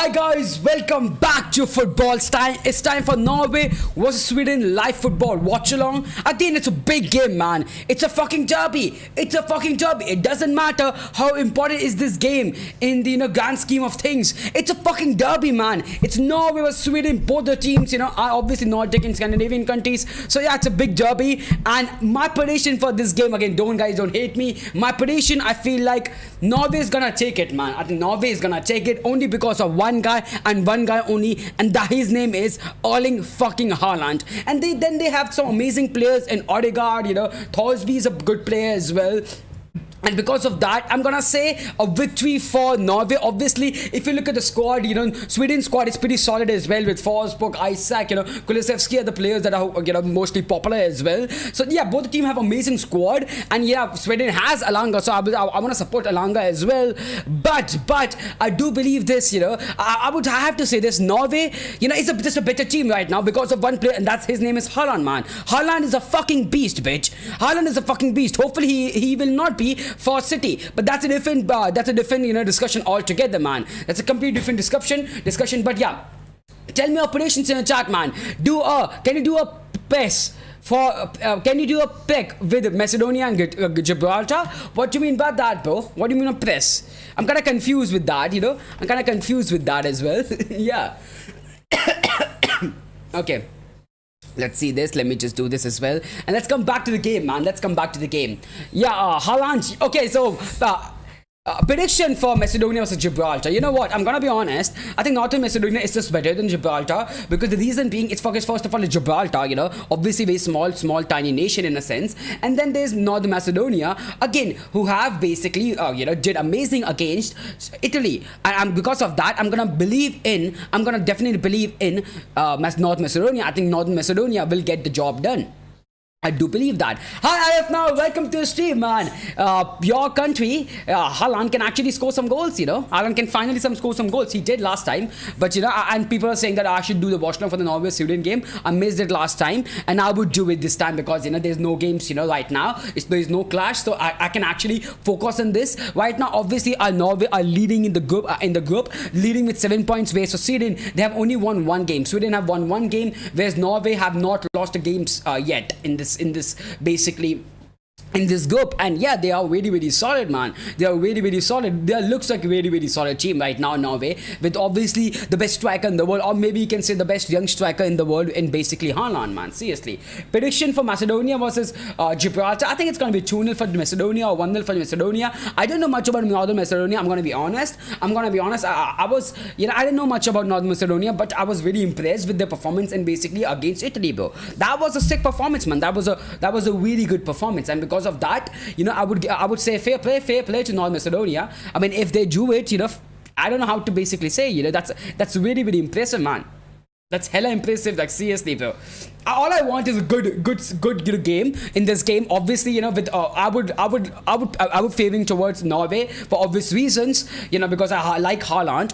Hi guys, welcome back to football. It's time for Norway versus Sweden live football watch along. Again, it's a big game, man. It's a fucking derby. It doesn't matter how important is this game in the grand scheme of things. It's a fucking derby, man. It's Norway versus Sweden. Both the teams, are obviously Nordic and Scandinavian countries. So yeah, it's a big derby. And my prediction for this game, again, don't hate me. My prediction, I feel like Norway is gonna take it, man. I think Norway is gonna take it only because of one guy and one guy only, and his name is Erling fucking Haaland. And they have some amazing players in Odegaard. Thorsby is a good player as well. And because of that, I'm gonna say a victory for Norway. Obviously, if you look at the squad, Sweden squad is pretty solid as well with Forsberg, Isaac, Kulusevski are the players that are mostly popular as well. So yeah, both the team have amazing squad, and yeah, Sweden has Alanga, so I want to support Alanga as well. But I do believe this. I have to say this: Norway, is just a better team right now because of one player, and that's his name is Haaland, man. Haaland is a fucking beast, bitch. Haaland is a fucking beast. Hopefully, he will not be for City, but that's a different discussion altogether, man. That's a completely different discussion. But yeah, tell me your predictions in the chat, man. Can you do a PES for can you do a pick with Macedonia and Gibraltar? What do you mean by that, bro? What do you mean on PES? I'm kind of confused with that. I'm kind of confused with that as well. Yeah. Okay. Let's see this. Let me just do this as well. And let's come back to the game, man. Yeah, Haaland. Okay, so prediction for Macedonia versus Gibraltar. You know what? I'm gonna be honest. I think Northern Macedonia is just better than Gibraltar because the reason being, it's focused first of all on Gibraltar. Obviously very small, tiny nation in a sense. And then there's Northern Macedonia again, who have basically did amazing against Italy. And because of that, I'm gonna definitely believe in North Macedonia. I think Northern Macedonia will get the job done. I do believe that. Hi, IF now. Welcome to the stream, man. Your country, Haaland can actually score some goals. Haaland can finally score some goals. He did last time, but and people are saying that I should do the watch along for the Norway Sweden game. I missed it last time, and I would do it this time because there's no games. Right now, there's no clash, so I can actually focus on this right now. Obviously, Norway are leading in the group, leading with 7 points. Whereas so Sweden, they have only won one game. Sweden have won one game, whereas Norway have not lost the games yet in this basically in this group. And yeah, they are very solid, man. They are very solid. They looks like a very solid team right now, Norway, with obviously the best striker in the world, or maybe you can say the best young striker in the world in basically Haaland, man. Seriously. Prediction for Macedonia versus Gibraltar. I think it's going to be 2-0 for Macedonia or 1-0 for Macedonia. I don't know much about Northern Macedonia. I'm going to be honest. I didn't know much about Northern Macedonia, but I was very impressed with their performance and basically against Italy, bro. That was a sick performance, man. That was a really good performance, and because of that, I would say fair play to North Macedonia. I mean, if they do it, I don't know how to basically say, that's very impressive, man. That's hella impressive, like seriously, bro. All I want is a good game in this game. Obviously, with I would favoring towards Norway for obvious reasons, because I like Haaland.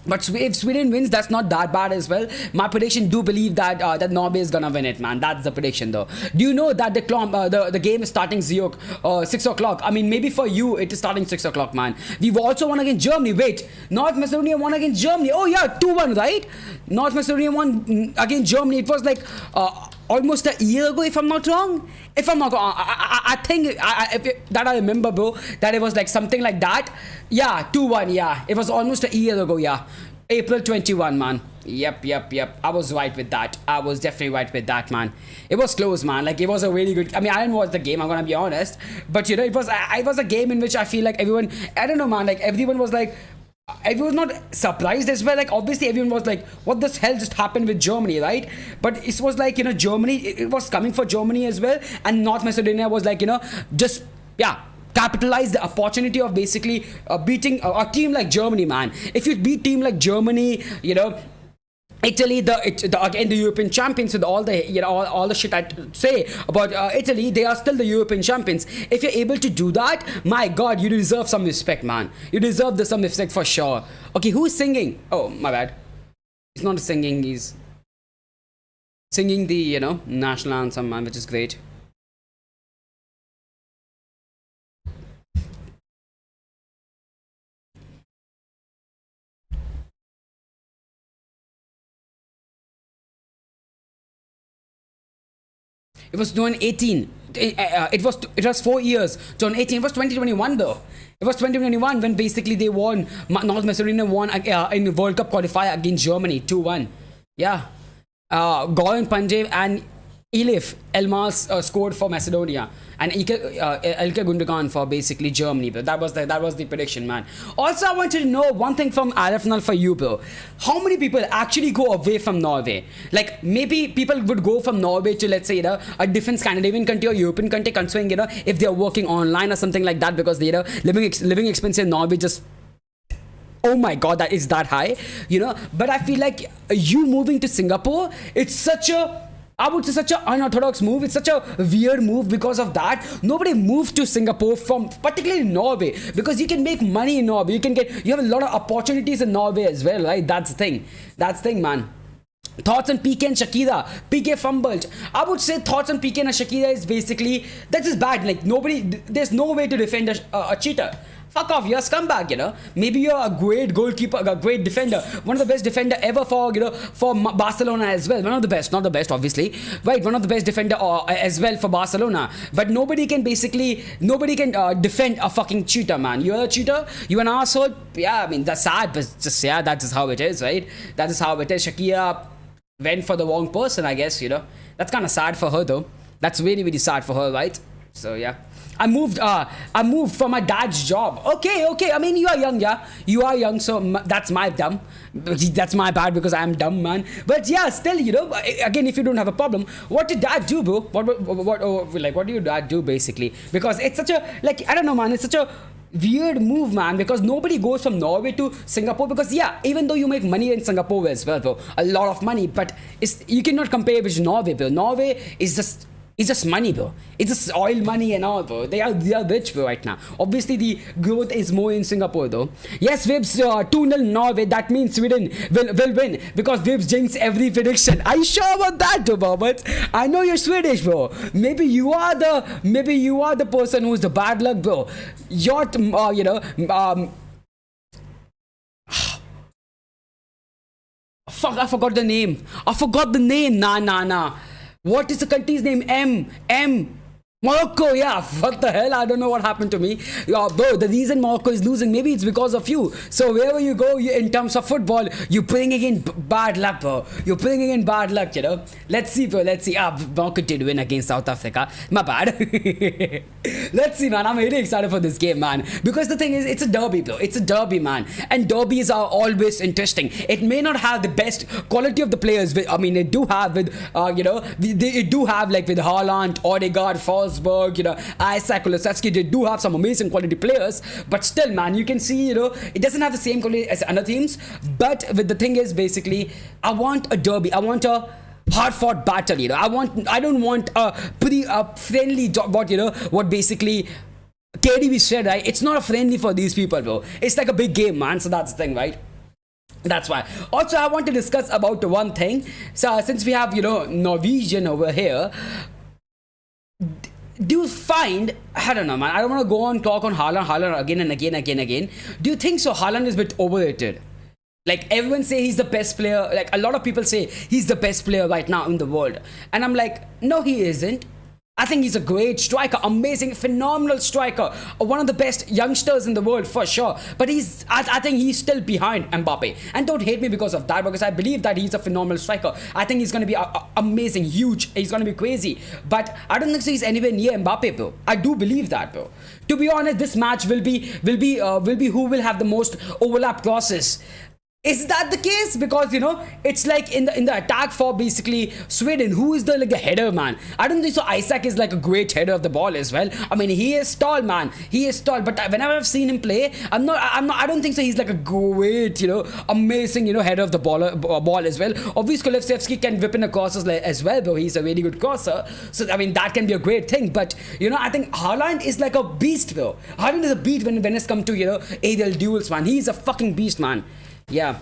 But if Sweden wins, that's not that bad as well. My prediction do believe that that Norway is gonna win it, man. That's the prediction, though. Do you know that the game is starting 6 o'clock? I mean, maybe for you it is starting 6 o'clock, man. We've also won against Germany. Wait, North Macedonia won against Germany. Oh yeah, 2-1, right? North Macedonia won against Germany. It was like almost a year ago, if I'm not wrong. I think that I remember, bro, that it was like something like that. Yeah, 2-1. Yeah, it was almost a year ago. Yeah, April 21, man. Yep. I was right with that. I was definitely right with that, man. It was close, man. Like, it was a really good. I mean, I didn't watch the game, I'm gonna be honest, but it was a game in which I feel like everyone. I don't know, man. Like, everyone was like. Everyone was not surprised as well. Like, obviously everyone was like, what the hell just happened with Germany, right? But it was like, Germany, it was coming for Germany as well, and North Macedonia was like, just capitalize the opportunity of basically beating a team like Germany, man. If you beat team like Germany, Italy, again the European champions, with all the all the shit I say about Italy, they are still the European champions. If you're able to do that, my God, you deserve some respect, man. You deserve some respect for sure. Okay, who's singing? Oh, my bad. He's not singing. He's singing the national anthem, man, which is great. It was 2018. It was 4 years. 2018. It was 2021 though. It was 2021 when basically they won. North Macedonia won in the World Cup qualifier against Germany 2-1. Yeah. Goran Pandev and Elif Elmas scored for Macedonia, and Elke Gundogan for basically Germany. But that was the prediction, man. Also, I wanted to know one thing from Arafnal for you, bro. How many people actually go away from Norway? Like maybe people would go from Norway to, let's say, a different Scandinavian country or European country, considering if they are working online or something like that, because living expense in Norway just, oh my god, that is that high, But I feel like you moving to Singapore, it's such a, I would say, such an unorthodox move. It's such a weird move because of that. Nobody moves to Singapore from, particularly Norway, because you can make money in Norway. You have a lot of opportunities in Norway as well, right? That's the thing, man. Thoughts on PK and Shakira. PK fumbled. I would say thoughts on PK and Shakira is basically, that is bad. Like there's no way to defend a cheater. Fuck off, you're a scumbag, Maybe you're a great goalkeeper, a great defender, one of the best defender ever for Barcelona as well. One of the best, not the best, obviously, right? One of the best defender as well for Barcelona. But nobody can defend a fucking cheater, man. You're a cheater, you're an asshole. Yeah, I mean, that's sad, but just, yeah, that is how it is, right? That is how it is. Shakira went for the wrong person, I guess, That's kind of sad for her, though. That's really, really sad for her, right? So, yeah. I moved for my dad's job. Okay. I mean, you are young, yeah. You are young, so that's my dumb. That's my bad because I am dumb, man. But yeah, still, again, if you don't have a problem, what did dad do, bro? What do your dad do, basically? Because it's such a, I don't know, man. It's such a weird move, man, because nobody goes from Norway to Singapore, because yeah, even though you make money in Singapore as well, bro, a lot of money, but you cannot compare with Norway, bro. Norway is just, it's just money, bro. It's just oil money and all, bro. They are rich, bro, right now. Obviously, the growth is more in Singapore, though. Yes, Vibs 2-0 Norway. That means Sweden will win, because Vibs jinx every prediction. Are you sure about that, though, Robert? I know you're Swedish, bro. Maybe you are the person who's the bad luck, bro. You're, fuck, I forgot the name. Nah. What is the country's name? Morocco, yeah. What the hell? I don't know what happened to me. Bro, the reason Morocco is losing, maybe it's because of you. So wherever you go, in terms of football, you're bringing in bad luck, bro. You're bringing in bad luck, Let's see, bro. Morocco did win against South Africa. My bad. Let's see, man. I'm really excited for this game, man. Because the thing is, it's a derby, bro. It's a derby, man. And derbies are always interesting. It may not have the best quality of the players. I mean, it do have with, it do have like with Haaland, Odegaard, Forsberg, Isaac Kulusevski. They do have some amazing quality players, but still, man, you can see, it doesn't have the same quality as other teams. But with the thing is, basically, I want a derby. I want a hard-fought battle. I don't want a friendly what basically KDB said, right? It's not a friendly for these people, bro. It's like a big game, man. So that's the thing, right? That's why. Also, I want to discuss about one thing. So since we have Norwegian over here, do you find, I don't know, man, I don't want to go on talk on Haaland again and again. Do you think so Haaland is a bit overrated? Like, everyone say he's the best player. Like, a lot of people say he's the best player right now in the world. And I'm like, no, he isn't. I think he's a great striker, amazing, phenomenal striker, one of the best youngsters in the world for sure. But I think he's still behind Mbappe. And don't hate me because of that, because I believe that he's a phenomenal striker. I think he's going to be amazing, huge. He's going to be crazy. But I don't think so he's anywhere near Mbappe, bro. I do believe that, bro. To be honest, this match will be who will have the most overlap crosses. Is that the case? Because it's like in the attack for basically Sweden, who is the header, man? I don't think so Isaac is like a great header of the ball as well. I mean, he is tall, man. He is tall, but whenever I've seen him play, I don't think so he's like a great, amazing, header of the ball as well. Obviously, Kulusevski can whip in the crosses as well, though. He's a really good crosser. So I mean, that can be a great thing. But I think Haaland is like a beast, though. Haaland is a beast when it's come to aerial duels, man. He's a fucking beast, man. Yeah.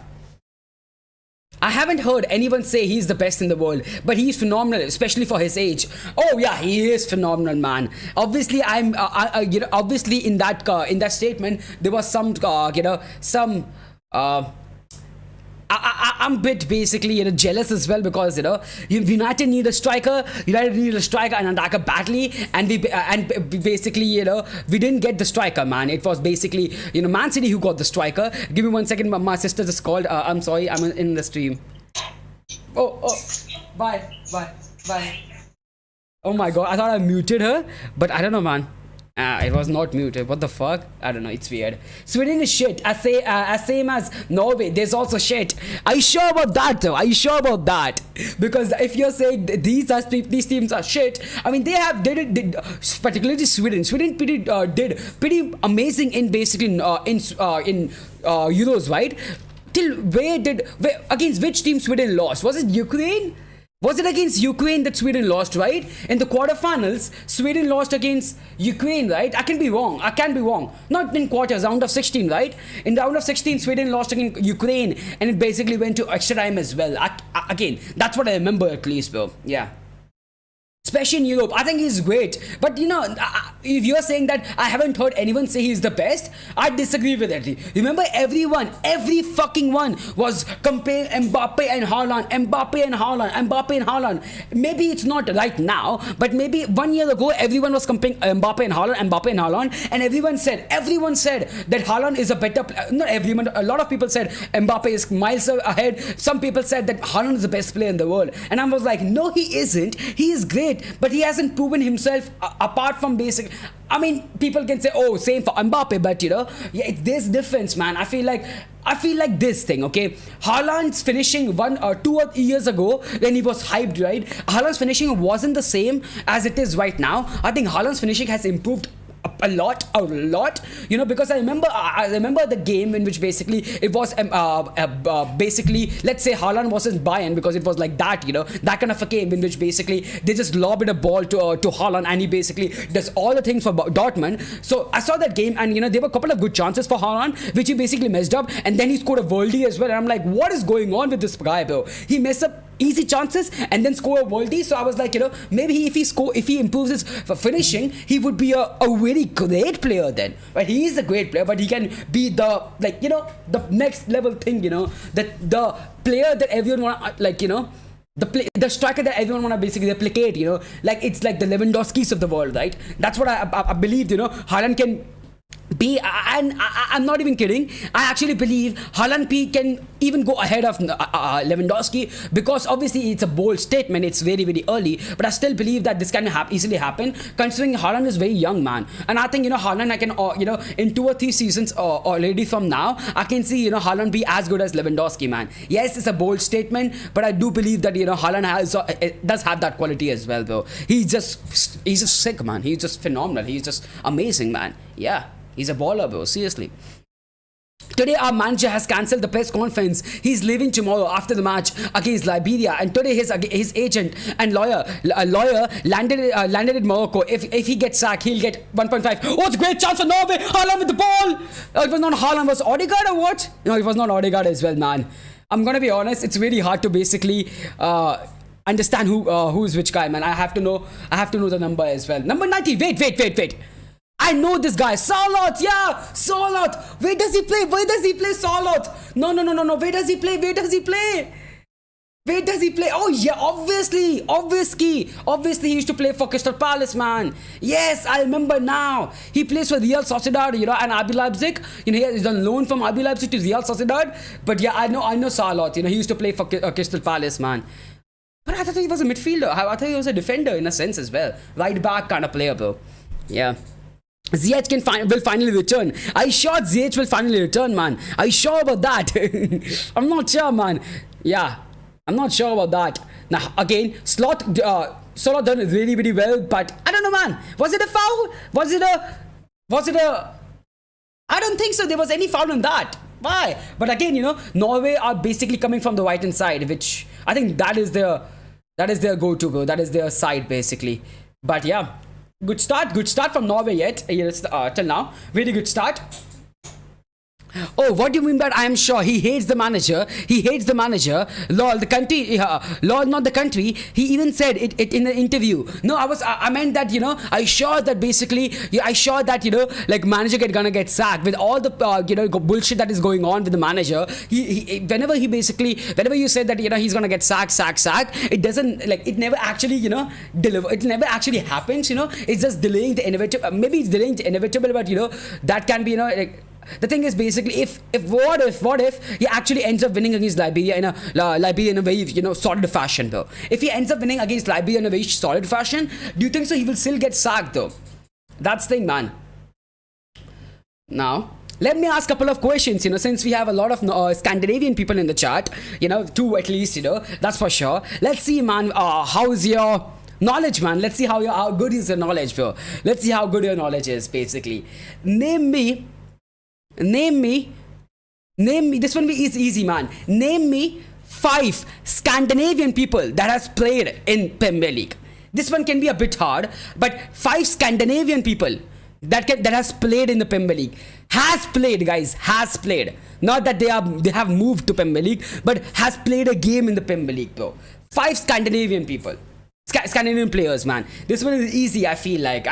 I haven't heard anyone say he's the best in the world, but he's phenomenal, especially for his age. Oh yeah, he is phenomenal, man. Obviously, obviously in that statement there was some I'm a bit basically jealous as well because United need a striker, and an attacker badly, and we basically we didn't get the striker, man. It was basically Man City who got the striker. Give me 1 second, my sister just called. I'm sorry, I'm in the stream. Oh, bye. Oh my god, I thought I muted her, but I don't know, man. It was not muted. What the fuck? I don't know. It's weird. Sweden is shit. As same as Norway. There's also shit. Are you sure about that, though? Are you sure about that? Because if you're saying these teams are shit, I mean did particularly Sweden. Sweden did pretty amazing in basically in Euros, right? Against which team Sweden lost? Was it Ukraine? Was it against Ukraine that Sweden lost, right? In the quarterfinals, Sweden lost against Ukraine, right? I can be wrong. Not in quarters, round of 16, right? In the round of 16, Sweden lost against Ukraine, and it basically went to extra time as well. Again, that's what I remember at least, bro. Yeah. Especially in Europe, I think he's great. But if you're saying that I haven't heard anyone say he's the best, I disagree with that. Remember, every fucking one was comparing Mbappe and Haaland. Maybe it's not right now, but maybe 1 year ago, everyone was comparing Mbappe and Haaland, and everyone said that Haaland is a better player. Not everyone, a lot of people said Mbappe is miles ahead. Some people said that Haaland is the best player in the world, and I was like, no, he isn't. He is great. But he hasn't proven himself apart from basic. I mean, people can say, oh, same for Mbappe, but there's difference, man. I feel like this thing, okay? Haaland's finishing 2 or 3 years ago when he was hyped, right? Haaland's finishing wasn't the same as it is right now. I think Haaland's finishing has improved a lot, because I remember the game in which basically it was basically, let's say Haaland wasn't Bayern, because it was like that, that kind of a game in which basically they just lobbed a ball to Haaland, and he basically does all the things for Dortmund. So I saw that game, and there were a couple of good chances for Haaland which he basically messed up, and then he scored a worldie as well, and I'm like, what is going on with this guy, bro? He messed up easy chances and then score a worldie. So I was like, maybe if he improves his finishing, he would be a very great player then. Right? He is a great player, but he can be the the next level thing. The player that everyone want the striker that everyone want to basically replicate. It's like the Lewandowskis of the world, right? That's what I believe. Haaland can be, and I'm not even kidding. I actually believe Haaland can even go ahead of Lewandowski, because obviously it's a bold statement. It's very, very early, but I still believe that this can easily happen, considering Haaland is very young, man. And I think Haaland, I can in 2 or 3 seasons already from now, I can see Haaland be as good as Lewandowski, man. Yes, it's a bold statement, but I do believe that Haaland does have that quality as well, though. He's just sick, man. He's just phenomenal. He's just amazing, man. Yeah. He's a baller, bro. Seriously. Today, our manager has cancelled the press conference. He's leaving tomorrow after the match against Liberia. And today, his agent and lawyer landed in Morocco. If he gets sacked, he'll get 1.5. Oh, it's a great chance for Norway. Haaland with the ball. It was not Haaland. Was Odegaard or what? No, it was not Odegaard as well, man. I'm gonna be honest. It's really hard to basically understand who's which guy, man. I have to know the number as well. Number 90. Wait. I know this guy, Salot. Yeah, Salot. Where does he play, Salot? No. Where does he play? Oh yeah, obviously he used to play for Crystal Palace, man. Yes, I remember now. He plays for Real Sociedad, and RB Leipzig. He's on loan from RB Leipzig to Real Sociedad. But yeah, I know Salot. He used to play for Crystal Palace, man. But I thought he was a midfielder. I thought he was a defender in a sense as well. Right back kind of player, bro. Yeah. Ziyech will finally return. Are you sure Ziyech will finally return, man? Are you sure about that? I'm not sure, man. Yeah, I'm not sure about that. Now, again, Slot done really, really well, but I don't know, man. Was it a foul? Was it a... I don't think so. There was any foul in that. Why? But again, Norway are basically coming from the right-hand side, which I think that is their go-to, bro. That is their side, basically. But yeah. Good start from Norway till now. Very good start. Oh, what do you mean by I am sure? He hates the manager. He hates the manager. Lol, the country. Lol, not the country. He even said it in the interview. No, I meant that, I sure that basically, yeah, I sure that, like manager gonna get sacked with all the, bullshit that is going on with the manager. Whenever you said that, he's gonna get sacked, it doesn't, like, it never actually, deliver. It never actually happens, It's just delaying the inevitable. Maybe it's delaying the inevitable, but, that can be, like, the thing is basically if what if he actually ends up winning against Liberia in a very solid fashion though. If he ends up winning against Liberia in a very solid fashion, do you think so he will still get sacked though? That's the thing, man. Now let me ask a couple of questions, since we have a lot of Scandinavian people in the chat, two at least, that's for sure. Let's see, man, how's your knowledge, man? Let's see how good is your knowledge, bro. Let's see how good your knowledge is, basically. Name me, this one is easy, man. Name me 5 Scandinavian people that has played in Premier League. This one can be a bit hard, but 5 Scandinavian people that has played in the Premier League. Has played, guys, has played. Not that they have moved to Premier League, but has played a game in the Premier League, bro. 5 Scandinavian people. Scandinavian players, man. This one is easy, I feel like,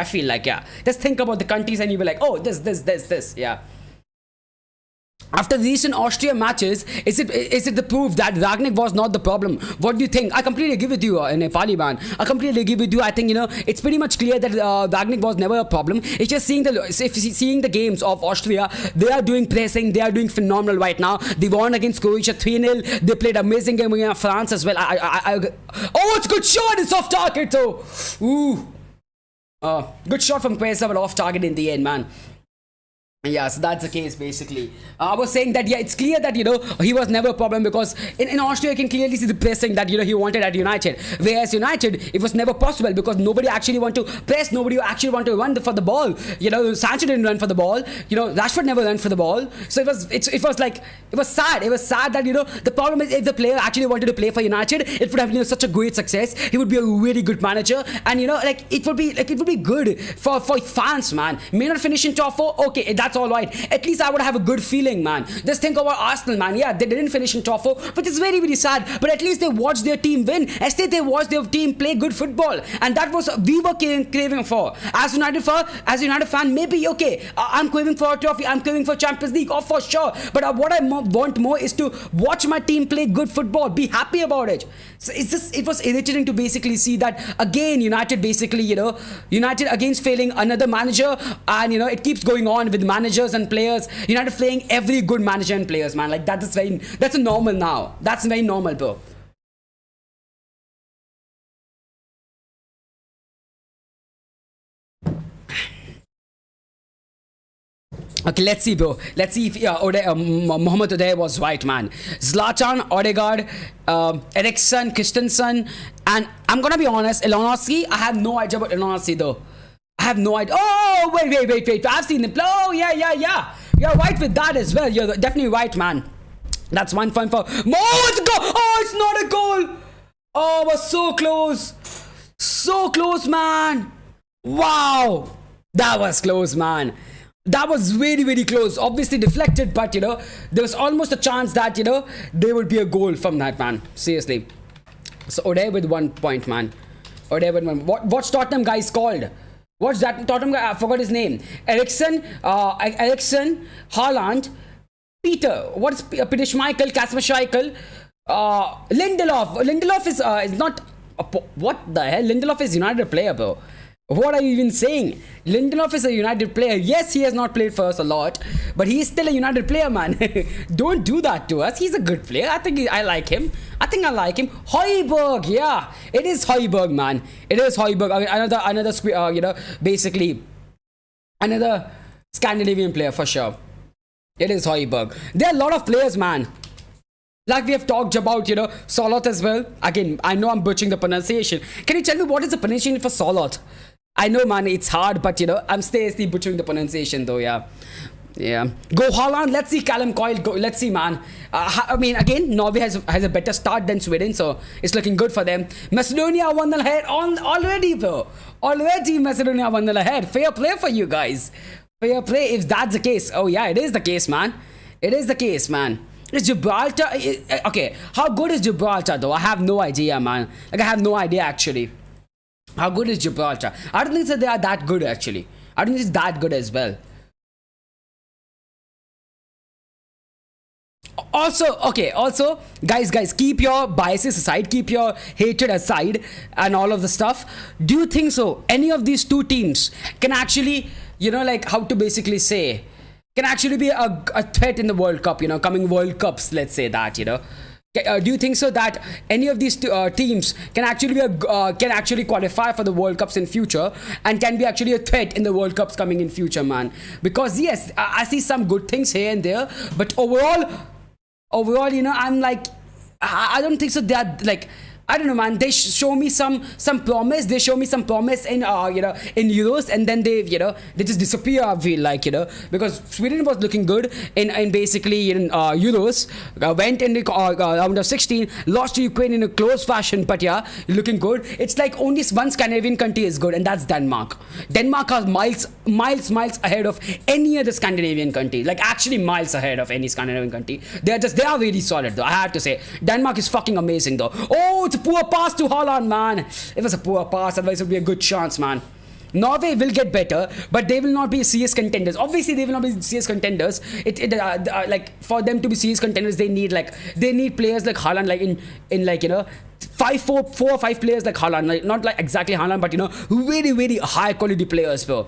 yeah. Just think about the countries and you'll be like, oh, this, yeah. After recent Austria matches, is it the proof that Ragnik was not the problem? What do you think? I completely agree with you, Nepali man. I completely agree with you. I think it's pretty much clear that Ragnik was never a problem. It's just seeing the games of Austria. They are doing pressing. They are doing phenomenal right now. They won against Croatia 3-0. They played amazing game against France as well. Oh, it's a good shot. It's off target though. Ooh, good shot from Quesa, but off target in the end, man. Yeah, so that's the case basically. I was saying that, yeah, it's clear that, he was never a problem because in Austria you can clearly see the pressing that, he wanted at United. Whereas United, it was never possible because nobody actually want to press, nobody actually want to run for the ball. Sancho didn't run for the ball. Rashford never ran for the ball. So it was sad. It was sad that, the problem is if the player actually wanted to play for United, it would have been such a great success. He would be a really good manager and, it would be good for fans, man. May not finish in top 4. Okay, that's all right. At least I would have a good feeling, man. Just think about Arsenal, man. Yeah, they didn't finish in top 4, which is very, very sad. But at least they watched their team win. Instead, they watched their team play good football, and that was we were craving for. As United fan, maybe okay. I'm craving for a trophy. I'm craving for Champions League, oh for sure. But what I want more is to watch my team play good football. Be happy about it. So it was irritating to basically see that again. United basically, United against failing another manager, and it keeps going on with managers and players. United playing every good manager and players, man. Like that's a normal now. That's very normal, bro. Okay, let's see, bro. Let's see if Mohamed Uday was right, man. Zlatan, Odegaard, Eriksson, Christensen, and I'm gonna be honest, Elonowski, I have no idea about Elonowski though. I have no idea. Oh, wait. I've seen him. Oh, yeah. You're right with that as well. You're definitely right, man. That's 1 point for. Oh, it's a goal. Oh, it's not a goal. Oh, it was so close. So close, man. Wow. That was close, man. That was very, very close. Obviously deflected, but, there was almost a chance that, there would be a goal from that, man. Seriously. So, Oday with 1 point, man. Oday with 1. What's Tottenham guys called? What's that Tottenham guy? I forgot his name. Eriksson, Haaland, Peter. What's Peter Schmeichel, Kasper Schmeichel, Lindelof. Lindelof is not. What the hell? Lindelof is United player, bro. What are you even saying? Lindelof is a United player. Yes, he has not played for us a lot, but he is still a United player, man. Don't do that to us. He's a good player. I like him. Højbjerg, yeah. It is Højbjerg, man. It is Højbjerg. I mean, basically, another Scandinavian player for sure. It is Højbjerg. There are a lot of players, man. Like we have talked about, Solot as well. Again, I know I'm butchering the pronunciation. Can you tell me what is the pronunciation for Solot? I know, man, it's hard, but I'm still butchering the pronunciation though, yeah. Yeah. Go Haaland. Let's see Callum Coyle go. Let's see, man. I mean, again, Norway has a better start than Sweden, so it's looking good for them. Macedonia 1-0 ahead already, bro. Already Macedonia 1-0 ahead. Fair play for you guys. Fair play if that's the case. Oh, yeah, it is the case, man. It is the case, man. Is Gibraltar okay? How good is Gibraltar though? I have no idea, man. Like I have no idea actually. How good is Gibraltar? I don't think that they are that good actually. I don't think it's that good as well. Also, okay, also, guys, keep your biases aside, keep your hatred aside, and all of the stuff. Do you think so? Any of these two teams can actually, like how to basically say, can actually be a threat in the World Cup, coming World Cups, let's say that. Do you think so that any of these teams can actually be can actually qualify for the World Cups in future and can be actually a threat in the World Cups coming in future, man? Because yes, I see some good things here and there, but overall, I'm like, I don't think so. They are like, I don't know, man. They show me some promise. They show me some promise in in Euros, and then they just disappear. I feel like because Sweden was looking good in basically in Euros, went in the round of 16, lost to Ukraine in a close fashion, but yeah, looking good. It's like only one Scandinavian country is good, and that's Denmark. Denmark are miles ahead of any other Scandinavian country. Like actually miles ahead of any Scandinavian country. They are really solid though. I have to say, Denmark is fucking amazing though. Oh, it's a poor pass to Haaland, man. It was a poor pass, otherwise it would be a good chance, man. Norway will get better, but they will not be serious contenders. Obviously, they will not be serious contenders. Like for them to be serious contenders, they need players like Haaland, like in like four or five players like Haaland, like not like exactly Haaland, but really high quality players, bro.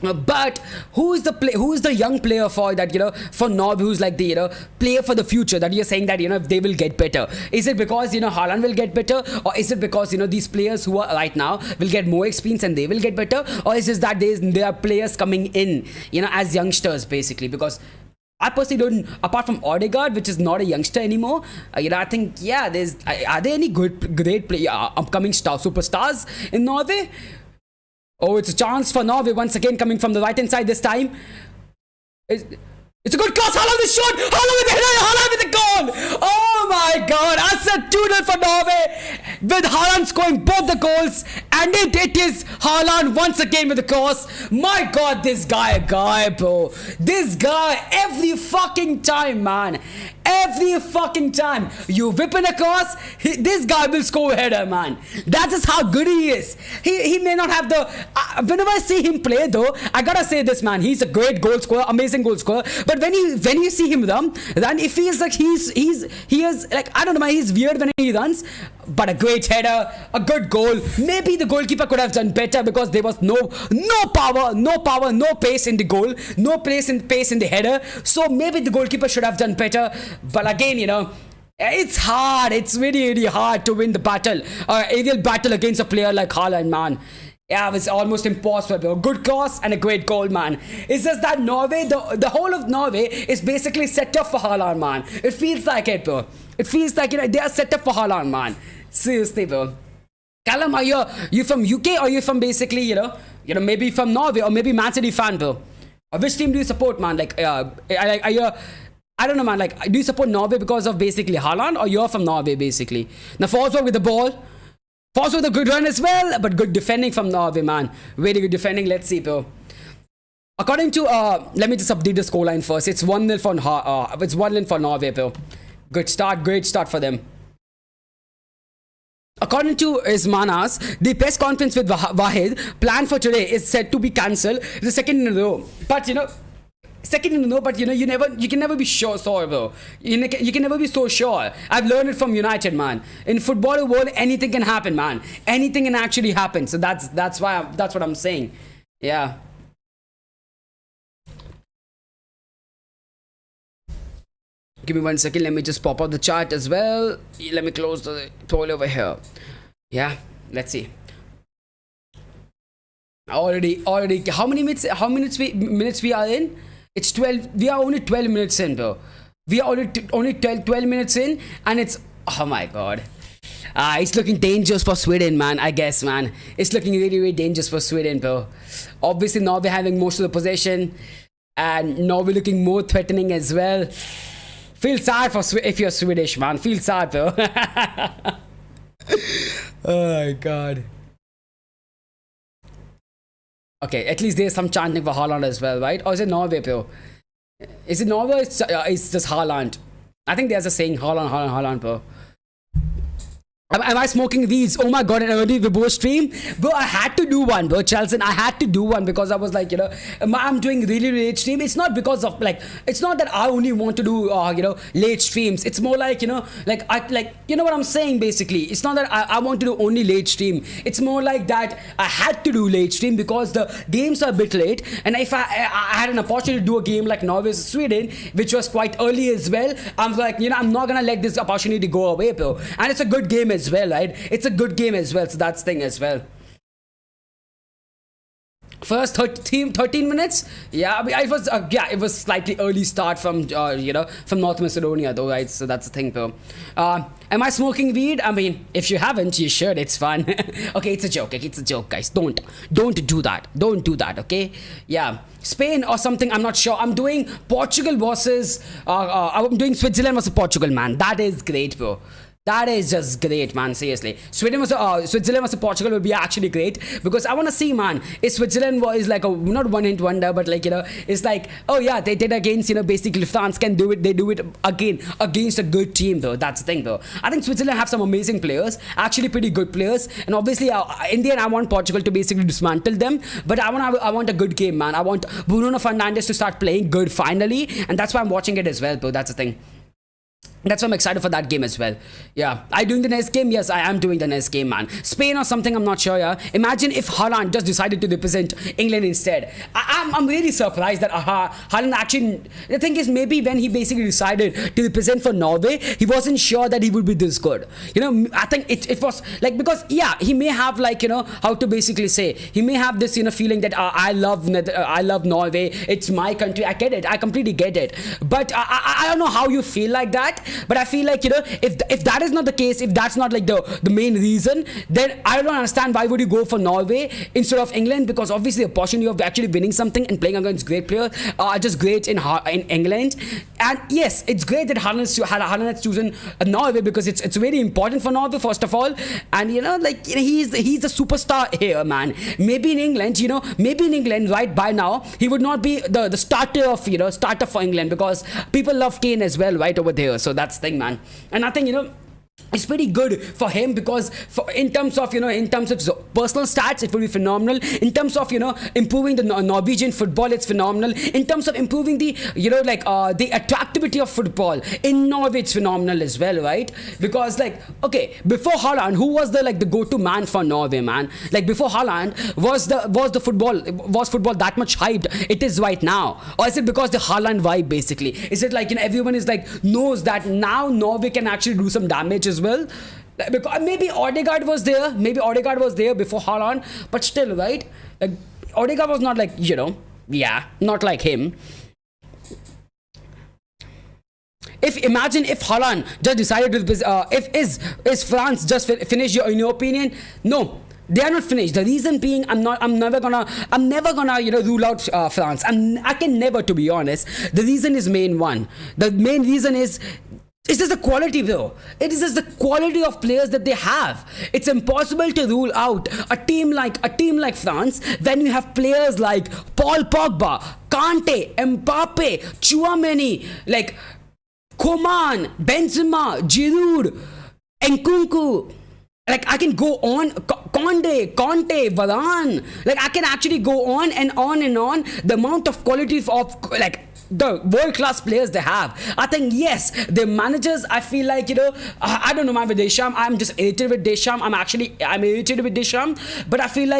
But who is the young player for that, for Norway, who's like the player for the future that you're saying that if they will get better? Is it because Haaland will get better, or is it because these players who are right now will get more experience and they will get better, or is it that there are players coming in as youngsters basically? Because I personally don't, apart from Odegaard, which is not a youngster anymore, I think are there any great upcoming superstars in Norway? Oh, it's a chance for Norway once again, coming from the right hand side this time. It's a good cross. Haaland with the shot. Haaland with the header. Haaland with the goal. Oh my God! I said 2-0 for Norway, with Haaland scoring both the goals, and it is Haaland once again with the cross. My God, this guy, bro. This guy every fucking time, man. Every fucking time you whip in a cross, this guy will score a header, man. That is how good he is. He may not have the. Whenever I see him play, though, I gotta say this, man. He's a great goal scorer, amazing goal scorer. But when you see him run, then it feels like he is like, I don't know, man. He's weird when he runs. But a great header, a good goal. Maybe the goalkeeper could have done better because there was no power, no pace in the goal, no pace in the header. So maybe the goalkeeper should have done better. But again, it's hard. It's really hard to win the battle, aerial battle against a player like Haaland, man. Yeah, it was almost impossible, bro. Good cross and a great goal, man. It's just that Norway, the whole of Norway is basically set up for Haaland, man. It feels like it, bro. It feels like they are set up for Haaland, man. Seriously, bro. Callum, are you from UK, or you from basically, maybe from Norway, or maybe Man City fan, bro? Or which team do you support, man? Like, are you? I don't know, man. Like, do you support Norway because of basically Haaland, or you're from Norway basically? Now, Forsberg with the ball. Forsberg with a good run as well, but good defending from Norway, man. Very good defending. Let's see, bro. According to let me just update the scoreline first. It's 1-0 for it's 1-0 for Norway, bro. Good start, great start for them. According to Ismanas, the press conference with Wahid planned for today is said to be cancelled. The second in a row, but second in a row, but you can never be sure, bro. You can never be so sure. I've learned it from United, man. In football world, anything can happen, man. Anything can actually happen. So that's what I'm saying. Yeah. Give me 1 second. Let me just pop up the chart as well. Let me close the poll over here. Yeah, let's see. Already. How many minutes? Minutes we are in? It's 12. We are only 12 minutes in, bro. We are only 12 minutes in, and it's, oh my God. It's looking dangerous for Sweden, man. I guess, man. It's looking really dangerous for Sweden, bro. Obviously, Norway having most of the possession, and Norway looking more threatening as well. Feel sad if you're Swedish, man. Feel sad, bro. Oh my God. Okay, at least there's some chanting for Haaland as well, right? Or is it Norway, bro? Is it Norway? It's just Haaland. I think there's a saying Haaland, Haaland, Haaland, bro. Am I smoking weeds? Oh my god, and early Vibo stream? Bro, I had to do one, bro, Chelsea. I had to do one because I was like, I'm doing really late stream. It's not because of like, it's not that I only want to do, late streams. It's more like, you know what I'm saying basically. It's not that I want to do only late stream. It's more like that I had to do late stream because the games are a bit late. And if I had an opportunity to do a game like Norway Sweden, which was quite early as well, I'm like, I'm not gonna let this opportunity go away, bro. And it's a good game as well, right? It's a good game as well, so that's thing as well. First 13 minutes, yeah, I mean, it was slightly early start from from North Macedonia though, right? So that's the thing though. Am I smoking weed? I mean, if you haven't, you should. It's fun. Okay, it's a joke. Okay, it's a joke, guys. Don't do that. Don't do that. Okay, yeah. Spain or something, I'm not sure. I'm doing Portugal versus I'm doing Switzerland versus Portugal, man. That is great, bro. That is just great, man. Seriously, Switzerland versus Portugal will be actually great because I want to see, man. If Switzerland was like a not one hit wonder, but like it's like, oh yeah, they did against basically France can do it. They do it again against a good team though. That's the thing though. I think Switzerland have some amazing players, actually pretty good players, and obviously in the end I want Portugal to basically dismantle them. But I want a good game, man. I want Bruno Fernandes to start playing good finally, and that's why I'm watching it as well, bro. That's the thing. That's why I'm excited for that game as well. Yeah. Are you doing the next game? Yes, I am doing the next game, man. Spain or something, I'm not sure, yeah. Imagine if Haaland just decided to represent England instead. I'm really surprised that Haaland actually... The thing is, maybe when he basically decided to represent for Norway, he wasn't sure that he would be this good. I think it was like... Because, yeah, he may have like, how to basically say... He may have this, feeling that I love Norway. It's my country. I get it. I completely get it. But I don't know how you feel like that. But I feel like if that is not the case, if that's not like the main reason, then I don't understand why would you go for Norway instead of England, because obviously the opportunity of actually winning something and playing against great players are just great in England. And yes, it's great that Haaland has chosen Norway because it's very important for Norway first of all, and he's a superstar here, man. Maybe in England right by now he would not be the starter for England because people love Kane as well right over there. So that's the thing, man. And I think it's pretty good for him because in terms of personal stats it will be phenomenal. In terms of improving the Norwegian football, it's phenomenal. In terms of improving the the attractivity of football in Norway, it's phenomenal as well, right? Because before Haaland, who was the go-to man for Norway, man? Like before Haaland, was football that much hyped it is right now, or is it because the Haaland vibe basically? Is it everyone is knows that now Norway can actually do some damage as well? Because maybe Odegaard was there before Haaland, but still, right? Odegaard was not not like him. Imagine if Haaland just decided to is France just finished in your opinion? No, they are not finished. The reason being, I'm never gonna rule out France. I can never, to be honest. The reason is main one. The main reason is it's just the quality, though. It is just the quality of players that they have. It's impossible to rule out a team like France when you have players like Paul Pogba, Kante, Mbappe, Chouameni, Coman, Benzema, Giroud, Nkunku. I can go on. Conte, Varane. I can actually go on and on and on. The amount of quality of the world-class players they have. I think yes, the managers, I feel I don't know, man, with Deschamps, I'm just irritated with Deschamps. I'm irritated with Deschamps, but I feel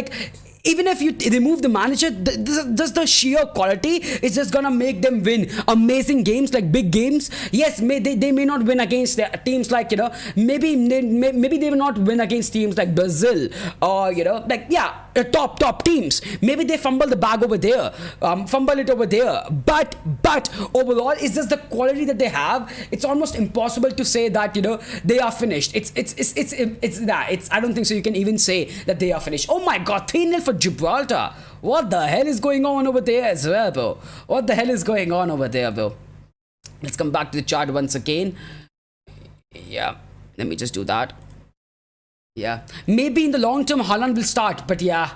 even if you remove the manager, just the sheer quality is just gonna make them win amazing games, big games. Yes, they may not win against teams maybe they will not win against teams like Brazil or top teams. Maybe they fumble the bag over there, fumble it over there. But overall, it's just the quality that they have. It's almost impossible to say that they are finished. I don't think so. You can even say that they are finished. Oh my God, 3-0 for Gibraltar. What the hell is going on over there as well, bro? What the hell is going on over there, bro? Let's come back to the chart once again. Yeah, let me just do that. Yeah, maybe in the long term Haaland will start, but yeah,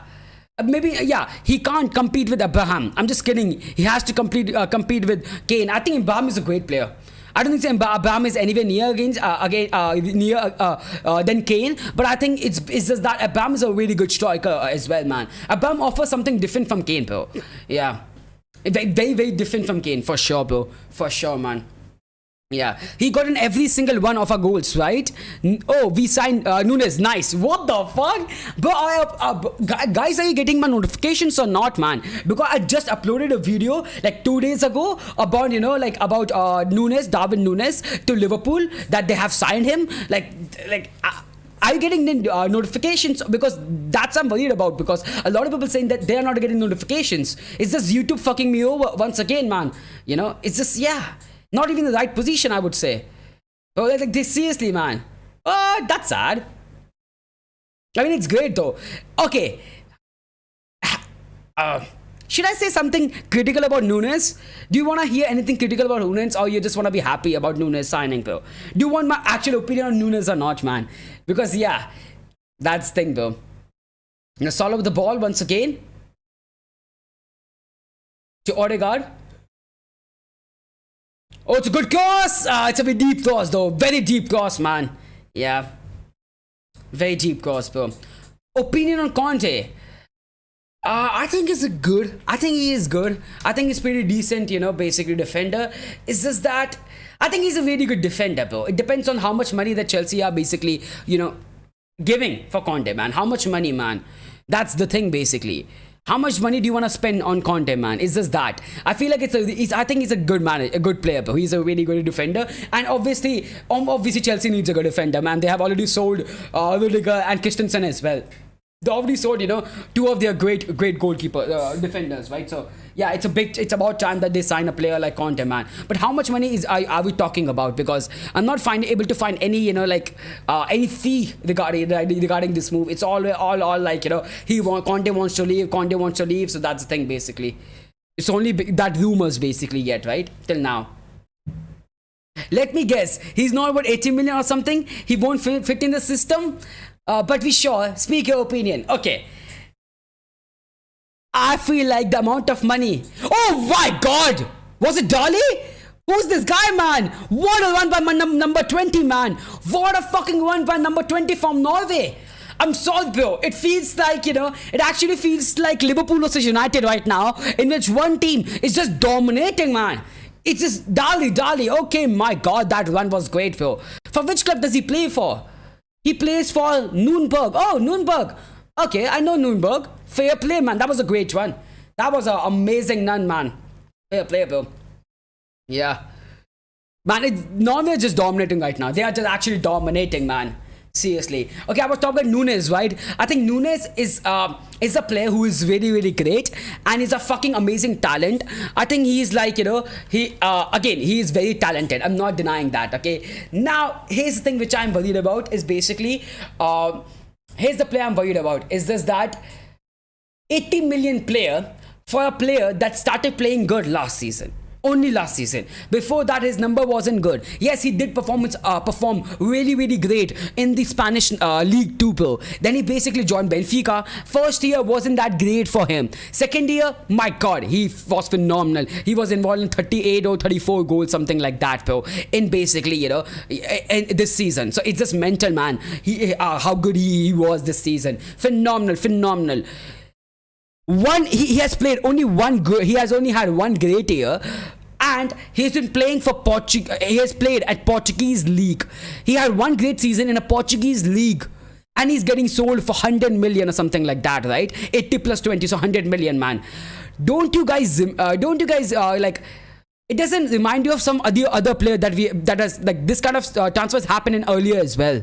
Maybe yeah, he can't compete with Abraham. I'm just kidding. He has to compete with Kane. I think Abraham is a great player. I don't think Abraham is anywhere near than Kane, but I think it's just that Abraham is a really good striker as well, man. Abraham offers something different from Kane, bro. Yeah, very very different from Kane for sure, bro. For sure, man. Yeah, he got in every single one of our goals, right? Oh, we signed Nunes. Nice. What the fuck, bro? Guys, are you getting my notifications or not, man? Because I just uploaded a video like 2 days ago about about Nunes, Darwin Nunes to Liverpool, that they have signed him. Are you getting the notifications? Because that's I'm worried about, because a lot of people saying that they are not getting notifications. It's just YouTube fucking me over once again, man. It's just, yeah. Not even the right position, I would say. Oh, like this, seriously, man. Oh, that's sad. I mean, it's great though. Okay. Should I say something critical about Nunes? Do you want to hear anything critical about Nunes, or you just want to be happy about Nunes signing, bro? Do you want my actual opinion on Nunes or not, man? Because yeah, that's the thing, bro. Solo with the ball once again to Odegaard. Oh, it's a good cross. It's a very deep cross, though. Very deep cross, man. Yeah. Very deep cross, bro. Opinion on Conte. I think he's good. I think he is good. I think he's pretty decent, basically defender. It's just that I think he's a very good defender, bro. It depends on how much money that Chelsea are basically, giving for Conte, man. How much money, man? That's the thing, basically. How much money do you want to spend on Conte, man? It's just that. I feel like I think he's a good man, a good player, bro. He's a really good defender. And obviously Chelsea needs a good defender, man. They have already sold Rudiger and Christensen as well. They already sold, two of their great goalkeeper defenders, right? So yeah, it's about time that they sign a player like Conte, man. But how much money are we talking about? Because I'm not able to find any any fee regarding this move. It's all like Conte wants to leave. So that's the thing, basically. It's only that rumors basically yet, right? Till now. Let me guess, he's not about 80 million or something. He won't fit in the system. But we sure, speak your opinion. Okay. I feel like the amount of money. Oh my god! Was it Dolly? Who's this guy, man? What a run by number 20, man. What a fucking run by number 20 from Norway. I'm sorry, bro. It feels like, it actually feels like Liverpool versus United right now, in which one team is just dominating, man. It's just Dolly. Okay, my god, that run was great, bro. For which club does he play for? He plays for Nürnberg. Oh, Nürnberg. Okay, I know Nürnberg. Fair play, man. That was a great one. That was an amazing run, man. Fair play, bro. Yeah. Man, Norway is just dominating right now. They are just actually dominating, man. Seriously. Okay, I was talking about Nunes, right? I think Nunes is a player who is very, very great, and he's a fucking amazing talent. I think he's like, he is very talented. I'm not denying that, okay? Now, here's the thing which I'm worried about is basically, here's the player I'm worried about. Is this that 80 million player for a player that started playing good last season? Only last season. Before that, his number wasn't good. Yes, he did perform really, really great in the Spanish League 2, bro. Then he basically joined Benfica. First year wasn't that great for him. Second year, my god, he was phenomenal. He was involved in 38 or 34 goals, something like that, bro. In basically, in this season. So it's just mental, man. How good he was this season. Phenomenal. He has played only one good. He has only had one great year, and he's been playing for Portugal. He has played at Portuguese league. He had one great season in a Portuguese league, and he's getting sold for 100 million or something like that, right? 80 plus 20, so 100 million, man. Don't you guys like? It doesn't remind you of some other player that has like this kind of transfers happen in earlier as well.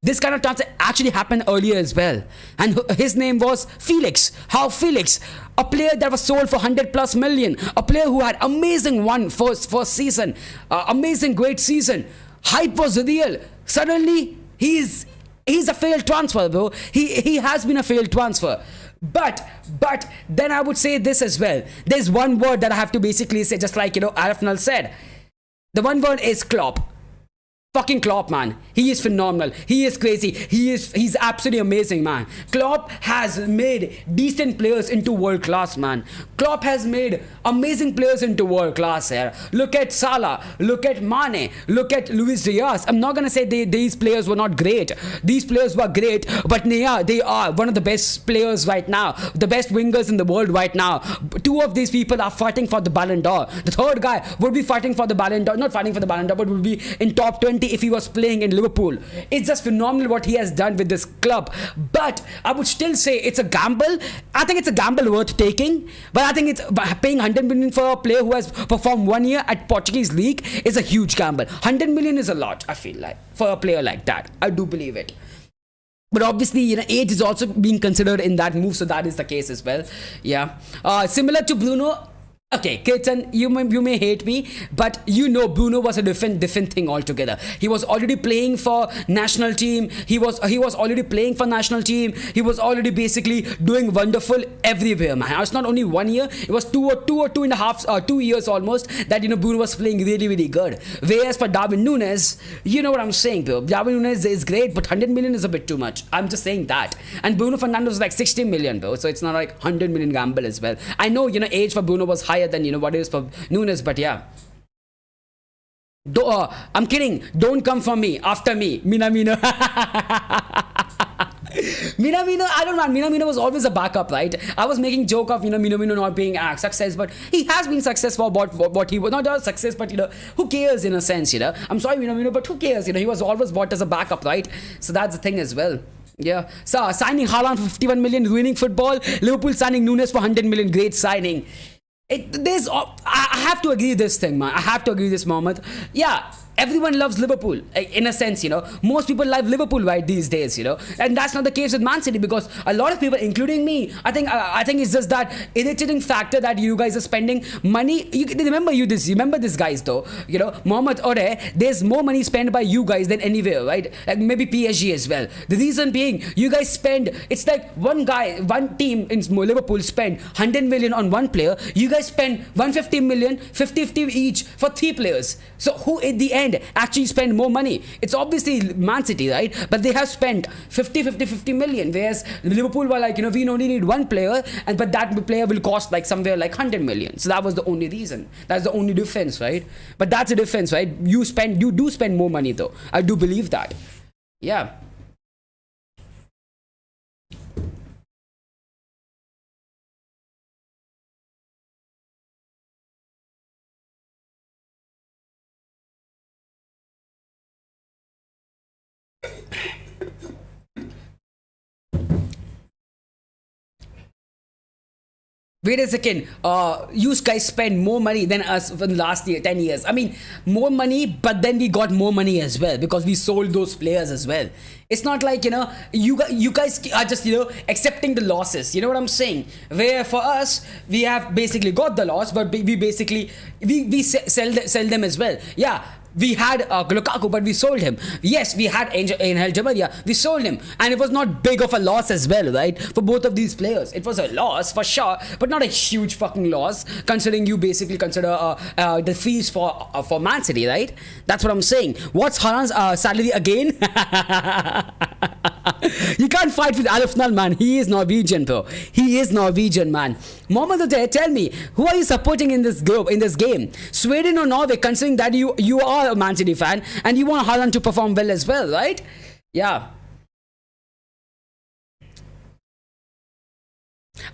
This kind of transfer actually happened earlier as well. And his name was Felix. How Felix? A player that was sold for 100 plus million. A player who had amazing first season. Amazing great season. Hype was real. Suddenly, he's a failed transfer, bro. He has been a failed transfer. But then I would say this as well. There's one word that I have to basically say, just like, Arsenal said. The one word is Klopp. Fucking Klopp, man. He is phenomenal. He is crazy. He's absolutely amazing, man. Klopp has made decent players into world class, man. Klopp has made amazing players into world class here. Look at Salah. Look at Mane. Look at Luis Diaz. I'm not gonna say these players were not great. These players were great, but yeah, they are one of the best players right now. The best wingers in the world right now. Two of these people are fighting for the Ballon d'Or. The third guy would be fighting for the Ballon d'Or. Not fighting for the Ballon d'Or, but would be in top 20 if he was playing in Liverpool. It's just phenomenal what he has done with this club. But I would still say it's a gamble. I think it's a gamble worth taking. But I think it's paying 100 million for a player who has performed 1 year at Portuguese league is a huge gamble. 100 million is a lot, I feel like, for a player like that. I do believe it. But obviously, age is also being considered in that move, so that is the case as well. Yeah. Similar to Bruno. Okay, Kirtan, you may hate me, but Bruno was a different thing altogether. He was already playing for national team. He was already playing for national team. He was already basically doing wonderful everywhere, man. It's not only 1 year. It was two and a half, 2 years almost that Bruno was playing really, really good. Whereas for Darwin Núñez, you know what I'm saying, bro. Darwin Núñez is great, but 100 million is a bit too much. I'm just saying that. And Bruno Fernandes was like 60 million, bro. So it's not like 100 million gamble as well. I know, age for Bruno was higher than what it is for Núñez, but yeah. I'm kidding. Don't come for me. After me. Minamino. Minamino, I don't know. Minamino was always a backup, right? I was making joke of Minamino not being a success, but he has been successful about what he was. Not a success, but who cares in a sense, I'm sorry, Minamino, but who cares? He was always bought as a backup, right? So that's the thing as well. Yeah. So signing Haaland for 51 million, ruining football. Liverpool signing Núñez for 100 million, great signing. I have to agree with this thing, man. I have to agree with this, Mohammed. Yeah, everyone loves Liverpool in a sense. Most people love Liverpool right these days. And that's not the case with Man City, because a lot of people, including me, I think it's just that irritating factor that you guys are spending money. Remember this, guys, though. Mohamed Ore, there's more money spent by you guys than anywhere, right? Like maybe PSG as well. The reason being, you guys spend, it's like one team in Liverpool spend 100 million on one player. You guys spend 150 million, 50-50 each for 3 players. So who at the end actually spend more money? It's obviously Man City, right? But they have spent 50 million, whereas Liverpool were like, we only need one player, but that player will cost like somewhere like 100 million. So that was the only reason. That's the only difference, right? But that's the difference, right? You do spend more money, though. I do believe that. Yeah. Wait a second. You guys spend more money than us for the last 10 years. I mean, more money, but then we got more money as well because we sold those players as well. It's not like, you guys are just, accepting the losses. You know what I'm saying? Where for us, we have basically got the loss, but we basically, we sell them as well. Yeah. We had Lukaku, but we sold him. Yes, we had Angel Di Maria. We sold him. And it was not big of a loss as well, right? For both of these players. It was a loss, for sure, but not a huge fucking loss, considering you basically consider the fees for Man City, right? That's what I'm saying. What's Haaland's salary again? You can't fight with Arsenal, man. He is Norwegian, bro. He is Norwegian, man. Mohammed Ade, tell me, who are you supporting in this group, in this game? Sweden or Norway, considering that you are a Man City fan and you want Haaland to perform well as well, right? Yeah.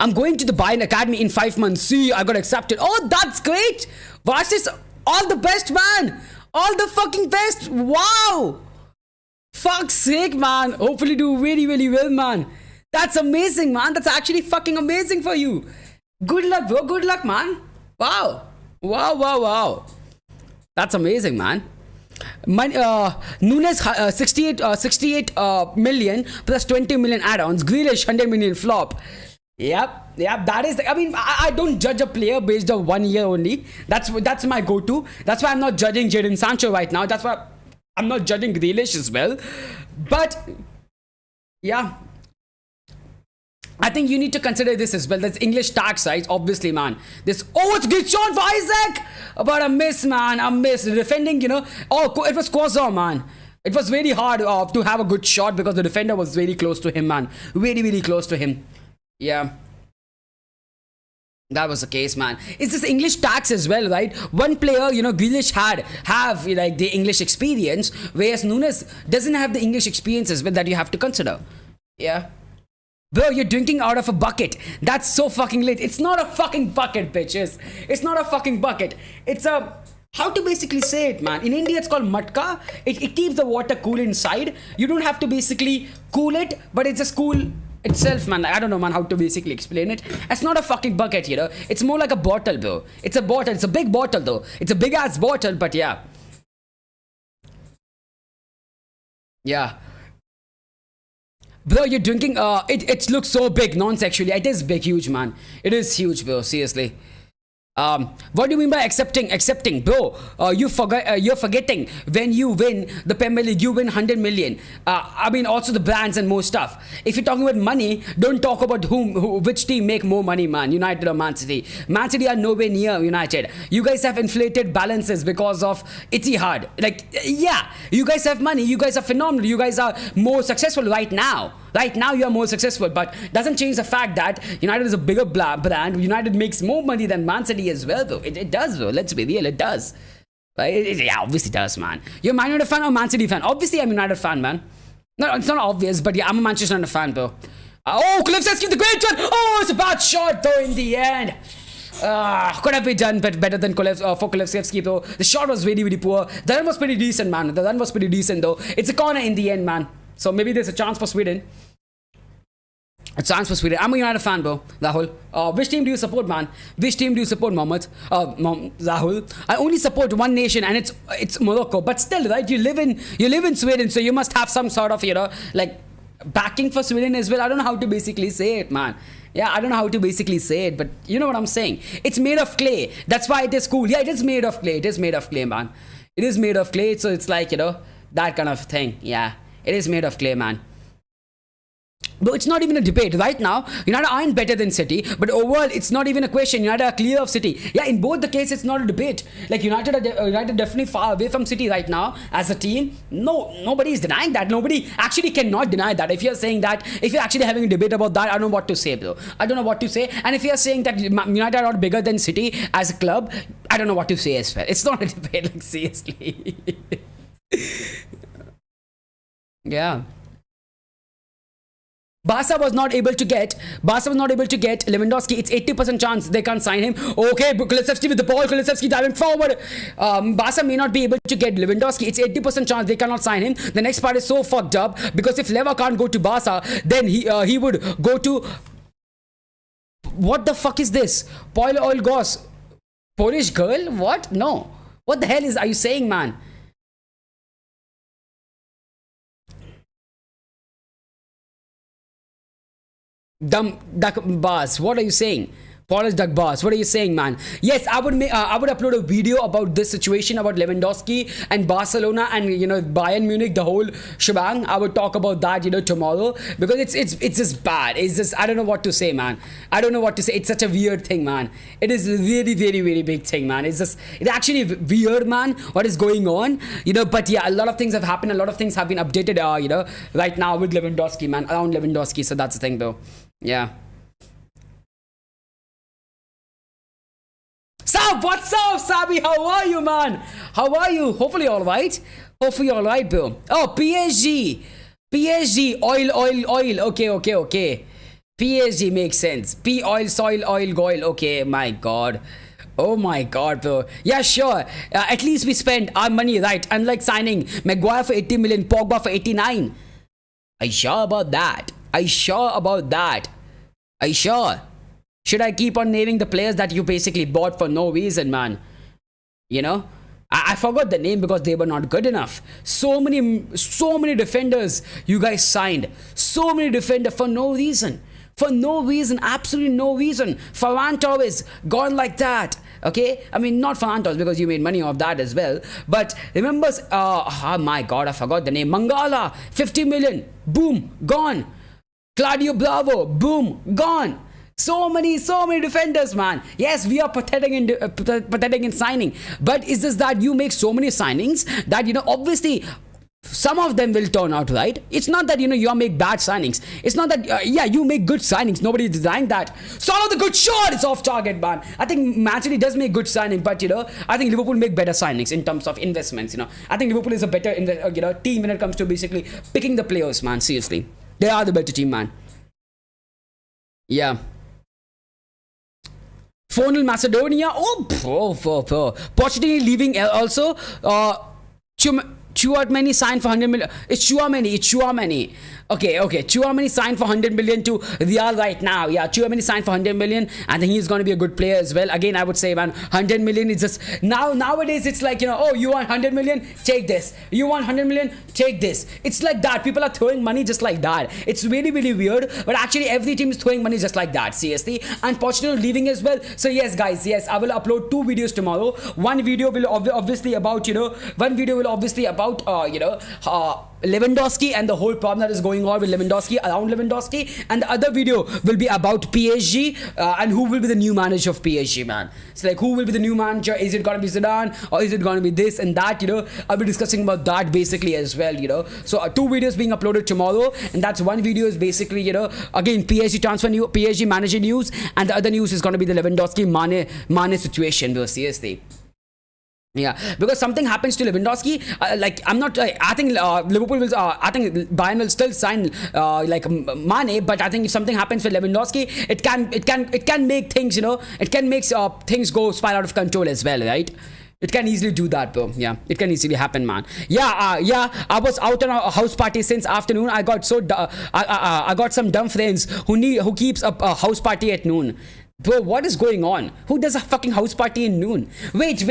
I'm going to the Bayern Academy in 5 months. See, I got accepted. Oh, that's great. Watch this. All the best, man. All the fucking best. Wow. Fuck's sake, man. Hopefully do really, really well, man. That's amazing, man. That's actually fucking amazing for you. Good luck, bro. Good luck, man. Wow. Wow. That's amazing, man. Núñez 68 million plus 20 million add-ons. Grealish 100 million flop. Yep, that is. I don't judge a player based on 1 year only. That's my go-to. That's why I'm not judging Jadon Sancho right now. That's why I'm not judging Grealish as well. But yeah, I think you need to consider this as well. That's English tax, right? Obviously, man. This, oh, it's good shot for Isaac, but a miss, man. A miss. Defending, you know. Oh, it was Quasar, man. It was very hard to have a good shot because the defender was very close to him, man. Very, very close to him. Yeah. That was the case, man. It's this English tax as well, right? One player, you know, Grealish have like the English experience, whereas Nunes doesn't have the English experience as well that you have to consider. Yeah. Bro, you're drinking out of a bucket. That's so fucking lit. It's not a fucking bucket, bitches. It's not a fucking bucket. It's a... How to basically say it, man? In India, it's called matka. It keeps the water cool inside. You don't have to basically cool it, but it's just cool itself, man. I don't know, man, how to basically explain it. It's not a fucking bucket, you know. It's more like a bottle, bro. It's a bottle. It's a big bottle, though. It's a big-ass bottle, but yeah. Yeah. Bro, you're drinking, it looks so big, non-sexually. It is big, huge, man. It is huge, bro, seriously. What do you mean by accepting, bro? You're forgetting when you win the Premier League, you win 100 million. I mean, also the brands and more stuff. If you're talking about money, don't talk about which team make more money, man. United or Man City. Man City are nowhere near United. You guys have inflated balances because of Etihad. Like, yeah, you guys have money. You guys are phenomenal. You guys are more successful right now. Right now, you are more successful, but doesn't change the fact that United is a bigger brand. United makes more money than Man City as well, though. It does, though. Let's be real, it does. Right? Yeah, obviously does, man. You're a Man United fan or Man City fan? Obviously, I'm a United fan, man. No, it's not obvious, but yeah, I'm a Manchester United fan, bro. Oh, Kulusevski, the great shot! Oh, it's a bad shot, though, in the end. Could have been done but better than for Kulusevski, though. The shot was really, really poor. The run was pretty decent, man. The run was pretty decent, though. It's a corner in the end, man. So maybe there's a chance for Sweden. A chance for Sweden. I'm a United fan, bro. Rahul. Which team do you support, man? Which team do you support, Mohammed? Rahul. I only support one nation, and it's Morocco. But still, right? You live in Sweden, so you must have some sort of, you know, like backing for Sweden as well. I don't know how to basically say it, man. Yeah, I don't know how to basically say it, but you know what I'm saying. It's made of clay. That's why it is cool. Yeah, it is made of clay. It is made of clay, man. It is made of clay, so it's like, you know, that kind of thing. Yeah. It is made of clay, man. But it's not even a debate. Right now, United aren't better than City, but overall, it's not even a question. United are clear of City. Yeah, in both the cases, it's not a debate. Like, United are definitely far away from City right now as a team. No, nobody is denying that. Nobody actually cannot deny that. If you're saying that, if you're actually having a debate about that, I don't know what to say, bro. I don't know what to say. And if you're saying that United are not bigger than City as a club, I don't know what to say as well. It's not a debate, like, seriously. Yeah. Barca was not able to get Lewandowski. It's 80% chance they can't sign him. Okay, Kulusevski with the ball. Kulusevski diving forward. Barca may not be able to get Lewandowski. It's 80% chance they cannot sign him. The next part is so fucked up because if Lewa can't go to Barca, then he would go to... What the fuck is this? Polish girl? What? No. What the hell are you saying, man? Duck bars. What are you saying? Polish duck bars. What are you saying, man? Yes, I would upload a video about this situation about Lewandowski and Barcelona and, you know, Bayern Munich, the whole shebang. I would talk about that, you know, tomorrow because it's just bad. It's just, I don't know what to say, man. I don't know what to say. It's such a weird thing, man. It is a really, very, very big thing, man. It's actually weird, man, what is going on, you know. But yeah, a lot of things have happened. A lot of things have been updated, you know, right now with Lewandowski, man, around Lewandowski. So that's the thing, though. Yeah. Sab, what's up, Sabi? How are you, man? How are you? Hopefully all right. Hopefully all right, bro. Oh, PSG, oil. Okay. PSG makes sense. Oil, soil, oil, goil. Okay, my God. Oh my God, bro. Yeah, sure. At least we spent our money, right? Unlike signing Maguire for 80 million, Pogba for 89. Are you sure about that? Should I keep on naming the players that you basically bought for no reason, man? You know? I forgot the name because they were not good enough. So many defenders you guys signed. So many defenders for no reason. Absolutely no reason. Ferran Torres, gone like that. Okay? I mean, not Ferran Torres because you made money off that as well. But remember, oh my God, I forgot the name. Mangala, 50 million. Boom, gone. Claudio Bravo, boom, gone. So many defenders, man. Yes, we are pathetic in signing, but it's just that you make so many signings that, you know, obviously some of them will turn out right. It's not that, you know, you make bad signings. It's not that yeah, you make good signings. Nobody is denying that. Salah the good shot. It's off target, man. I think Man City does make good signings, but, you know, I think Liverpool make better signings in terms of investments. You know, I think Liverpool is a better team when it comes to basically picking the players, man. Seriously, they are the better team, man. Yeah. 4-0 Macedonia. Portugal leaving also. Chouameni signed for 100 million. It's Chouameni. Okay. Chouameni signed for 100 million to Real right now. Yeah, Chouameni signed for 100 million. I think he's going to be a good player as well. Again, I would say, man, 100 million is just nowadays it's like, you know, oh, you want 100 million? Take this. You want 100 million? Take this. It's like that. People are throwing money just like that. It's really, really weird. But actually, every team is throwing money just like that. Seriously. And Portugal leaving as well. So yes, guys. Yes, I will upload 2 videos tomorrow. One video will obviously about, you know, Lewandowski and the whole problem that is going on with Lewandowski, around Lewandowski, and the other video will be about PSG and who will be the new manager of PSG, man. It's like, who will be the new manager? Is it gonna be Zidane, or is it gonna be this and that? You know, I'll be discussing about that basically as well, you know. So 2 videos being uploaded tomorrow, and that's one video is basically, you know, again, PSG transfer news, PSG manager news, and the other news is gonna be the Lewandowski Mane situation, bro. Seriously. Yeah, because something happens to Lewandowski, like I'm not. I think Liverpool will. I think Bayern will still sign like Mane, but I think if something happens with Lewandowski, it can make things, you know, it can make things go spiral out of control as well, right? It can easily do that, bro. Yeah, it can easily happen, man. Yeah. I was out on a house party since afternoon. I got I got some dumb friends who keeps a house party at noon. Bro, what is going on? Who does a fucking house party in noon? Wait.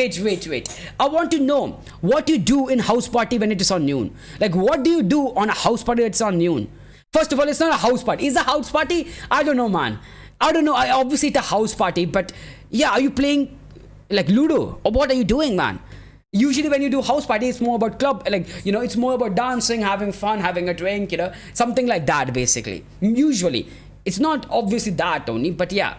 I want to know what you do in house party when it is on noon. Like, what do you do on a house party that's on noon? First of all, it's not a house party. Is a house party? I don't know, man. I don't know. Obviously, it's a house party, but yeah, are you playing like Ludo? Or what are you doing, man? Usually when you do house party, it's more about club, like, you know, it's more about dancing, having fun, having a drink, you know, something like that, basically. Usually. It's not obviously that only, but yeah.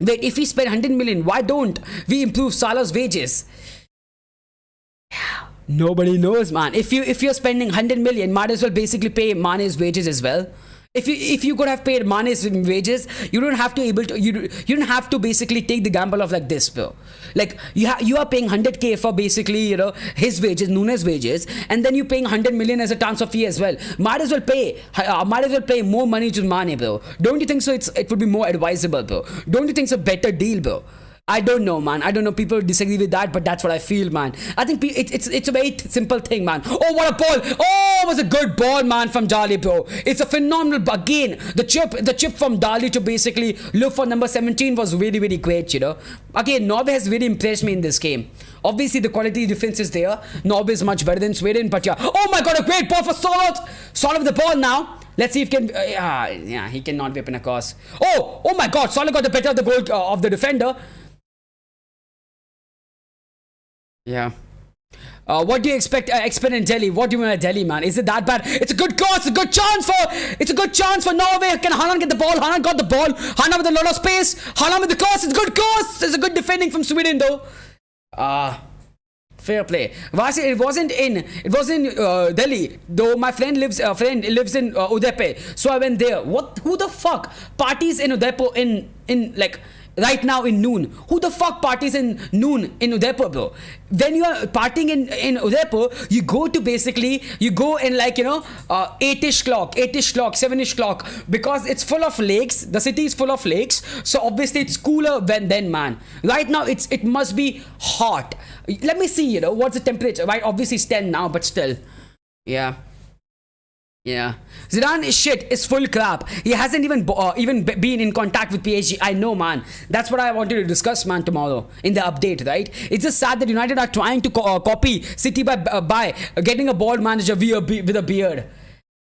Wait, if we spend 100 million, why don't we improve Salah's wages? Nobody knows, man. If you're spending 100 million, might as well basically pay Mane's wages as well. If you could have paid Mane's wages, you don't have to you don't have to basically take the gamble of like this, bro. Like you are paying 100k for basically, you know, his wages, Nunes wages, and then you're paying 100 million as a transfer fee as well. Might as well pay more money to Mane, bro. Don't you think so? It would be more advisable, bro. Don't you think it's a better deal, bro? I don't know, man. I don't know. People disagree with that, but that's what I feel, man. I think it's a very simple thing, man. Oh, what a ball! Oh, it was a good ball, man, from Dali, bro. It's a phenomenal. Again, the chip from Dali to basically look for number 17 was really, really great, you know. Again, Norway has really impressed me in this game. Obviously, the quality difference is there. Norway is much better than Sweden, but yeah. Oh my God, a great ball for Solot. Solot with the ball now. Let's see if he can. Yeah, he cannot whip in across. Oh my God, Solot got the better of the goal of the defender. Yeah. What do you expect in Delhi? What do you want at Delhi, man? Is it that bad? It's a good cross. It's a good chance for Norway. Can Haaland get the ball? Haaland got the ball. Haaland with a lot of space. Haaland with the cross. It's a good cross. It's a good defending from Sweden, though. Fair play. It wasn't in Delhi, though. My friend lives in Udaipur, so I went there. Who the fuck parties in Udaipur in like right now in noon? Who the fuck parties in noon in Udaipur, bro? When you are partying in Udaipur, you go in like, you know, 8ish clock, 7ish clock, because it's full of lakes. The city is full of lakes, so obviously it's cooler then, man. Right now it must be hot. Let me see, you know, what's the temperature. Right, obviously it's 10 now, but still. Yeah. Zidane is shit, is full crap. He hasn't even been in contact with PSG. I know, man. That's what I wanted to discuss, man, tomorrow in the update, right? It's just sad that United are trying to copy City by getting a bald manager with a beard.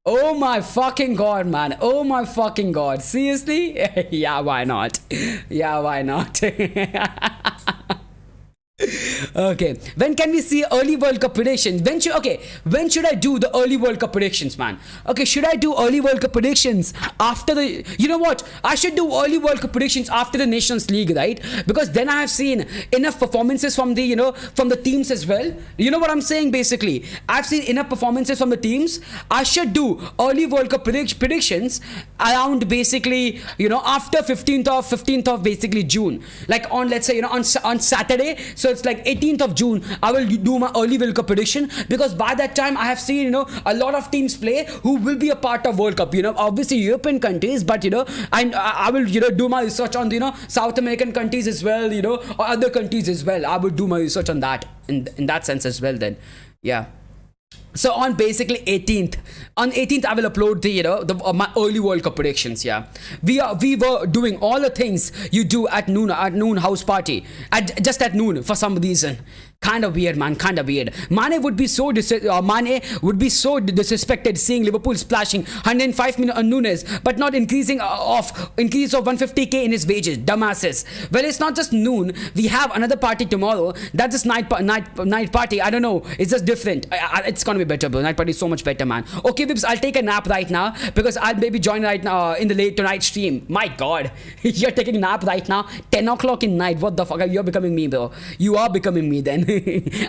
Oh my fucking God, man. Oh my fucking God. Seriously? Yeah, why not? Okay. When can we see early World Cup predictions? When should I do the early World Cup predictions, man? Okay, should I do early World Cup predictions after the? You know what? I should do early World Cup predictions after the Nations League, right? Because then I have seen enough performances from the from the teams as well. You know what I'm saying? Basically, I've seen enough performances from the teams. I should do early World Cup predictions around basically after 15th of basically June, like on, let's say, on Saturday. So it's like 18th of June I will do my early World Cup prediction, because by that time I have seen a lot of teams play who will be a part of World Cup, obviously European countries, but I will do my research on the South American countries as well, or other countries as well. I will do my research on that in that sense as well then. Yeah. So on basically 18th I will upload the my early World Cup predictions. Yeah, we were doing all the things you do at noon house party just at noon for some reason. Kind of weird, man. Kind of weird. Mane would be so disrespected seeing Liverpool splashing 105 million on Nunes, but not increase of 150k in his wages. Dumbasses. Well, it's not just noon. We have another party tomorrow. That's just night party. I don't know. It's just different. It's gonna be better, bro. Night party is so much better, man. Okay, Vibs, I'll take a nap right now because I'll maybe join right now in the late tonight stream. My God, you're taking a nap right now. 10 o'clock in night. What the fuck? You're becoming me, bro. You are becoming me then.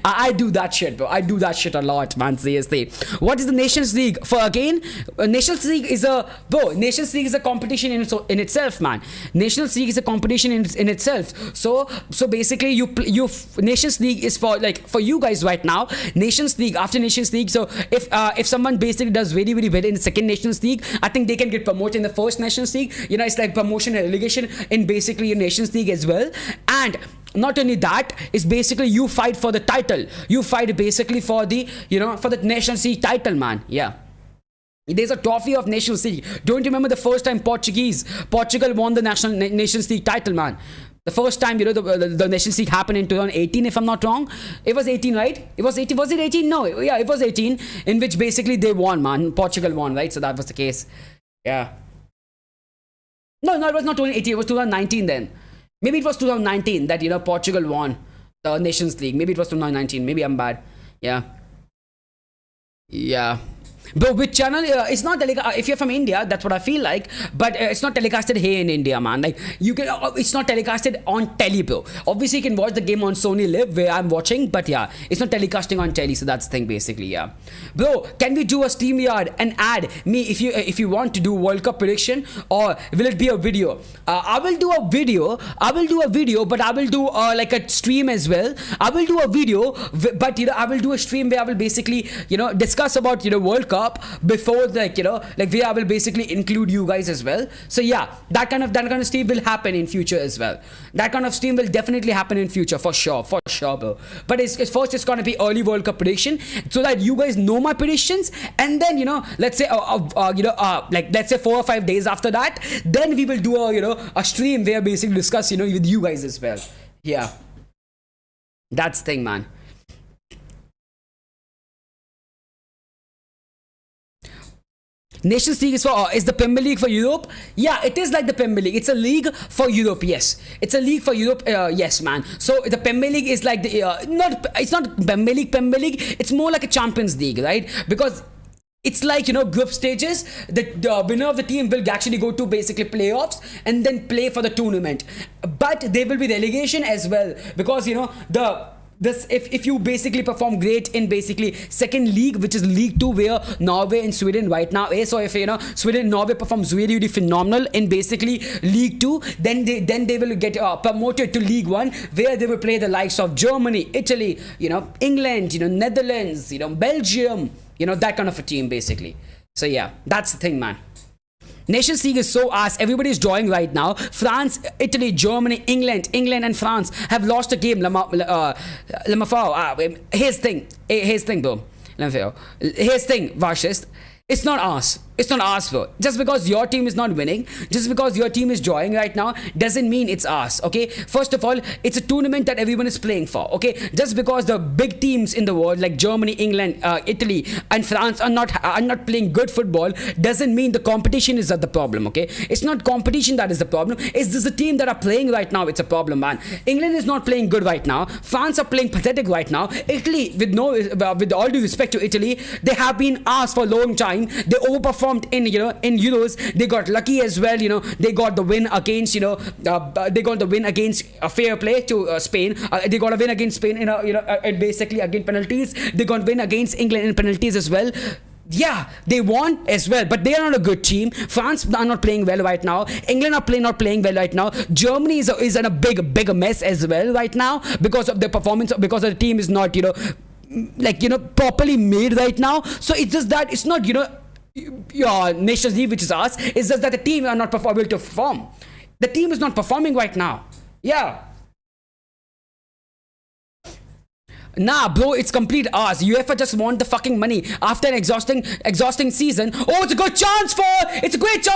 I do that shit, bro. I do that shit a lot, man. Seriously. What is the Nations League? For again, Nations League is a competition in itself, man. Nations League is a competition in itself. So basically, you Nations League is for you guys right now. Nations League, after Nations League. So if someone basically does very very well in the second Nations League, I think they can get promoted in the first Nations League. It's like promotion and relegation in basically a Nations League as well. And not only that, is basically you fight for the title. You fight basically for the for the Nations League title, man. Yeah. There's a trophy of Nations League. Don't you remember the first time Portugal won the Nations League title, man? The first time the Nations League happened in 2018, if I'm not wrong. It was 18, right? It was 18. Was it 18? No, yeah, it was 18, in which basically they won, man. Portugal won, right? So that was the case. Yeah. No, it was not 2018. It was 2019 then. Maybe it was 2019 that Portugal won the Nations League. Maybe it was 2019. Maybe I'm bad. Yeah. Yeah. Bro, which channel? It's not if you're from India, that's what I feel like. But it's not telecasted here in India, man. Like you can, it's not telecasted on telly, bro. Obviously, you can watch the game on Sony Live where I'm watching, but yeah, it's not telecasting on telly. So that's the thing, basically. Yeah, bro. Can we do a StreamYard and add me if you want to do World Cup prediction, or will it be a video? I will do a video. But I will do like a stream as well. I will do a video, but I will do a stream where I will basically discuss about World Cup before where I will basically include you guys as well. So yeah, that kind of stream will happen in future as well. That kind of stream will definitely happen in future for sure, bro. But it's gonna be early World Cup prediction so that you guys know my predictions, and then let's say let's say 4 or 5 days after that, then we will do a stream where basically discuss with you guys as well. Yeah, that's the thing, man. Nations League is the Premier League for Europe. Yeah, it is like the Premier League. It's a league for Europe. Yes, it's a league for Europe. Yes, man. So the Premier League is like the it's not Premier League. It's more like a Champions League, right? Because it's like group stages. The winner of the team will actually go to basically playoffs and then play for the tournament. But there will be relegation as well, because if you basically perform great in basically second league, which is League 2, where Norway and Sweden right now is. So if Sweden and Norway performs really, really phenomenal in basically League 2, then they will get promoted to League 1, where they will play the likes of Germany, Italy, England, Netherlands, Belgium, that kind of a team basically. So yeah, that's the thing, man. Nations League is so ass. Everybody's drawing right now. France, Italy, Germany, England and France have lost a game. Here's thing, bro. Here's thing, Varshist. It's not us. It's not us, bro. Just because your team is not winning, just because your team is drawing right now, doesn't mean it's us. Okay. First of all, it's a tournament that everyone is playing for. Okay. Just because the big teams in the world like Germany, England, Italy, and France are not playing good football, doesn't mean the competition is the problem. Okay. It's not competition that is the problem. It's just the team that are playing right now. It's a problem, man. England is not playing good right now. France are playing pathetic right now. Italy, with all due respect to Italy, they have been asked for a long time. They overperformed in Euros. They got lucky as well. They got the win against a fair play to Spain. They got a win against Spain basically against penalties. They got a win against England in penalties as well. Yeah, they won as well, but they are not a good team. France are not playing well right now. England are not playing well right now. Germany is in a big mess as well right now because of their performance, because the team is not properly made right now. So it's just that it's not your Nations League, which is us. It's just that the team are not able to perform. The team is not performing right now. Yeah. Nah, bro, it's complete arse. UEFA just want the fucking money after an exhausting season. Oh, it's a great chance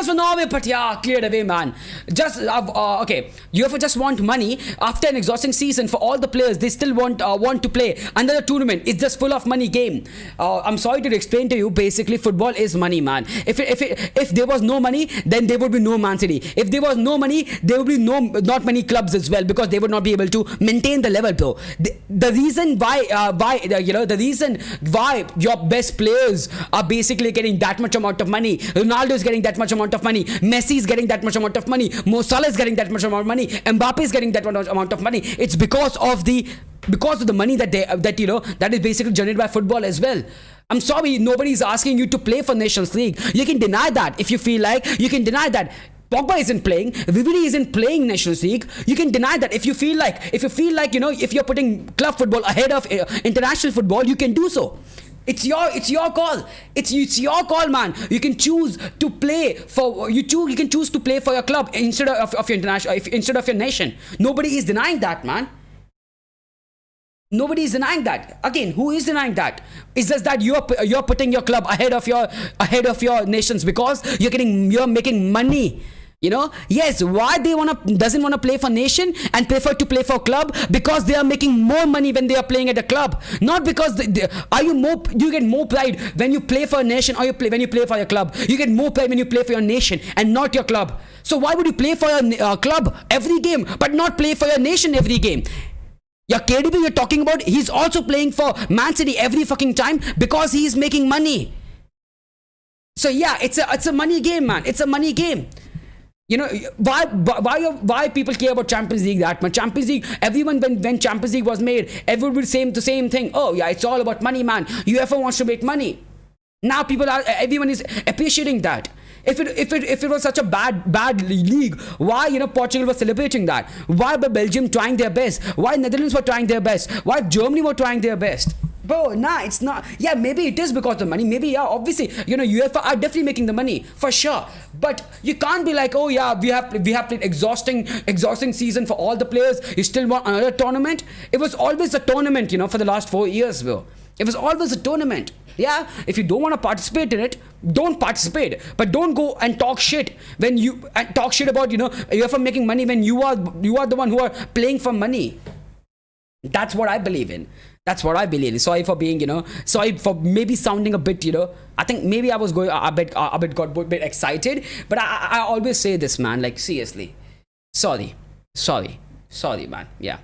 for Norway, but yeah, cleared away, man. Okay. UEFA just want money after an exhausting season for all the players. They still want to play another tournament. It's just full of money game. I'm sorry to explain to you. Basically, football is money, man. If there was no money, then there would be no Man City. If there was no money, there would be not many clubs as well, because they would not be able to maintain the level, bro. The reason the reason why your best players are basically getting that much amount of money, Ronaldo is getting that much amount of money, Messi is getting that much amount of money, Mo Salah is getting that much amount of money, Mbappe is getting that much amount of money. It's because of the money that is basically generated by football as well. I'm sorry, nobody is asking you to play for Nations League. You can deny that if you feel like. You can deny that Pogba isn't playing, Vividi isn't playing Nations League. You can deny that if you feel like, if you're putting club football ahead of international football, you can do so. It's your call. It's your call, man. You can choose to play for you can choose to play for your club instead of your instead of your nation. Nobody is denying that, man. Nobody is denying that. Again, who is denying that? It's just that you're putting your club ahead of your nations because you're making money. Yes, why they doesn't want to play for nation and prefer to play for club? Because they are making more money when they are playing at a club. Not because you get more pride when you play for a nation or when you play for your club. You get more pride when you play for your nation and not your club. So why would you play for your club every game but not play for your nation every game? Your KDB you're talking about, he's also playing for Man City every fucking time because he's making money. So yeah, it's a money game, man. It's a money game. Why people care about Champions League that much? Champions League, everyone, when Champions League was made, everyone would say the same thing. Oh yeah, it's all about money, man. UEFA wants to make money. Now everyone is appreciating that. If it was such a bad league, why Portugal was celebrating that? Why Belgium trying their best? Why Netherlands were trying their best? Why Germany were trying their best? Bro, nah, it's not. Yeah, maybe it is because of the money. Maybe, yeah, obviously, UEFA are definitely making the money for sure. But you can't be like, oh yeah, we have played exhausting season for all the players. You still want another tournament? It was always a tournament, for the last 4 years, bro. It was always a tournament. Yeah, if you don't want to participate in it, don't participate. But don't go and talk shit about UEFA making money when you are the one who are playing for money. That's what I believe in. That's what I believe in. Sorry for being, sorry for maybe sounding a bit, I think maybe I was going got a bit excited. But I always say this, man, like seriously. Sorry, man. Yeah.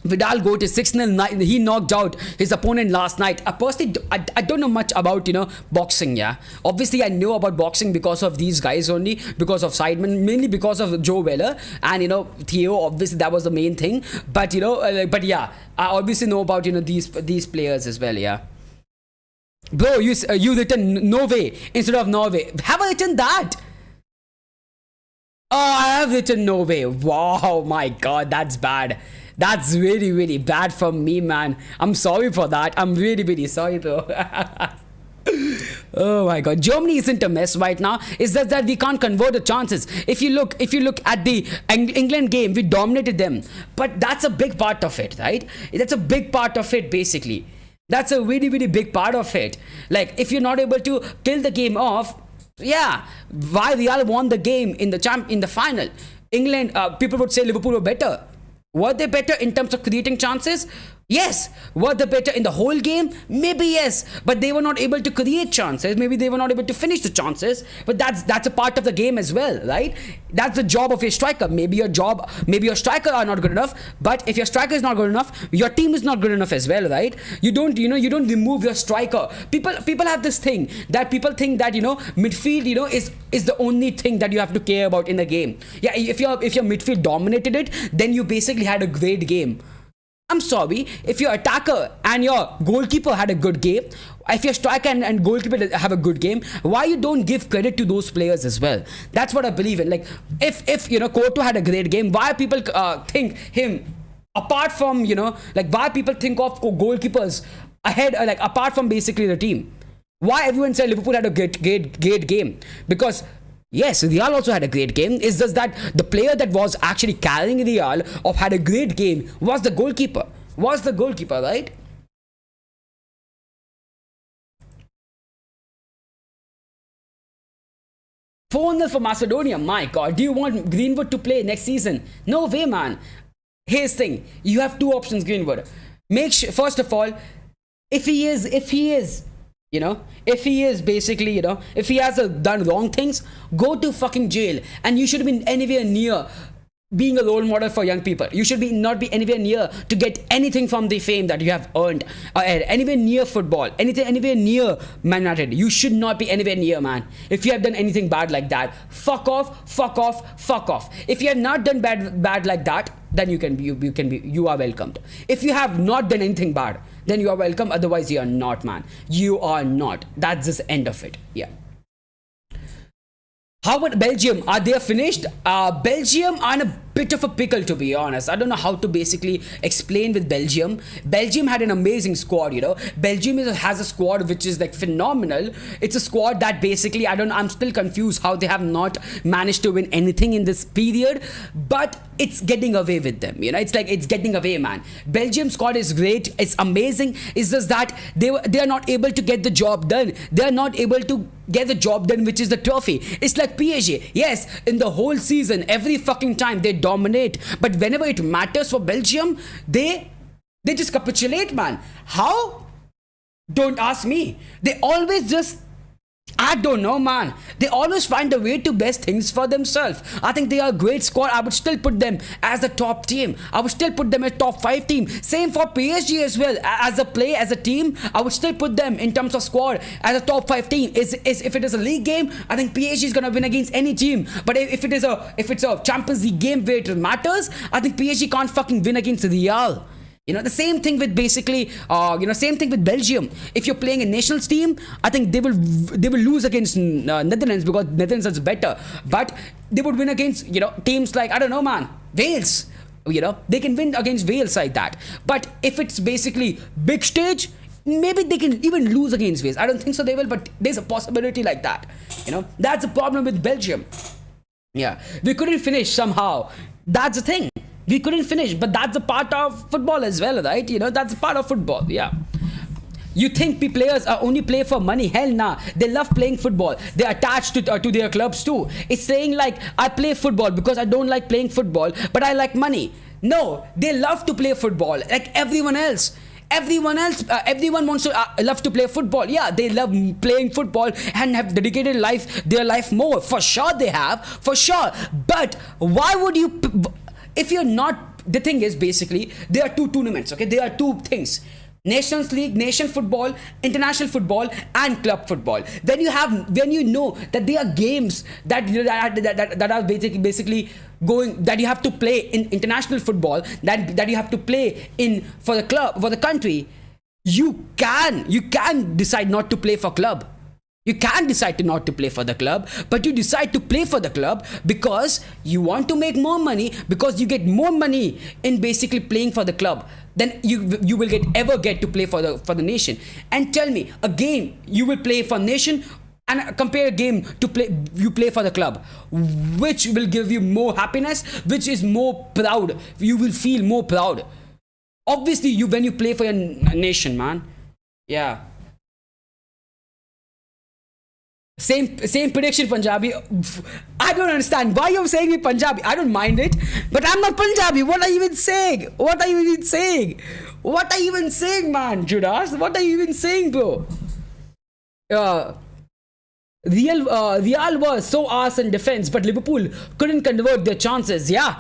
Vidal got his 6-0. He knocked out his opponent last night. Personally, I don't know much about boxing. Yeah, obviously I know about boxing because of these guys only, because of Sidemen, mainly because of Joe Weller and Theo. Obviously that was the main thing. But but yeah, I obviously know about these players as well. Yeah, bro, you written Norway instead of Norway. Have I written that? Oh, I have written Norway. Wow, my God, that's bad. That's really, really bad from me, man. I'm sorry for that. I'm really, really sorry, bro. Oh my God, Germany isn't a mess right now. It's just that we can't convert the chances. If you look at the England game, we dominated them, but that's a big part of it, right? That's a big part of it, basically. That's a really, really big part of it. Like, if you're not able to kill the game off, yeah, why Real won the game in the in the final? England, people would say Liverpool were better. Were they better in terms of creating chances? Yes. Were they better in the whole game? Maybe yes. But they were not able to create chances. Maybe they were not able to finish the chances. But that's a part of the game as well, right? That's the job of a striker. Maybe your striker are not good enough. But if your striker is not good enough, your team is not good enough as well, right? You don't remove your striker. People have this thing that people think that midfield is the only thing that you have to care about in the game. Yeah, if your midfield dominated it, then you basically had a great game. I'm sorry, if your attacker and your goalkeeper had a good game, if your striker and goalkeeper have a good game, why you don't give credit to those players as well? That's what I believe in. Like, if Courtois had a great game, why people think him apart from why people think of goalkeepers ahead, apart from basically the team? Why everyone said Liverpool had a great game? Because yes, Real also had a great game. It's just that the player that was actually carrying Real or had a great game was the goalkeeper. Right? 4-0 for Macedonia. My God, do you want Greenwood to play next season? No way, man. Here's the thing: you have two options, Greenwood. Make sure, first of all, if he is basically, if he has done wrong things, go to fucking jail. And you should have been anywhere near being a role model for young people. You should not be anywhere near to get anything from the fame that you have earned, anywhere near football, anywhere near Man United. You should not be anywhere near, man. If you have done anything bad like that, fuck off. If you have not done bad like that, then you are welcomed. If you have not done anything bad, then you are welcome. Otherwise, you are not, man. You are not. That's just the end of it. Yeah. How about Belgium? Are they finished? Belgium are in a bit of a pickle, to be honest. I don't know how to basically explain with Belgium. Belgium had an amazing squad, Belgium has a squad which is like phenomenal. It's a squad that basically, I'm still confused how they have not managed to win anything in this period. But it's getting away with them, It's like, it's getting away, man. Belgium squad is great. It's amazing. It's just that they are not able to get the job done. They are not able to get the job done, which is the trophy. It's like PSG. Yes, in the whole season, every fucking time they dominate, but whenever it matters for Belgium, they just capitulate, man. How? Don't ask me. They always just, I don't know, man. They always find a way to best things for themselves. I think they are a great squad. I would still put them as the top team. I would still put them as top 5 team. Same for PSG as well. As a team, I would still put them in terms of squad as a top 5 team. If it is a league game, I think PSG is gonna win against any team. But if it's a Champions League game where it matters, I think PSG can't fucking win against Real. The same thing with basically, same thing with Belgium. If you're playing a national team, I think they will lose against Netherlands because Netherlands is better. But they would win against, teams like, I don't know, man, Wales. They can win against Wales like that. But if it's basically big stage, maybe they can even lose against Wales. I don't think so they will, but there's a possibility like that. That's the problem with Belgium. Yeah, we couldn't finish somehow. That's the thing. We couldn't finish, but that's a part of football as well, right? That's a part of football, yeah. You think players only play for money? Hell nah. They love playing football. They're attached to their clubs too. It's saying like, I play football because I don't like playing football, but I like money. No, they love to play football like everyone else. Everyone wants to love to play football. Yeah, they love playing football and have dedicated their life more. For sure they have, for sure. But why would you... If you're not, the thing is basically, there are two tournaments, okay? There are two things. Nations League, nation football, international football, and club football. When you know that there are games that are basically going, that you have to play in international football, that you have to play in for the club, for the country, you can decide not to play for club. You can decide not to play for the club, but you decide to play for the club because you want to make more money, because you get more money in basically playing for the club than you will get to play for the nation. And tell me, a game you will play for nation and compare a game to you play for the club, which will give you more happiness, which is more proud. You will feel more proud. Obviously, when you play for your nation, man. Yeah. Same prediction, Punjabi. I don't understand why you're saying me Punjabi. I don't mind it, but I'm not Punjabi. What are you even saying? What are you even saying? What are you even saying, man, Judas? What are you even saying, bro? Uh, Real was so arse in defense, but Liverpool couldn't convert their chances. Yeah,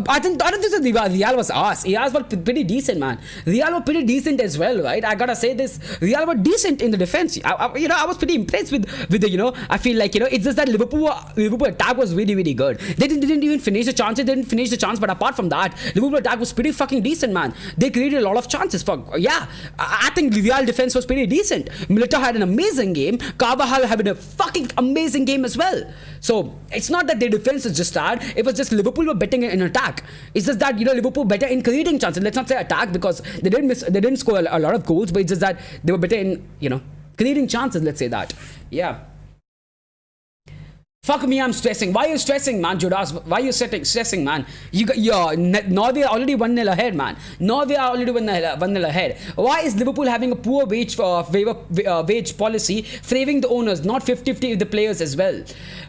I don't think so. Real was arse. Real was pretty decent, man. Real were pretty decent as well, right? I gotta say this. Real were decent in the defense. I was pretty impressed with the I feel like it's just that Liverpool attack was really really good. They didn't even finish the chances. They didn't finish the chance, but apart from that, Liverpool attack was pretty fucking decent, man. They created a lot of chances for I think Real defense was pretty decent. Militao had an amazing game. Carvajal had a fucking amazing game as well. So it's not that their defense is just bad. It was just Liverpool were better in attack. It's just that Liverpool better in creating chances. Let's not say attack because they didn't score a lot of goals, but it's just that they were better in creating chances. Let's say that. Yeah. Fuck me, I'm stressing. Why are you stressing, man, Judas? Why are you stressing, man? Norway are already 1-0 ahead, man. Norway are already 1-0 ahead. Why is Liverpool having a poor wage policy, favoring the owners, not 50-50 with the players as well?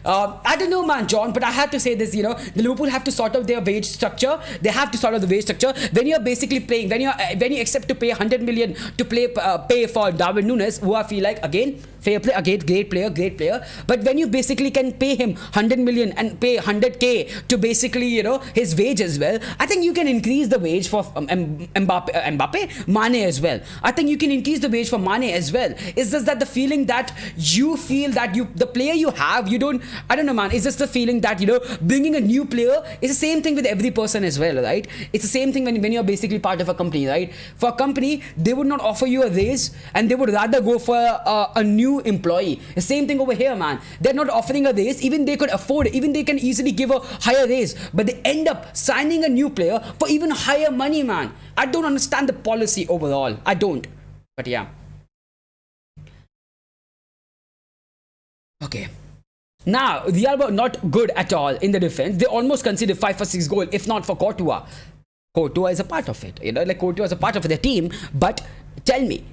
I don't know, man, John, but I have to say this, the Liverpool have to sort out their wage structure. They have to sort out the wage structure. When you're basically playing, when you accept to pay 100 million to pay for Darwin Núñez, who I feel like, again, fair play, again, great player. But when you basically can pay him 100 million and pay 100k to basically, his wage as well, I think you can increase the wage for Mane as well. I think you can increase the wage for Mane as well. It's just that the feeling that you feel that the player you have, I don't know, man. It's just the feeling that, bringing a new player is the same thing with every person as well, right? It's the same thing when you're basically part of a company, right? For a company, they would not offer you a raise and they would rather go for a new employee. The same thing over here, man. They're not offering a raise. Even they could afford it. Even they can easily give a higher raise. But they end up signing a new player for even higher money, man. I don't understand the policy overall. I don't. But yeah. Okay. Now, Real were not good at all in the defense. They almost conceded 5 or 6 goals, if not for Courtois. Courtois is a part of it. Courtois is a part of their team. But tell me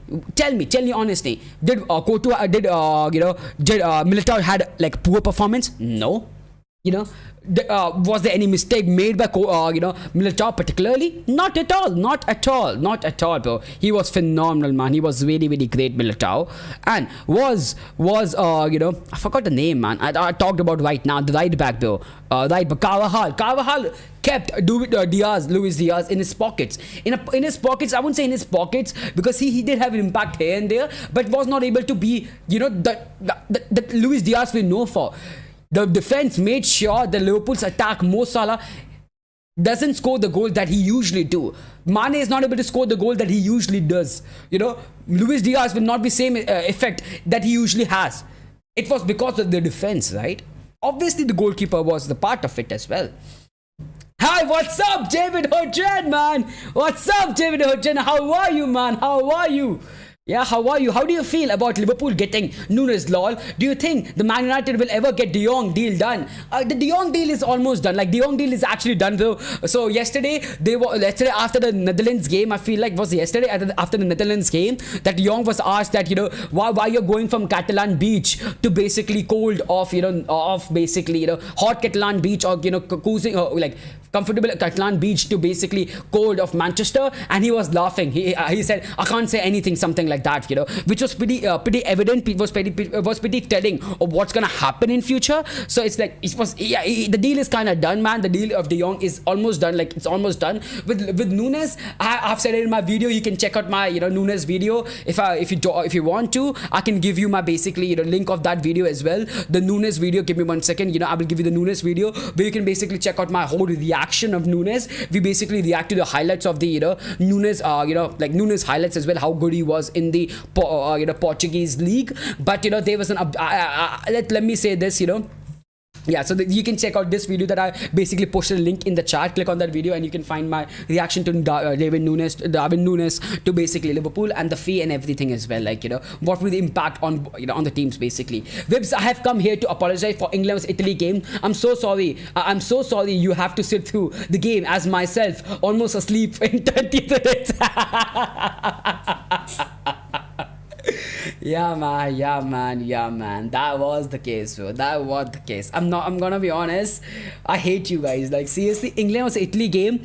honestly, did Militao had like poor performance? No. Was there any mistake made by Militao particularly? Not at all, bro. He was phenomenal, man. He was really really great, Militao, and was I forgot the name, man. I talked about right now the right back, bro. Right, but Carvajal kept Luis Diaz in his pockets. In his pockets, I wouldn't say in his pockets because he did have an impact here and there, but was not able to be that Luis Diaz we know for. The defense made sure the Liverpool's attack, Mo Salah, doesn't score the goal that he usually do. Mane is not able to score the goal that he usually does. Luis Diaz will not be same effect that he usually has. It was because of the defense, right? Obviously, the goalkeeper was the part of it as well. Hi, what's up, David Hodgen, man? What's up, David Hodgen? How are you, man? How are you? Yeah, how are you? How do you feel about Liverpool getting Núñez, lol? Do you think the Man United will ever get De Jong deal done? The De Jong deal is almost done. Like, De Jong deal is actually done, though. So yesterday after the Netherlands game, I feel like was yesterday after the Netherlands game that De Jong was asked that why you're going from Catalan beach to basically cold off basically hot Catalan beach or cruising like comfortable Catalan beach to basically cold of Manchester, and he was laughing. He said, I can't say anything, something like that, which was pretty evident. It was pretty telling of what's gonna happen in future. So it's like the deal is kind of done, man. The deal of De Jong is almost done. Like, it's almost done with Núñez. I've said it in my video. You can check out my Núñez video if you want to. I can give you my basically link of that video as well. The Núñez video. Give me 1 second. I will give you the Núñez video where you can basically check out my whole reaction of Núñez. We basically react to the highlights of the Núñez, like Núñez highlights as well, how good he was in the Portuguese league. But there was let me say this, yeah, so you can check out this video that I basically posted a link in the chat. Click on that video and you can find my reaction to Darwin Núñez to basically Liverpool and the fee and everything as well. Like, what will the impact on on the teams basically. Vibs, I have come here to apologize for England's Italy game. I'm so sorry. I'm so sorry you have to sit through the game as myself, almost asleep in 20 minutes. Yeah, man. Yeah, man. Yeah, man. That was the case, bro. That was the case. I'm gonna be honest. I hate you guys. Like, seriously, England was Italy game.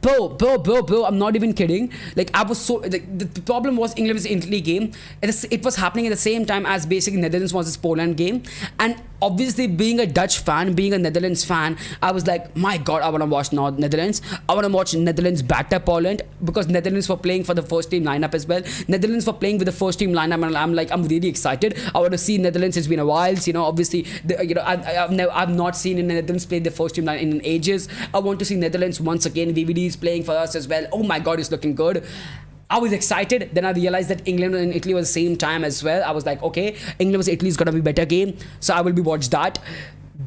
Bro, I'm not even kidding. Like, I was so like, the problem was England was Italy game. It was happening at the same time as basically Netherlands was this Poland game, and obviously being a Dutch fan, being a Netherlands fan, I was like, my God, I want to watch Netherlands. I want to watch Netherlands batter Poland, because Netherlands were playing for the first team lineup as well. Netherlands were playing with the first team lineup, and I'm really excited. I want to see Netherlands. It's been a while, obviously, I've not seen in Netherlands play the first team line in ages. I want to see Netherlands once again. VVD is playing for us as well. Oh my God, it's looking good. I was excited. Then I realized that England and Italy was the same time as well. I was like, okay, England vs Italy is gonna be better game, so I will be watch that.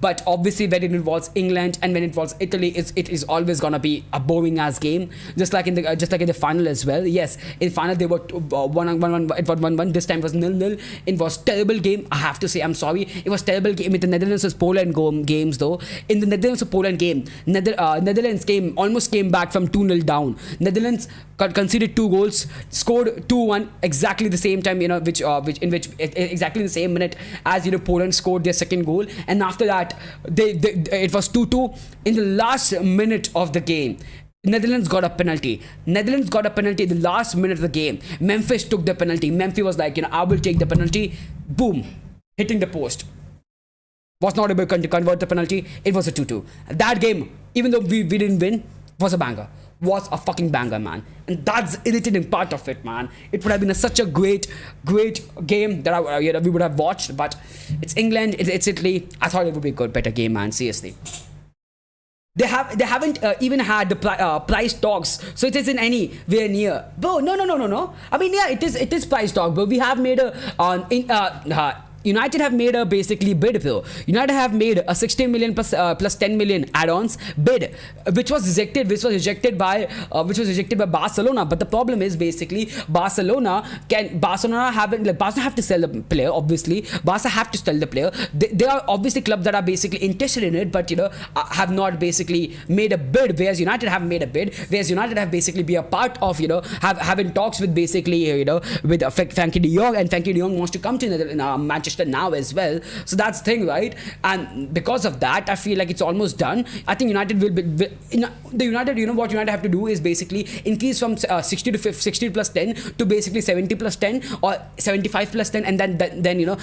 But obviously, when it involves England and when it involves Italy, it is always gonna be a boring ass game. Just like in the final as well. Yes, in final they were 1-1. It was 1-1. This time it was 0-0. It was terrible game. I have to say, I'm sorry. It was terrible game. With the Netherlands vs Poland games though. In the Netherlands vs Poland game, Netherlands almost came back from 2-0 down. Netherlands conceded 2 goals, scored 2-1 exactly the same time. Exactly the same minute as Poland scored their second goal, and after that. It was 2-2 in the last minute of the game. Netherlands got a penalty. In the last minute of the game. Memphis took the penalty. Memphis was like, I will take the penalty. Boom, hitting the post. Was not able to convert the penalty. It was a 2-2. That game, even though we didn't win, was a banger. Was a fucking banger, man. And that's the irritating part of it, man. It would have been such a great game that we would have watched, but it's England, it's Italy. I thought it would be a better game, man. Seriously. They haven't even had the price talks, so it isn't anywhere near. Bro, no. I mean, yeah, it is price talk, but we have made United have made a basically bid, bro. United have made a 16 million plus 10 million add-ons bid, which was rejected by Barcelona. But the problem is basically Barcelona have to sell the player. Obviously, Barca have to sell the player. They are obviously clubs that are basically interested in it, but have not basically made a bid. Whereas United have made a bid. Whereas United have basically be a part of having talks with basically with Frankie de Jong, and Frankie de Jong wants to come to Manchester now as well. So that's the thing, right? And because of that, I feel like it's almost done. I think United will be the United. What United have to do is basically increase from 60 plus 10 to basically 70 plus 10 or 75 plus 10, and then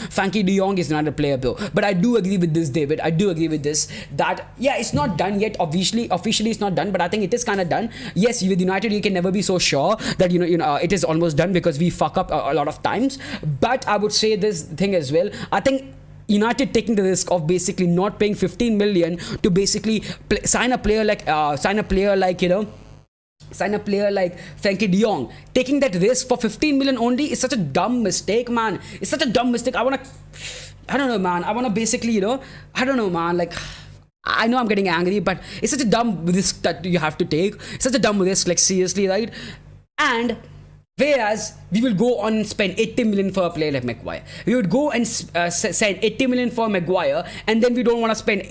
Frankie de Jong is not a player, bro. But I do agree with this, David. I do agree with this, that yeah, it's not done yet. Officially it's not done, but I think it is kind of done. Yes, with United you can never be so sure that it is almost done, because we fuck up a lot of times. But I would say this thing as well. I think United taking the risk of basically not paying 15 million to basically sign a player like Frankie de Jong. Taking that risk for 15 million only is such a dumb mistake, man. It's such a dumb mistake. I don't know, man. I want to basically, I don't know, man. Like, I know I'm getting angry, but it's such a dumb risk that you have to take. It's such a dumb risk, like, seriously, right? And whereas we will go on and spend 80 million for a player like Maguire. We would go and send 80 million for Maguire, and then we don't want to spend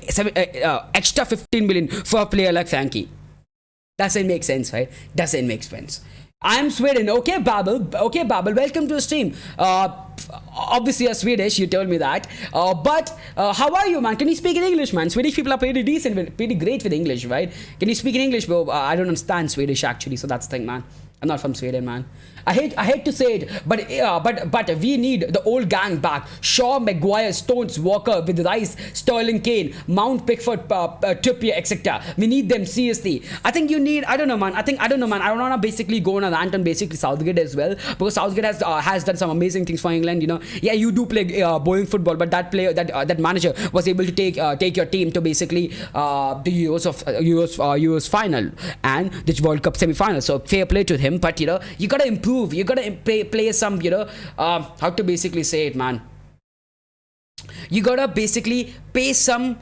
extra 15 million for a player like Frankie. Doesn't make sense, right? Doesn't make sense. I'm Sweden. Okay, Babel. Welcome to the stream. Obviously, you're Swedish. You told me that. But how are you, man? Can you speak in English, man? Swedish people are pretty decent, pretty great with English, right? Can you speak in English, bro? I don't understand Swedish actually, so that's the thing, man. I'm not from Sweden, man. I hate to say it, but we need the old gang back. Shaw, Maguire, Stones, Walker, with Rice, Sterling, Kane, Mount, Pickford, Trippier, etc. We need them seriously. I think you need. I don't know, man. I don't want to basically go on a rant on basically Southgate as well, because Southgate has done some amazing things for England. Yeah, you do play boring football, but that player, that manager was able to take your team to basically the Euros final and the World Cup semi-final. So fair play to him. But you gotta improve. You gotta play some, how to basically say it, man. You gotta basically play some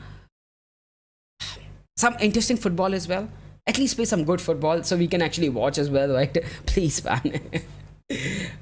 interesting football as well. At least play some good football so we can actually watch as well, right? Please, man.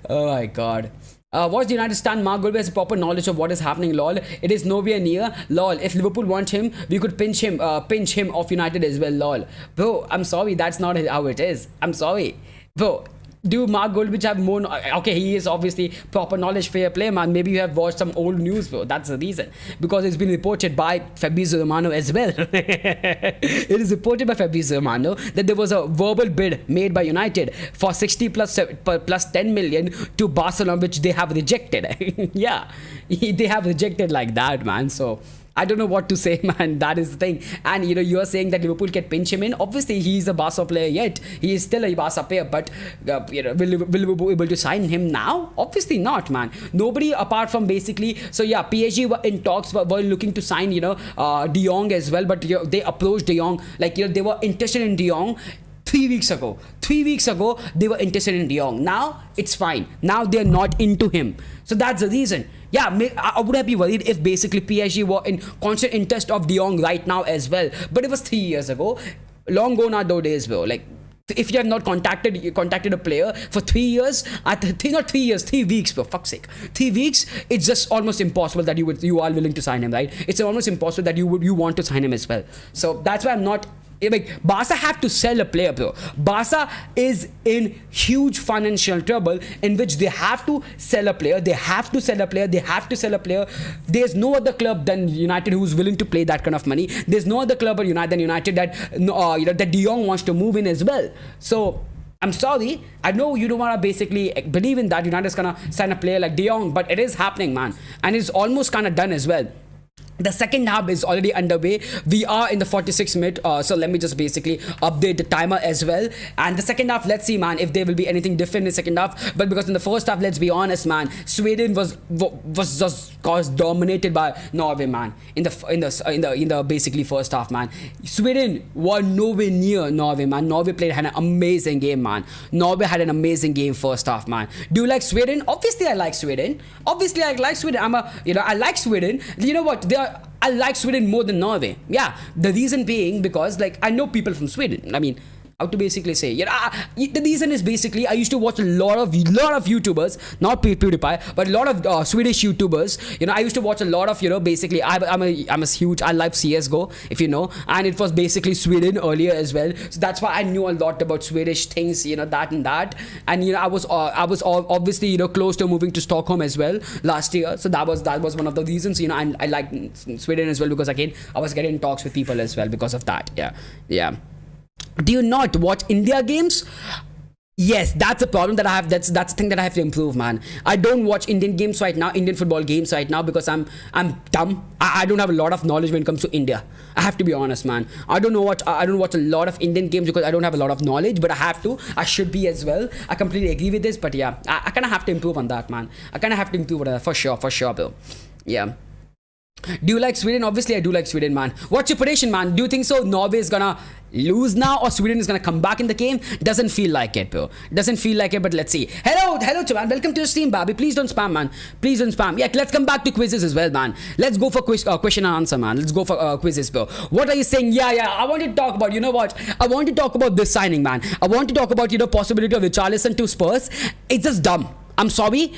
Oh my God. Watch the United stand. Mark Goldberg has proper knowledge of what is happening, lol. It is nowhere near, lol. If Liverpool want him, we could pinch him off United as well, lol. Bro, I'm sorry, that's not how it is. I'm sorry, bro. do Mark Goldwich have more? Okay, he is obviously proper knowledge, fair play, man. Maybe you have watched some old news, bro. That's the reason. Because it's been reported by Fabrizio Romano as well. It is reported by Fabrizio Romano that there was a verbal bid made by United for 60 plus 10 million to Barcelona, which they have rejected. Yeah, they have rejected like that, man. So I don't know what to say, man. That is the thing. And you are saying that Liverpool can pinch him in. Obviously, he's a Barca player yet. He is still a Barca player, but will Liverpool be able to sign him now? Obviously not, man. Nobody apart from basically. So yeah, PSG were in talks, were looking to sign De Jong as well, but they approached De Jong, like they were interested in De Jong 3 weeks ago. 3 weeks ago, they were interested in De Jong. Now, it's fine. Now, they're not into him. So, that's the reason. Yeah, I would have been worried if basically PSG were in constant interest of De Jong right now as well. But it was 3 years ago. Long gone are those days, bro. Like, if you have not contacted a player for 3 years, not 3 years, 3 weeks, for fuck's sake. 3 weeks, it's just almost impossible that you are willing to sign him, right? It's almost impossible that you want to sign him as well. So that's why I'm not. Like, Barca have to sell a player, bro. Barca is in huge financial trouble in which they have to sell a player. They have to sell a player. They have to sell a player. There's no other club than United who's willing to play that kind of money. There's no other club than United that that De Jong wants to move in as well. So I'm sorry. I know you don't want to basically believe in that United's gonna sign a player like De Jong, but it is happening, man, and it's almost kind of done as well. The second half is already underway. We are in the 46th minute. So let me just basically update the timer as well. And the second half, let's see, man, if there will be anything different in the second half. But because in the first half, let's be honest, man, Sweden was just dominated by Norway, man. In the basically first half, man, Sweden were nowhere near Norway, man. Norway had an amazing game, man. Norway had an amazing game first half, man. Do you like Sweden? Obviously, I like Sweden. Obviously, I like Sweden. I like Sweden. You know what? I like Sweden more than Norway. Yeah, the reason being because, like, I know people from Sweden. I mean, how to basically say, the reason is basically I used to watch a lot of YouTubers, not PewDiePie, but a lot of Swedish YouTubers. I used to watch a lot of, basically I'm a huge, I love CS:GO, if you know, and it was basically Sweden earlier as well. So that's why I knew a lot about Swedish things, that and that. And I was obviously close to moving to Stockholm as well last year. So that was one of the reasons. I like Sweden as well because again I was getting in talks with people as well because of that. Yeah. Do you not watch India games? Yes, that's a problem that I have. That's the thing that I have to improve, man. I don't watch Indian games right now, Indian football games right now, because I'm dumb. I don't have a lot of knowledge when it comes to India. I have to be honest, man. I don't watch a lot of Indian games because I don't have a lot of knowledge, but I have to. I should be as well. I completely agree with this, but yeah, I kind of have to improve on that, man. I kind of have to improve on that for sure, bro. Yeah. Do you like Sweden? Obviously, I do like Sweden, man. What's your prediction, man? Do you think so? Norway is gonna lose now, or Sweden is gonna come back in the game? Doesn't feel like it, bro. Doesn't feel like it, but let's see. Hello, man. Welcome to the stream, Bobby. Please don't spam, man. Please don't spam. Yeah, let's come back to quizzes as well, man. Let's go for question and answer, man. Let's go for quizzes, bro. What are you saying? Yeah. I want to talk about. You know what? I want to talk about this signing, man. I want to talk about possibility of Richarlison to Spurs. It's just dumb. I'm sorry.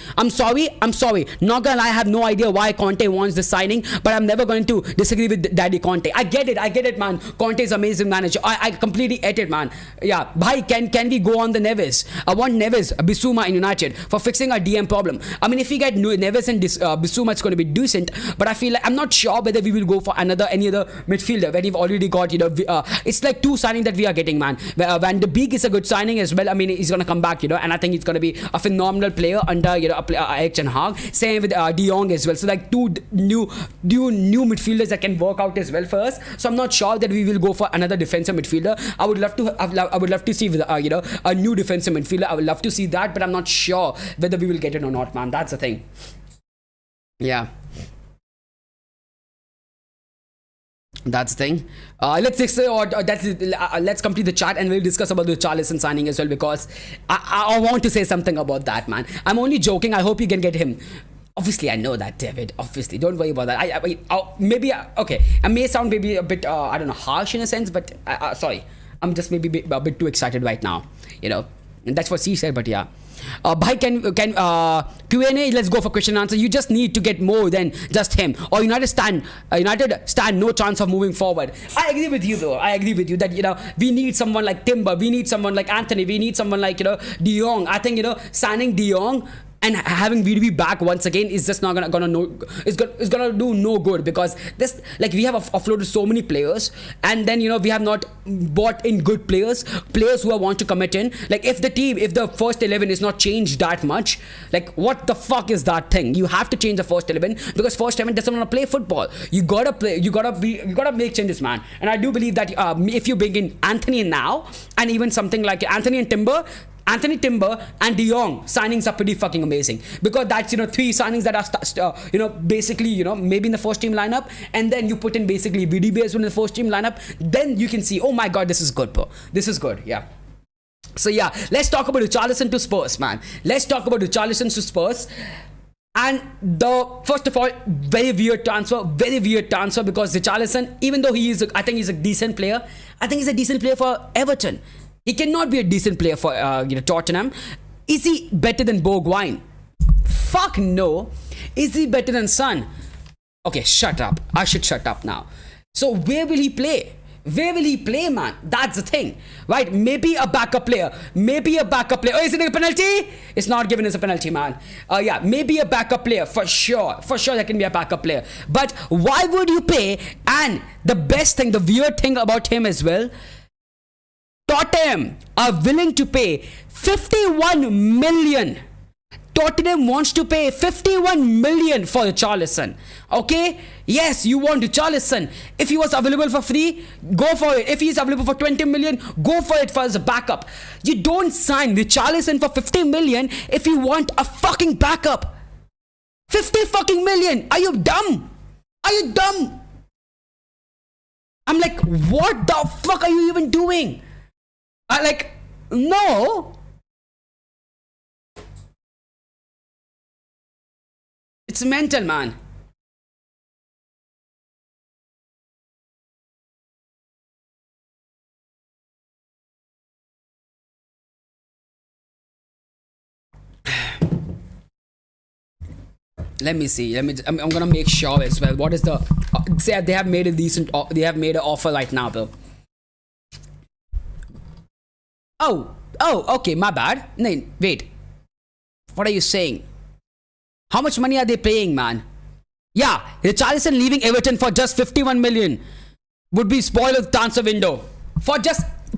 Not gonna lie, I have no idea why Conte wants this signing, but I'm never going to disagree with Daddy Conte. I get it, man. Conte is amazing manager. I completely get it, man. Yeah, bhai, can we go on the Neves? I want Neves, Bissouma in United for fixing our DM problem. I mean, if we get Neves and Bissouma, it's going to be decent, but I feel like I'm not sure whether we will go for any other midfielder when we've already got, it's like two signings that we are getting, man. Van de Beek is a good signing as well. I mean, he's going to come back, and I think it's going to be a phenomenal player under Erik ten Hag. Same with De Jong as well. So like two new midfielders that can work out as well for us. So I'm not sure that we will go for another defensive midfielder. I would love to see a new defensive midfielder. I would love to see that, but I'm not sure whether we will get it or not, man. That's the thing. Yeah. That's the thing. Let's complete the chat and we'll discuss about the Richarlison signing as well, because I want to say something about that, man. I'm only joking. I hope you can get him. Obviously, I know that, David. Obviously, don't worry about that. Okay. I may sound maybe a bit, I don't know, harsh in a sense, but sorry. I'm just maybe a bit too excited right now, And that's what she said, but yeah. Bhai, can Q&A, let's go for question and answer. You just need to get more than just him, or United stand no chance of moving forward. I agree with you though. I agree with you that we need someone like Timber, we need someone like Anthony, we need someone like De Jong. I think signing De Jong and having VDB back once again is just not gonna do no good, because this, like, we have offloaded so many players, and then we have not bought in good players who want to commit in. Like, if the first 11 is not changed that much, like, what the fuck is that thing? You have to change the first 11, because first 11 doesn't want to play football. You gotta make changes, man. And I do believe that if you bring in Anthony now, and even something like Anthony, Timber, and De Jong signings are pretty fucking amazing, because that's three signings that are basically maybe in the first team lineup, and then you put in basically VDB as well in the first team lineup. Then you can see, oh my god, this is good, bro. This is good. Yeah. So yeah, let's talk about Richarlison to Spurs, man. Let's talk about Richarlison to Spurs. And first of all, very weird transfer, because Richarlison, even though I think he's a decent player. I think he's a decent player for Everton. He cannot be a decent player for Tottenham. Is he better than Bergwijn? Fuck no. Is he better than Son? Okay, shut up. I should shut up now. So where will he play? Where will he play, man? That's the thing, right? Maybe a backup player. Oh, is it a penalty? It's not given as a penalty, man. Yeah, maybe a backup player for sure. For sure, there can be a backup player. But why would you pay? And the best thing, the weird thing about him as well, Tottenham are willing to pay 51 million. Tottenham wants to pay 51 million for Richarlison. Okay? Yes, you want Richarlison. If he was available for free, go for it. If he's available for 20 million, go for it for as a backup. You don't sign Richarlison for 50 million if you want a fucking backup. 50 fucking million. Are you dumb? I'm like, what the fuck are you even doing? No. It's mental, man. Let me see. I'm gonna make sure as well. What is the? Say they have made a decent. They have made an offer right now, Bill. Oh, okay, my bad. No, wait. What are you saying? How much money are they paying, man? Yeah, Richarlison leaving Everton for just 51 million would be spoil the transfer window.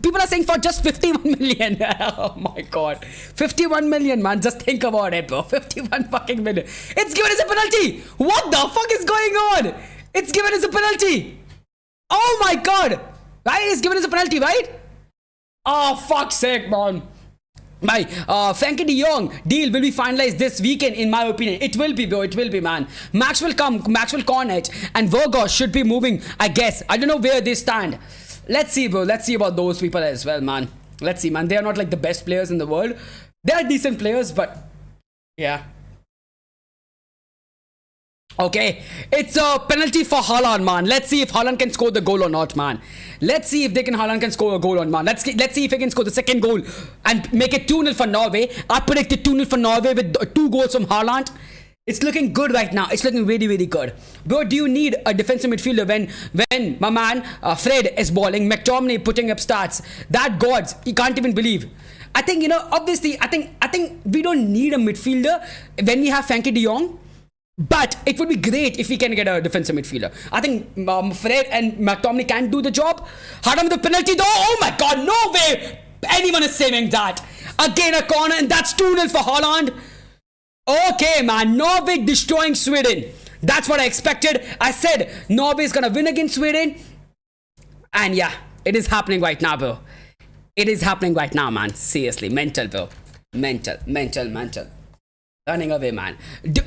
People are saying for just 51 million. Oh my god. 51 million, man. Just think about it, bro. 51 fucking million. It's given as a penalty. What the fuck is going on? It's given as a penalty. Oh my god. Right? It's given as a penalty, right? Oh, fuck's sake, man. My Frankie de Jong deal will be finalized this weekend, in my opinion. It will be, bro. It will be, man. Maxwell Cornet and Virgos should be moving, I guess. I don't know where they stand. Let's see, bro. Let's see about those people as well, man. Let's see, man. They are not like the best players in the world. They are decent players, but yeah. Okay, it's a penalty for Haaland, man. Let's see if Haaland can score the goal or not, man. Let's see if Haaland can score a goal or not. Let's see if he can score the second goal and make it 2-0 for Norway. I predicted 2-0 for Norway with 2 goals from Haaland. It's looking good right now. It's looking really, really good. Bro, do you need a defensive midfielder when my man Fred is balling, McTominay putting up stats? That gods, you can't even believe. I think, obviously, I think we don't need a midfielder when we have Frankie de Jong. But it would be great if we can get a defensive midfielder. I think Fred and McTominay can do the job. Haaland with the penalty though. Oh my god, no way anyone is saving that. Again a corner, and that's 2-0 for Haaland. Okay, man. Norway destroying Sweden. That's what I expected. I said Norway is gonna win against Sweden. And yeah, it is happening right now, bro. It is happening right now, man. Seriously, mental, bro. Mental. Running away, man. Do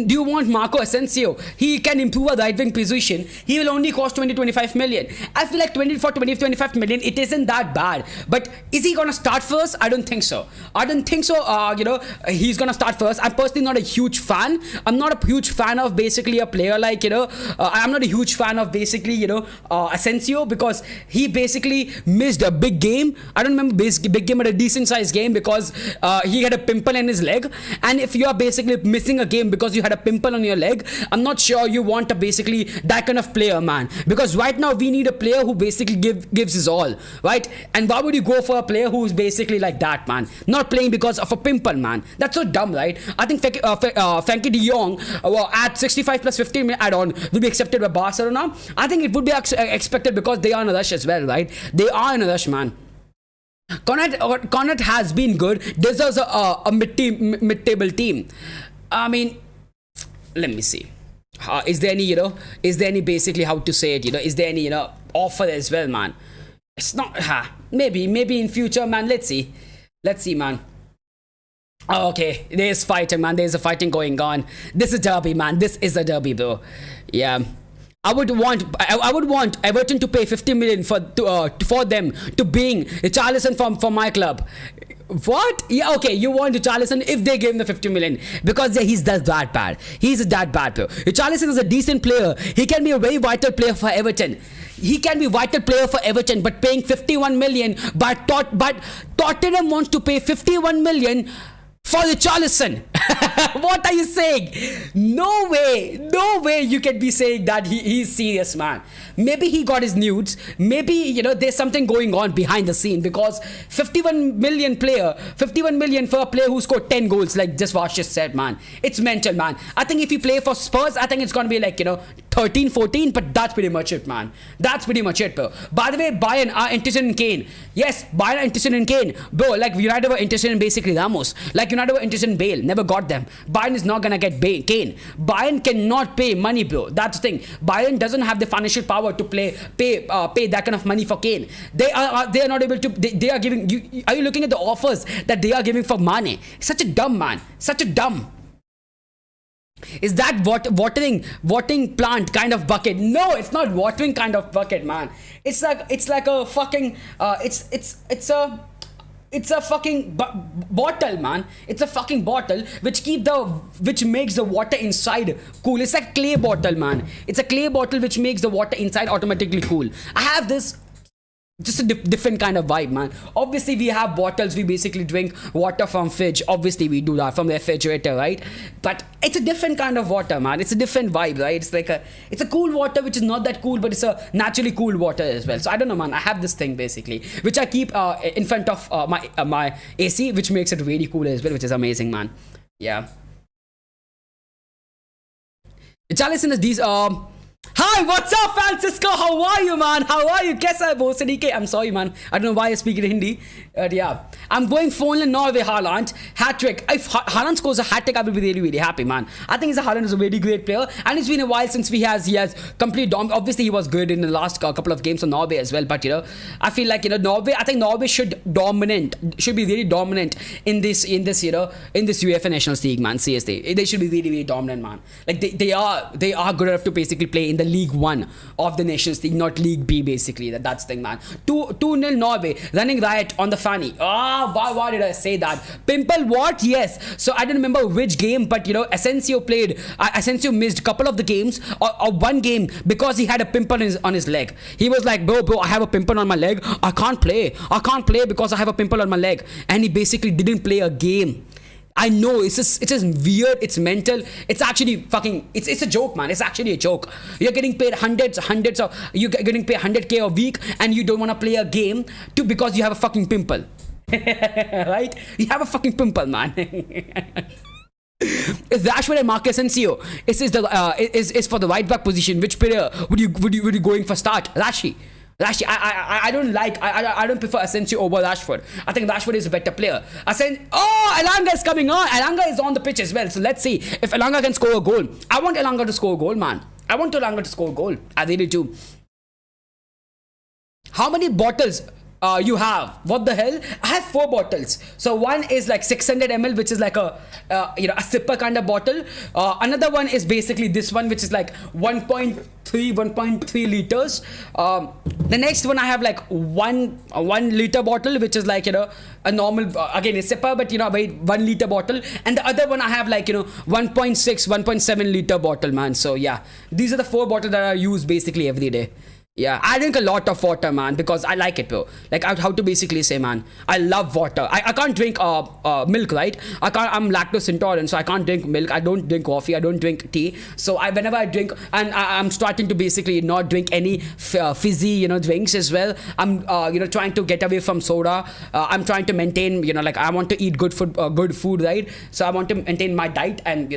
you want Marco Asensio? He can improve a right wing position. He will only cost 20-25 million. I feel like 20-25 million, it isn't that bad. But is he gonna start first? I don't think so. I don't think so. He's gonna start first. I'm personally not a huge fan. I'm not a huge fan of basically a player like I'm not a huge fan of basically Asensio, because he basically missed a big game. I don't remember big game, but a decent sized game, because he had a pimple in his leg. And if you are basically missing a game because you had a pimple on your leg, I'm not sure you want a basically that kind of player, man. Because right now we need a player who basically gives his all, right? And why would you go for a player who's basically like that, man? Not playing because of a pimple, man. That's so dumb, right? I think Frankie de Jong at 65 plus 15 add-on will be accepted by Barcelona. I think it would be expected because they are in a rush as well, right? They are in a rush, man. Connaught has been good, deserves a mid-table team. I mean, let me see. Is there any basically, how to say it, is there any, offer as well, man? It's not, maybe in future, man. Let's see, man. Oh, okay, there's fighting, man. There's a fighting going on. This is derby, man. This is a derby, bro. Yeah. I would want Everton to pay 50 million for them to bring Richarlison from my club. What? Yeah, okay. You want Richarlison if they give him the 50 million, because he's that bad. He's that bad, bro. Richarlison is a decent player. He can be a very vital player for Everton. But paying 51 million, but Tottenham wants to pay 51 million for Richarlison. What are you saying? No way you can be saying that he's serious, man. Maybe he got his nudes. Maybe there's something going on behind the scene, because 51 million for a player who scored 10 goals, like just Vash just said, man. It's mental, man. I think if you play for Spurs, I think it's gonna be like 13, 14, but that's pretty much it, man. That's pretty much it, bro. By the way, Bayern are interested in Kane. Yes, Bayern are interested in Kane, bro. Like United were interested in basically Ramos. Like United were interested in Bale, never got them. Bayern is not gonna get Kane. Bayern cannot pay money, bro. That's the thing. Bayern doesn't have the financial power to pay that kind of money for Kane. They are not able to. They are giving. Are you looking at the offers that they are giving for Mane? Such a dumb, man. Such a dumb. Is that watering plant kind of bucket? No, it's not watering kind of bucket, man. It's like a fucking it's a fucking bottle, man. It's a fucking bottle which makes the water inside cool. It's like clay bottle, man. It's a clay bottle which makes the water inside automatically cool. I have this. Just a different kind of vibe, man. Obviously, we have bottles. We basically drink water from fridge. Obviously, we do that from the refrigerator, right? But it's a different kind of water, man. It's a different vibe, right? It's a cool water, which is not that cool, but it's a naturally cool water as well. So I don't know, man. I have this thing basically, which I keep in front of my AC, which makes it really cool as well, which is amazing, man. Yeah. Richarlison is these Hi, what's up, Francisco? How are you, man? How are you? Kaisa hai, Bosni ke? I'm sorry, man. I don't know why I speak in Hindi. Yeah. I'm going Finland, Norway, Haaland. Hat-trick. If Haaland scores a hat-trick, I will be really, really happy, man. I think Haaland is a very great player. And it's been a while since he has complete Obviously, he was good in the last couple of games for Norway as well. But, I feel like, Norway, I think Norway should be really dominant in this Uefa Nations League, man. Seriously. They should be really, really dominant, man. Like, they are good enough to basically play in the League 1 of the Nations League, not League B, basically. That's the thing, man. 2-0 Norway, running riot on the Fanny. Why did I say that? Pimple, what? Yes. So I don't remember which game, but Asensio missed a couple of the games, or one game, because he had a pimple on his leg. He was like, bro, I have a pimple on my leg. I can't play because I have a pimple on my leg. And he basically didn't play a game. I know it's just weird, it's mental, it's actually fucking, it's a joke, man. It's actually a joke. You're getting paid hundreds of, you're getting paid 100k a week, and you don't want to play a game because you have a fucking pimple. Right? You have a fucking pimple, man. Rashford and Marcus Asensio is for the right back position. Which player would you going for start? Rashi, I don't prefer Asensio over Rashford. I think Rashford is a better player. Elanga is coming on. Elanga is on the pitch as well. So let's see if Elanga can score a goal. I want Elanga to score a goal, man. I want Elanga to score a goal. I really do. How many bottles you have what the hell? I have 4 bottles. So one is like 600 ml, which is like a a sipper kind of bottle. Another one is basically this one, which is like 1.3 liters. The next one I have like one liter bottle, which is like a normal again a sipper, but a 1 liter bottle. And the other one I have like 1.7 liter bottle, man. So yeah, these are the 4 bottles that I use basically every day. Yeah, I drink a lot of water, man, because I like it, bro. Like how to basically say, man, I love water. I can't drink milk, right? I'm lactose intolerant, so I can't drink milk. I don't drink coffee. I don't drink tea. So whenever I drink, and I'm starting to basically not drink any fizzy drinks as well. I'm trying to get away from soda. I'm trying to maintain like I want to eat good food, right? So I want to maintain my diet, and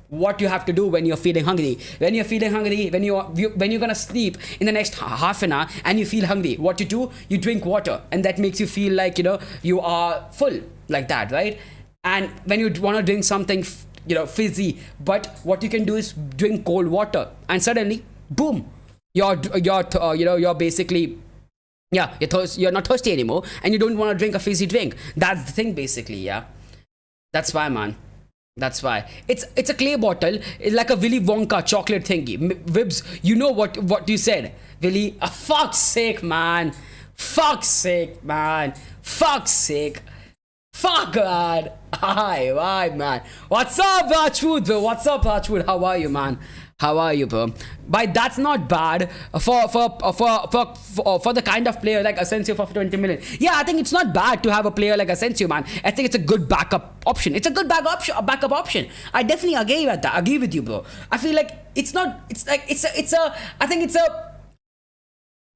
what you have to do when you're feeling hungry. When you're feeling hungry, when you're gonna sleep in the next half an hour and you feel hungry, what you do? You drink water, and that makes you feel like you are full, like that, right? And when you want to drink something fizzy, but what you can do is drink cold water, and suddenly, boom, you're basically you're not thirsty anymore, and you don't want to drink a fizzy drink. That's the thing, basically. Yeah, that's why, man. That's why it's a clay bottle. It's like a Willy Wonka chocolate thingy. Vibs, you know what you said, Willy? Fuck's sake, man. Fuck's sake, man. Fuck's sake. Fuck, man. Why, man? What's up, Rajput, bro? What's up, Rajput? How are you, man? How are you, bro? But that's not bad for the kind of player like Asensio for 20 million. Yeah, I think it's not bad to have a player like Asensio, man. I think it's a good backup option. It's a good backup option. I definitely agree with that. Agree with you, bro. I feel like it's not. It's like it's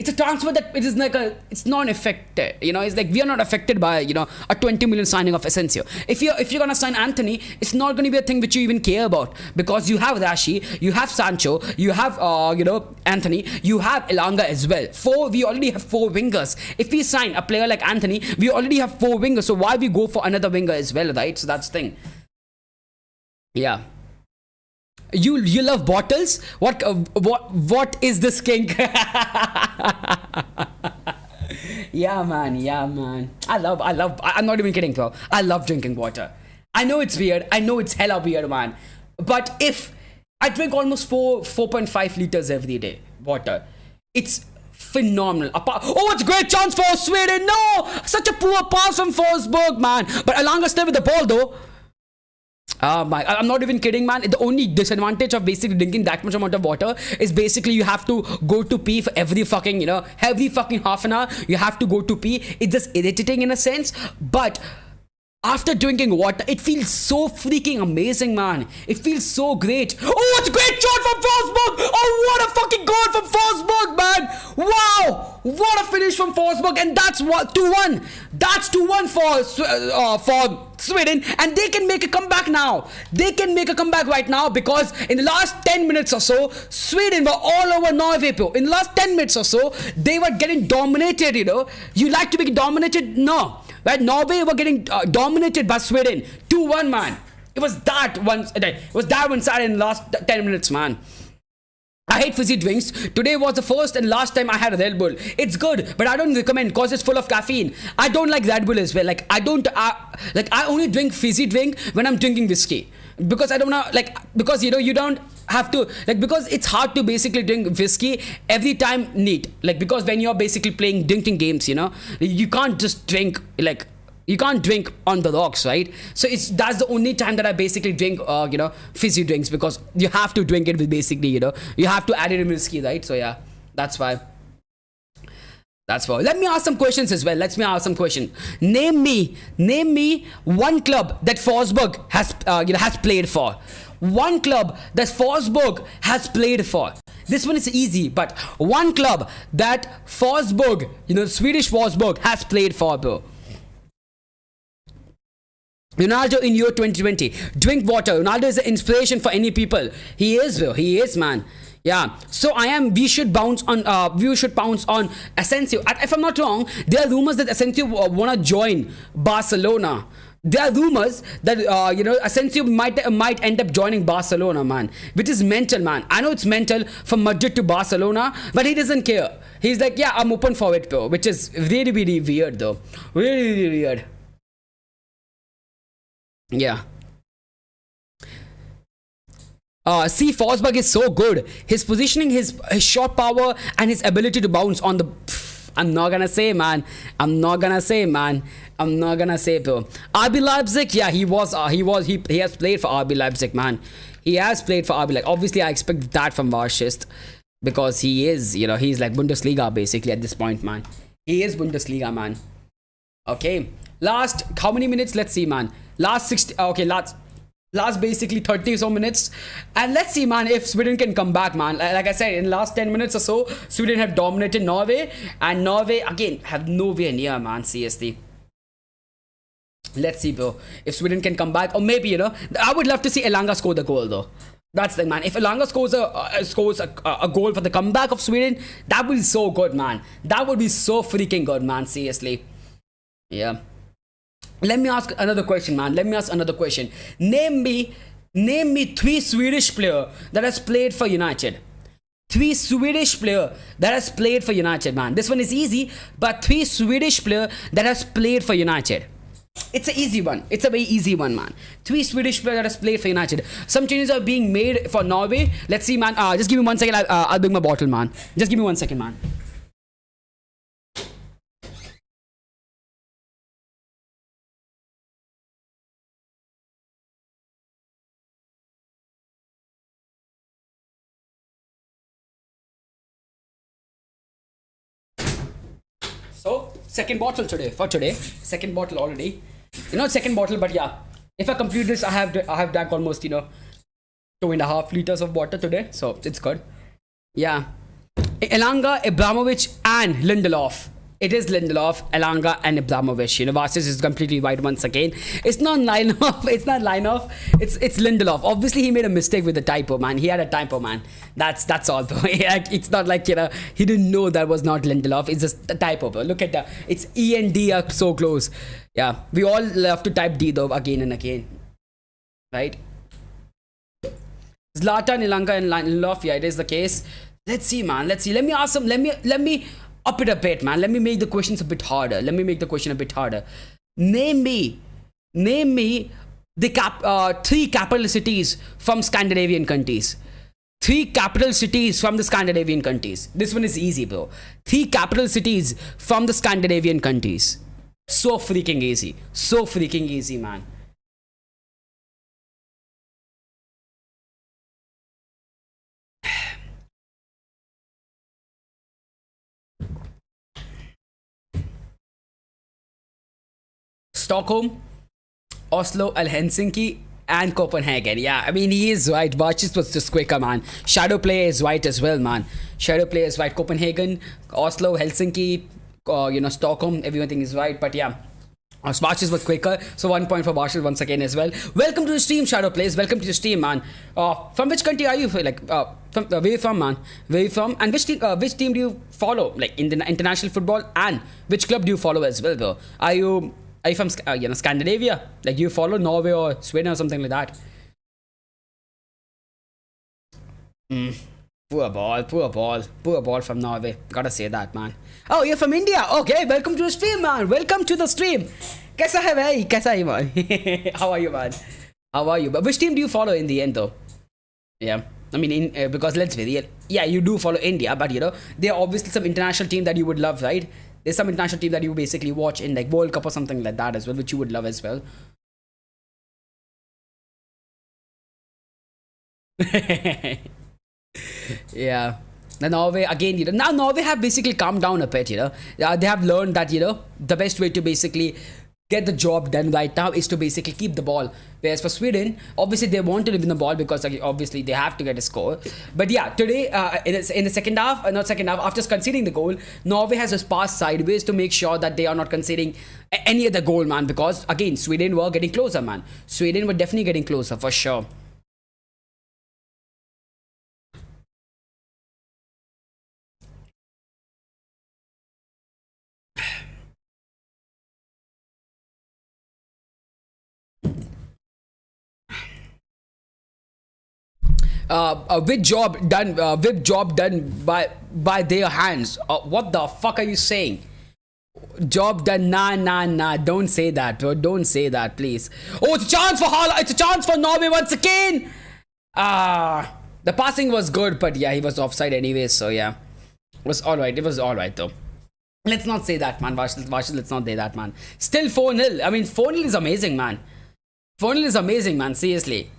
a transfer that it is like it's non-affected. It's like we are not affected by a 20 million signing of Asensio. If you're gonna sign Anthony, it's not gonna be a thing which you even care about, because you have Rashi, you have Sancho, you have Anthony, you have Elanga as well. We already have 4 wingers. If we sign a player like Anthony, we already have 4 wingers. So why we go for another winger as well, right? So that's the thing. Yeah. You love bottles? What is this kink? Yeah, man. I'm not even kidding, bro. I love drinking water. I know it's weird. I know it's hella weird, man. But if I drink almost 4.5 liters every day water, it's phenomenal. It's a great chance for Sweden. No, such a poor pass from Forsberg, man. But Elanga still with the ball, though. I'm not even kidding, man. The only disadvantage of basically drinking that much amount of water is basically you have to go to pee for every fucking half an hour. You have to go to pee. It's just irritating in a sense, but after drinking water, it feels so freaking amazing, man. It feels so great. It's a great shot from Forsberg. What a fucking goal from Forsberg, man. Wow, what a finish from Forsberg. And that's 2-1. That's 2-1 for Sweden, and they can make a comeback now. They can make a comeback right now, because in the last 10 minutes or so, Sweden were all over Norway, bro. In the last 10 minutes or so, they were getting dominated, You like to be dominated? No. Right? Norway were getting dominated by Sweden. 2-1, man. It was that one side in the last 10 minutes, man. I hate fizzy drinks. Today was the first and last time I had a Red Bull. It's good, but I don't recommend because it's full of caffeine. I don't like Red Bull as well. Like I only drink fizzy drink when I'm drinking whiskey, because I don't know, because you don't have to, because it's hard to basically drink whiskey every time neat, because when you're basically playing drinking games, you can't just drink you can't drink on the rocks, right? So that's the only time that I basically drink fizzy drinks, because you have to drink it with basically you have to add it in whiskey, right? So yeah, that's why. Let me ask some questions as well. Name me one club that Forsberg has played for. One club that Forsberg has played for. This one is easy, but one club that Forsberg, Swedish Forsberg has played for, bro. Ronaldo in Euro 2020. Drink water. Ronaldo is an inspiration for any people. He is, bro. He is, man. Yeah. So we should pounce on Asensio. If I'm not wrong, there are rumors that Asensio wanna join Barcelona. there are rumors that Asensio might end up joining Barcelona, man, which is mental, man. I know it's mental from Madrid to Barcelona, but he doesn't care. He's like, yeah, I'm open for it, bro, which is really, really weird, though. Really, really weird. Yeah. See, Forsberg is so good. His positioning, his shot power, and his ability to bounce on the. I'm not gonna say, man. I'm not gonna say, man. I'm not gonna say, bro. RB Leipzig, yeah, he has played for RB Leipzig, man. He has played for RB Leipzig. Obviously, I expect that from Varshist because he is, he's like Bundesliga basically at this point, man. He is Bundesliga, man. Okay, last how many minutes? Let's see, man. Last 60. Okay, last basically 30 so minutes, and let's see, man, if Sweden can come back, man. Like I said, in last 10 minutes or so, Sweden have dominated Norway, and Norway again have nowhere near, man. Seriously, let's see, bro, if Sweden can come back, or maybe I would love to see Elanga score the goal, though. That's the man. If Elanga scores a goal for the comeback of Sweden, that would be so good, man. That would be so freaking good, man. Seriously, yeah. Let me ask another question, man. Let me ask another question. Name me three Swedish player that has played for United. Three Swedish player that has played for United, man. This one is easy, but three Swedish player that has played for United. It's an easy one. It's a very easy one, man. Three Swedish player that has played for United. Some changes are being made for Norway. Let's see, man. Just give me 1 second. I'll bring my bottle, man. Just give me 1 second, man. So, second bottle today. For today, second bottle already. Not second bottle, but yeah. If I complete this, I have drank almost 2.5 liters of water today, so it's good. Yeah, Elanga, Ibrahimovic, and Lindelof. It is Lindelof, Elanga, and Ibrahimovic. Vasis is completely right once again. It's not line off. It's not line off. It's Lindelof. Obviously, he made a mistake with the typo, man. He had a typo, man. That's all, bro. It's not like he didn't know that was not Lindelof. It's just a typo, bro. Look at that. It's E and D are so close. Yeah, we all love to type D though again and again, right? Zlatan, Elanga, and Lindelof. Yeah, it is the case. Let's see, man. Let's see. Let me ask some. Let me up it a bit, man. Let me make the questions a bit harder. Let me make the question a bit harder. Name me the three capital cities from Scandinavian countries. Three capital cities from the Scandinavian countries. This one is easy, bro. Three capital cities from the Scandinavian countries. So freaking easy. So freaking easy, man. Stockholm, Oslo, Helsinki, and Copenhagen. Yeah, I mean, he is right. Varchis was just quicker, man. Shadow play is right as well, man. Shadow play is right. Copenhagen, Oslo, Helsinki, Stockholm, everything is right. But yeah, Varchis was quicker. So 1 point for Varchis once again as well. Welcome to the stream, Shadow Plays. Welcome to the stream, man. From which country are you? Where are you from, man? Where are you from? And which team do you follow? Like in the international football, and which club do you follow as well, bro? Are you from Scandinavia? Like you follow Norway or Sweden or something like that? Poor ball from Norway. Gotta say that, man. Oh, you're from India. Okay, welcome to the stream, man. Welcome to the stream. Kaisa hai bhai? Kaisa hai, man? How are you, man? How are you? But which team do you follow in the end, though? Yeah. I mean, because let's be real. Yeah, you do follow India, but there are obviously some international team that you would love, right? There's some international team that you basically watch in like World Cup or something like that as well, which you would love as well. Yeah. Now Norway again, now Norway have basically calmed down a bit, they have learned that the best way to basically get the job done right now is to basically keep the ball. Whereas for Sweden, obviously they want to win the ball because obviously they have to get a score. But yeah, today in the second half, not second half, after conceding the goal, Norway has just passed sideways to make sure that they are not conceding any other goal, man. Because again, Sweden were getting closer, man. Sweden were definitely getting closer for sure. with job done by their hands. What the fuck are you saying? Job done. Nah. Don't say that, bro. Don't say that, please. Oh, it's a chance for Haaland. It's a chance for Norway once again. The passing was good, but yeah, he was offside anyway. So yeah, it was all right. It was all right though. Let's not say that, man. Let's not say that, man. Still 4-0. I mean, 4-0 is amazing, man. 4-0 is amazing, man. Seriously.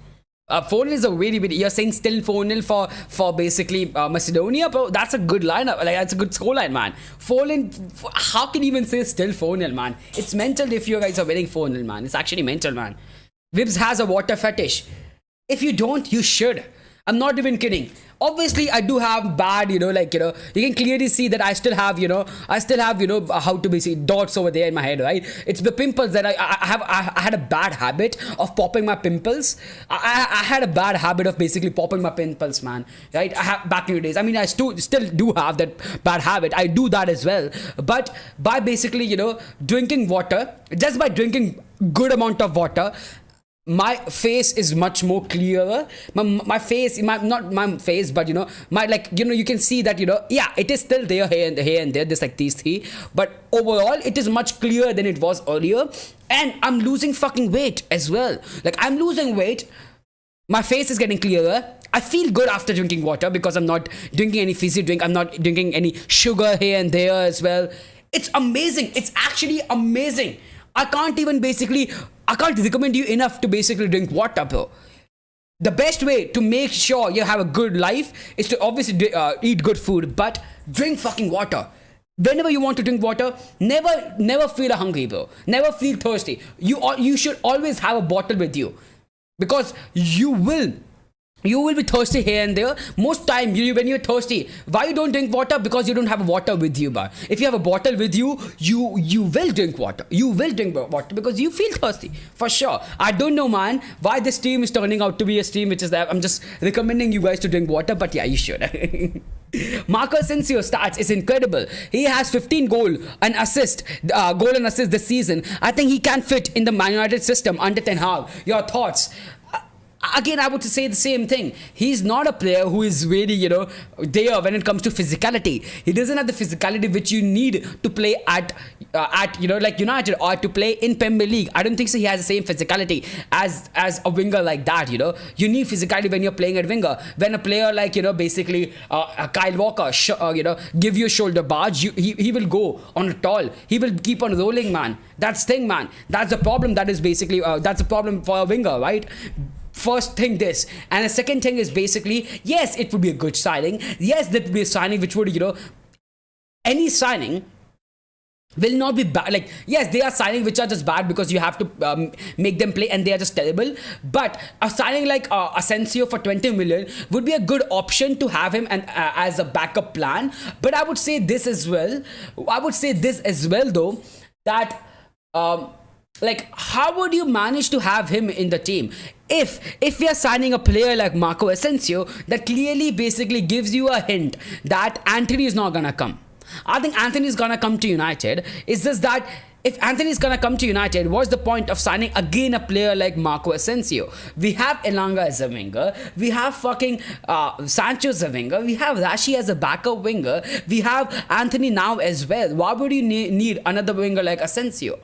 4-0 is a really. You're saying still 4-0 for basically Macedonia, bro. That's a good lineup. Like, that's a good scoreline, man. 4-0. How can you even say still 4-0, man? It's mental if you guys are winning 4-0, man. It's actually mental, man. Vibs has a water fetish. If you don't, you should. I'm not even kidding. Obviously, I do have bad, you can clearly see that I still have, how to be see dots over there in my head, right? It's the pimples that I had a bad habit of popping my pimples. I had a bad habit of basically popping my pimples, man, right? I have back in the days. I mean, I still do have that bad habit. I do that as well. But by basically, drinking water, just by drinking good amount of water, my face is much more clearer. My face, not my face, but you can see that yeah, it is still there here and there, just like these three. But overall, it is much clearer than it was earlier. And I'm losing fucking weight as well. Like, I'm losing weight. My face is getting clearer. I feel good after drinking water because I'm not drinking any fizzy drink. I'm not drinking any sugar here and there as well. It's amazing. It's actually amazing. I can't recommend you enough to basically drink water, bro. The best way to make sure you have a good life is to obviously eat good food, but drink fucking water. Whenever you want to drink water, never feel hungry, bro. Never feel thirsty. You should always have a bottle with you, because you will be thirsty here and there. Most time, when you're thirsty, why you don't drink water? Because you don't have water with you, but if you have a bottle with you, you will drink water. You will drink water because you feel thirsty, for sure. I don't know, man, why this stream is turning out to be a stream which is that I'm just recommending you guys to drink water, but yeah, you should. Marco Asensio stats is incredible. He has 15 goal and assist this season. I think he can fit in the Man United system under Ten Hag. Your thoughts? Again, I would say the same thing. He's not a player who is really, there when it comes to physicality. He doesn't have the physicality which you need to play at like United or to play in Premier League. I don't think so. He has the same physicality as a winger like that. You need physicality when you're playing at winger. When a player like basically Kyle Walker, give you a shoulder barge, he will go on a tall. He will keep on rolling, man. That's the thing, man. That's the problem. That is basically that's a problem for a winger, right? First thing this, and the second thing is basically, yes, it would be a good signing. Yes, that would be a signing which would, any signing will not be bad. Like, yes, they are signing which are just bad because you have to make them play and they are just terrible. But a signing like Asensio for 20 million would be a good option to have him and as a backup plan. But I would say this as well. Though, that like, how would you manage to have him in the team if we are signing a player like Marco Asensio that clearly basically gives you a hint that Anthony is not gonna come? I think Anthony is gonna come to United. It's just that if Anthony is gonna come to United, what's the point of signing again a player like Marco Asensio? We have Elanga as a winger. We have fucking Sancho as a winger. We have Rashi as a backup winger. We have Anthony now as well. Why would you need another winger like Asensio?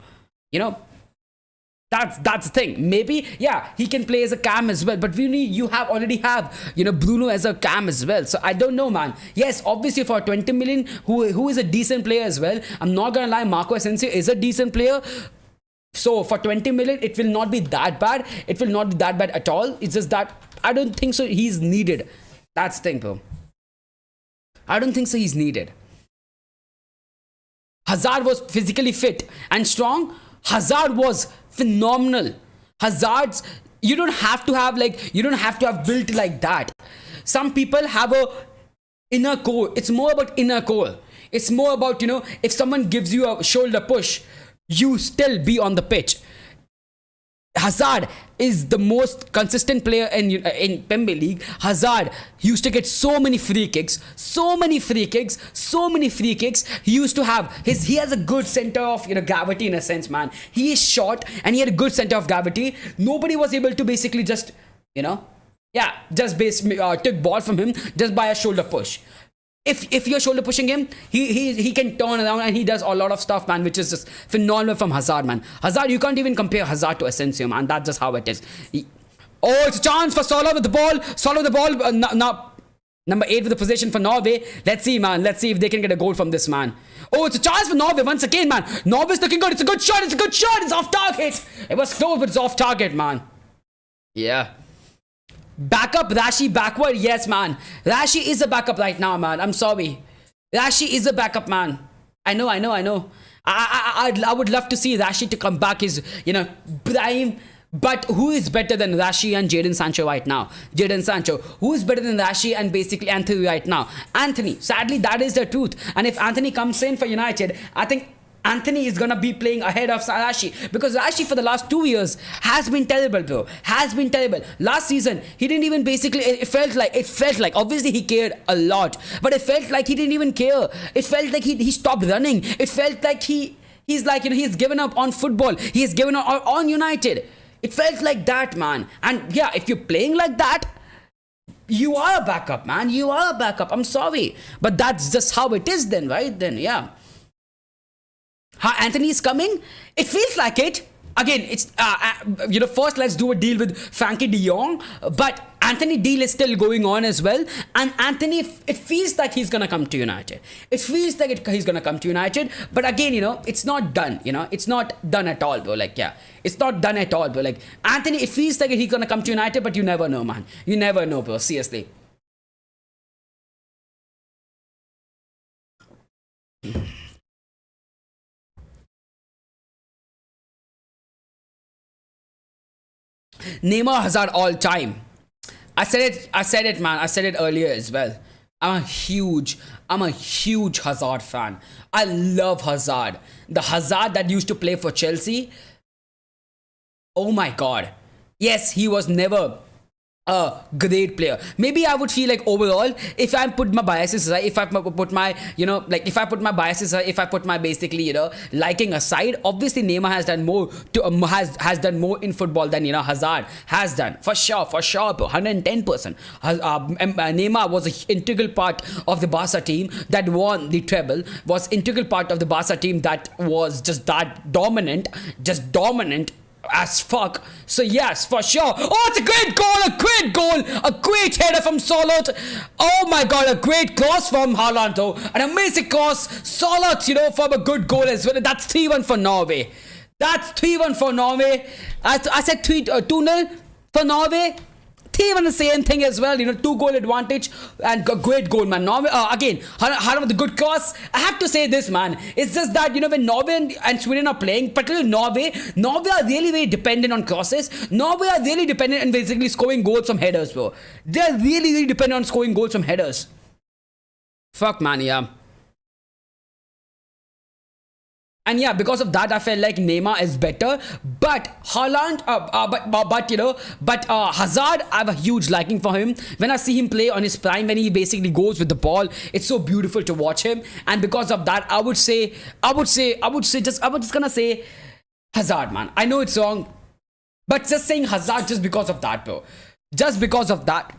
That's the thing. Maybe, yeah, he can play as a cam as well, but you already have Bruno as a cam as well. So I don't know, man. Yes, obviously for 20 million, who is a decent player as well. I'm not gonna lie, Marco Asensio is a decent player. So for 20 million, it will not be that bad. It will not be that bad at all. It's just that I don't think so he's needed. That's the thing, bro. I don't think so he's needed. Hazard was physically fit and strong. Hazard was phenomenal. Hazard's, you don't have to have built like that. Some people have a inner core. It's more about inner core. It's more about, if someone gives you a shoulder push, you still be on the pitch. Hazard is the most consistent player in Premier League. Hazard used to get so many free kicks. He used to have he has a good center of gravity in a sense, man. He is short and he had a good center of gravity. Nobody was able to basically just Yeah, just took ball from him just by a shoulder push. If you're shoulder pushing him, he can turn around and he does a lot of stuff, man, which is just phenomenal from Hazard, man. Hazard, you can't even compare Hazard to Asensio, man. That's just how it is. Oh, it's a chance for Salah with the ball. Salah with the ball. Now, number 8 with the position for Norway. Let's see, man. Let's see if they can get a goal from this, man. Oh, it's a chance for Norway once again, man. Norway's looking good. It's a good shot. It's a good shot. It's off target. It was close, but it's off target, man. Yeah. Backup Rashi backward, yes, man. Rashi is a backup right now, man. I'm sorry. Rashi is a backup, man. I know. I would love to see Rashi to come back his, prime. But who is better than Rashi and Jadon Sancho right now? Jadon Sancho. Who is better than Rashi and basically Anthony right now? Anthony. Sadly, that is the truth. And if Anthony comes in for United, I think Anthony is gonna be playing ahead of Rashi, because Rashi for the last 2 years has been terrible, bro. Has been terrible. Last season, he didn't even basically. It felt like obviously he cared a lot, but it felt like he didn't even care. It felt like he stopped running. It felt like he's like he's given up on football. He has given up on United. It felt like that, man. And yeah, if you're playing like that, you are a backup, man. You are a backup. I'm sorry, but that's just how it is, then, right? Then yeah. Anthony is coming. It feels like it. Again, it's first let's do a deal with Frankie De Jong, but Anthony deal is still going on as well. And Anthony, it feels like he's gonna come to United. It feels like he's gonna come to United, but again, it's not done. It's not done at all, bro. Like, yeah, it's not done at all, bro. Like Anthony, it feels like he's gonna come to United, but you never know, man. You never know, bro. Seriously. Neymar Hazard all time. I said it, man. I said it earlier as well. I'm a huge Hazard fan. I love Hazard. The Hazard that used to play for Chelsea. Oh my god. Yes, he was never a great player. Maybe I would feel like overall, if I put my biases aside, if I put my, if I put my biases aside, if I put my basically, liking aside, obviously Neymar has done more has done more in football than Hazard has done, for sure, bro, 110%. Neymar was an integral part of the Barca team that won the treble, was integral part of the Barca team that was just that dominant, as fuck. So yes, for sure. Oh, it's a great goal, a great header from Solot. Oh my god, a great cross from Haaland though. An amazing cross. Solot, from a good goal as well. That's 3-1 for Norway. That's 3-1 for Norway. I said 2-0 for Norway. Even the same thing as well, 2-goal advantage and a great goal, man. Norway, again, Haaland with the good cross. I have to say this, man. It's just that, when Norway and Sweden are playing, particularly Norway are really very dependent on crosses. Norway are really dependent on basically scoring goals from headers, bro. They're really, really dependent on scoring goals from headers. Fuck, man, yeah. And yeah, because of that, I felt like Neymar is better. But Haaland, Hazard, I have a huge liking for him. When I see him play on his prime, when he basically goes with the ball, it's so beautiful to watch him. And because of that, I was just gonna say Hazard, man. I know it's wrong, but just saying Hazard just because of that, bro. Just because of that,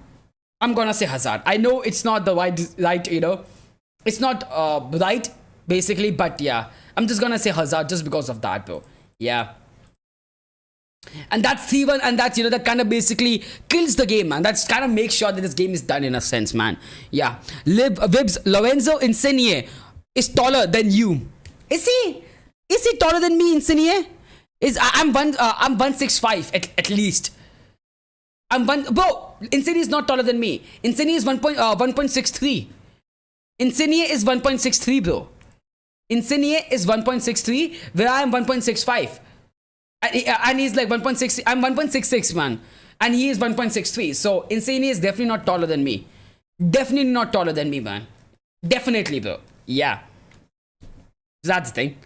I'm gonna say Hazard. I know it's not the right, it's not right, basically, but yeah. I'm just gonna say Hazard just because of that, bro. Yeah. And that's 3-1, and that's, that kind of basically kills the game, man. That's kind of makes sure that this game is done in a sense, man. Yeah. Vibs, Lorenzo Insigne is taller than you. Is he? Is he taller than me, Insigne? I'm 165 at least. Bro, Insigne is not taller than me. Insigne is 1.63. Insigne is 1.63, bro. Insigne is 1.63, where I am 1.65. And he's like 1.6. I'm 1.66, man. And he is 1.63. So Insigne is definitely not taller than me. Definitely not taller than me, man. Definitely, bro. Yeah. That's the thing.